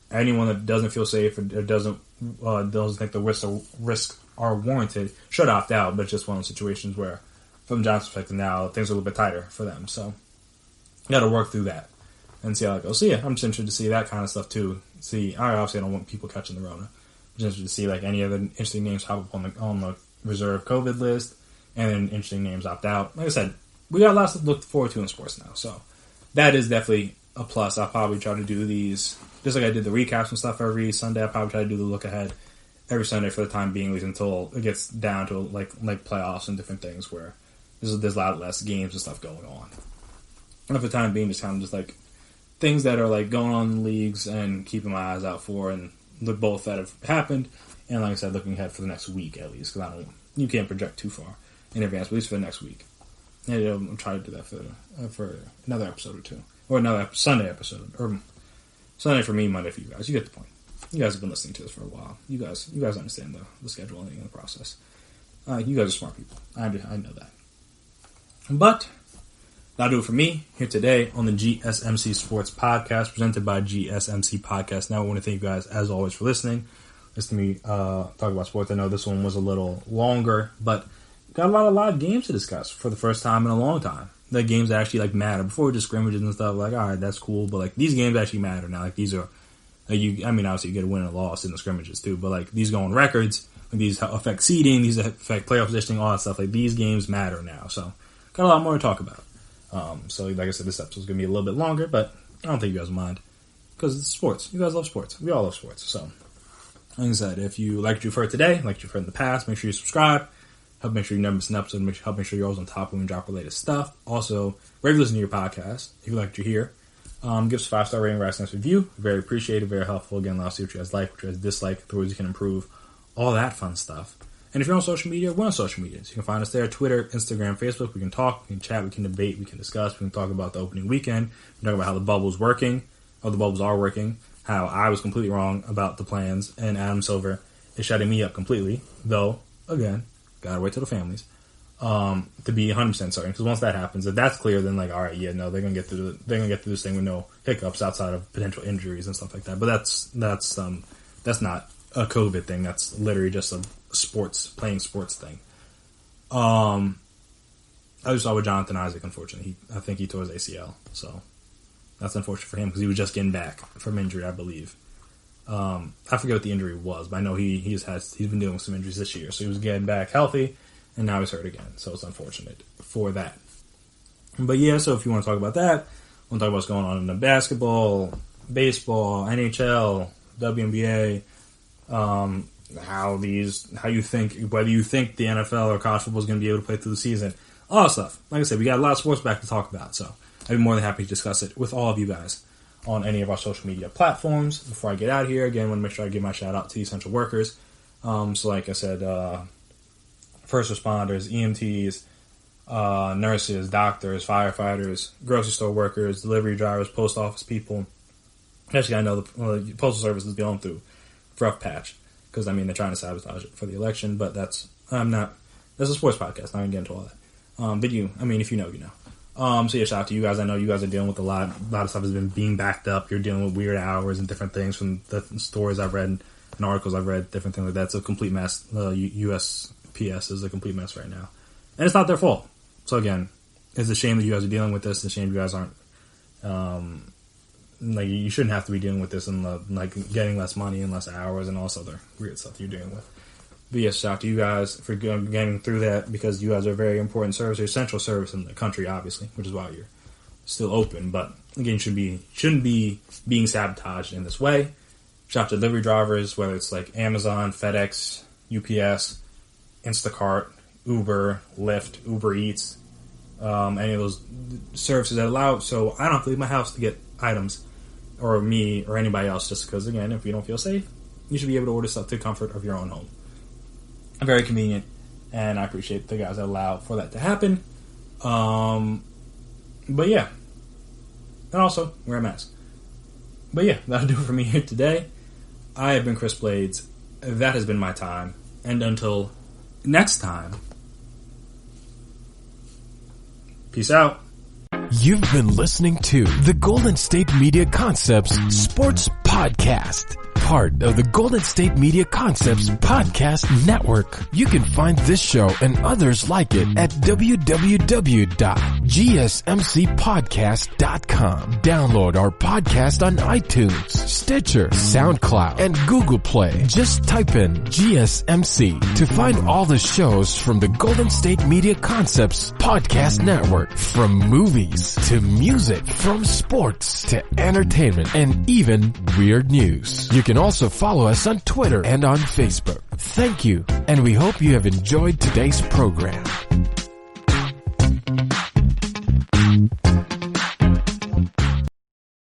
Anyone that doesn't feel safe or doesn't think the risks are warranted should opt out. But it's just one of those situations where, from John's perspective now, things are a little bit tighter for them. So you got to work through that and see how it goes. So yeah, I'm just interested to see that kind of stuff too. Obviously I don't want people catching the Rona. I'm just interested to see like any other interesting names pop up on the reserve COVID list, and then interesting names opt out. Like I said, we got lots to look forward to in sports now, so that is definitely a plus. I'll probably try to do these, just like I did the recaps and stuff every Sunday. I'll probably try to do the look ahead every Sunday for the time being, at least until it gets down to like playoffs and different things where there's a lot less games and stuff going on. And for the time being, just kind of just like things that are like going on in leagues and keeping my eyes out for, and the both that have happened, and like I said, looking ahead for the next week at least, because you can't project too far in advance, at least for the next week. And I'll try to do that for another episode or two, or another Sunday episode, or Sunday for me, Monday for you guys. You get the point. You guys have been listening to this for a while. You guys understand the schedule and the process. You guys are smart people. I know that. But that'll do it for me here today on the GSMC Sports Podcast, presented by GSMC Podcast. Now, I want to thank you guys, as always, for listening. Listen to me talk about sports. I know this one was a little longer, but got a lot of live games to discuss for the first time in a long time. The games that actually like matter. Before we just scrimmages and stuff, like, all right, that's cool, but like these games actually matter now. Like these are, obviously you get a win and a loss in the scrimmages too, but like these go on records. Like, these affect seeding. These affect playoff positioning. All that stuff. Like these games matter now. So got a lot more to talk about. So like I said, this episode's gonna be a little bit longer, but I don't think you guys will mind. because it's sports. You guys love sports. We all love sports. So, like I said, if you liked what you've heard today, liked what you've heard in the past, make sure you subscribe. Help make sure you never miss an episode. Help make sure you're always on top when we drop our latest stuff. Also, wherever you listen to your podcast, if you liked what you hear, give us a 5-star rating, write a nice review. Very appreciated, very helpful. Again, let us see what you guys like, what you guys dislike, the ways you can improve, all that fun stuff. And if you're on social media, we're on social media. So you can find us there, Twitter, Instagram, Facebook. We can talk, we can chat, we can debate, we can discuss, we can talk about the opening weekend. We can talk about how the bubbles working, how the bubbles are working, how I was completely wrong about the plans, and Adam Silver is shutting me up completely. Though, again, gotta wait till the families. To be 100% certain, because once that happens, if that's clear, then like, all right, yeah, no, they're gonna get through this thing with no hiccups outside of potential injuries and stuff like that. But that's not a COVID thing. That's literally just a playing sports thing. I just saw with Jonathan Isaac, unfortunately. I think he tore his ACL, so that's unfortunate for him because he was just getting back from injury, I believe. I forget what the injury was, but I know he's been dealing with some injuries this year, so he was getting back healthy. And now he's hurt again, so it's unfortunate for that. But yeah, so if you want to talk about that, want to talk about what's going on in the basketball, baseball, NHL, WNBA, whether you think the NFL or college football is going to be able to play through the season, all that stuff. Like I said, we got a lot of sports back to talk about, so I'd be more than happy to discuss it with all of you guys on any of our social media platforms. Before I get out of here, again, I want to make sure I give my shout out to the essential workers. So like I said, first responders, EMTs, nurses, doctors, firefighters, grocery store workers, delivery drivers, post office people. Actually, I know the Postal Service is going through a rough patch because, I mean, they're trying to sabotage it for the election, but that's a sports podcast. I'm not going to get into all that. But if you know, you know. So yeah, shout out to you guys. I know you guys are dealing with a lot of stuff has been being backed up. You're dealing with weird hours and different things from the stories I've read and articles I've read, different things like that. It's a complete mess. USPS is a complete mess right now. And it's not their fault. So again, it's a shame that you guys are dealing with this. It's a shame you guys aren't, you shouldn't have to be dealing with this and, getting less money and less hours and all this other weird stuff you're dealing with. But yes, shout out to you guys for getting through that because you guys are a very important service, you're essential service in the country, obviously, which is why you're still open. But again, you shouldn't be being sabotaged in this way. Shout out to delivery drivers, whether it's like Amazon, FedEx, UPS, Instacart, Uber, Lyft, Uber Eats, any of those services that allow, so I don't have to leave my house to get items, or me, or anybody else, just because, again, if you don't feel safe, you should be able to order stuff to the comfort of your own home. Very convenient, and I appreciate the guys that allow for that to happen. But yeah, and also, wear a mask. But yeah, that'll do it for me here today. I have been Chris Blades. That has been my time, and until next time, peace out. You've been listening to the Golden State Media Concepts Sports Podcast, part of the Golden State Media Concepts Podcast Network. You can find this show and others like it at www.gsmcpodcast.com. Download our podcast on iTunes, Stitcher, SoundCloud, and Google Play. Just type in GSMC to find all the shows from the Golden State Media Concepts Podcast Network. From movies to music, from sports to entertainment, and even weird news. You can also follow us on Twitter and on Facebook. Thank you, and we hope you have enjoyed today's program.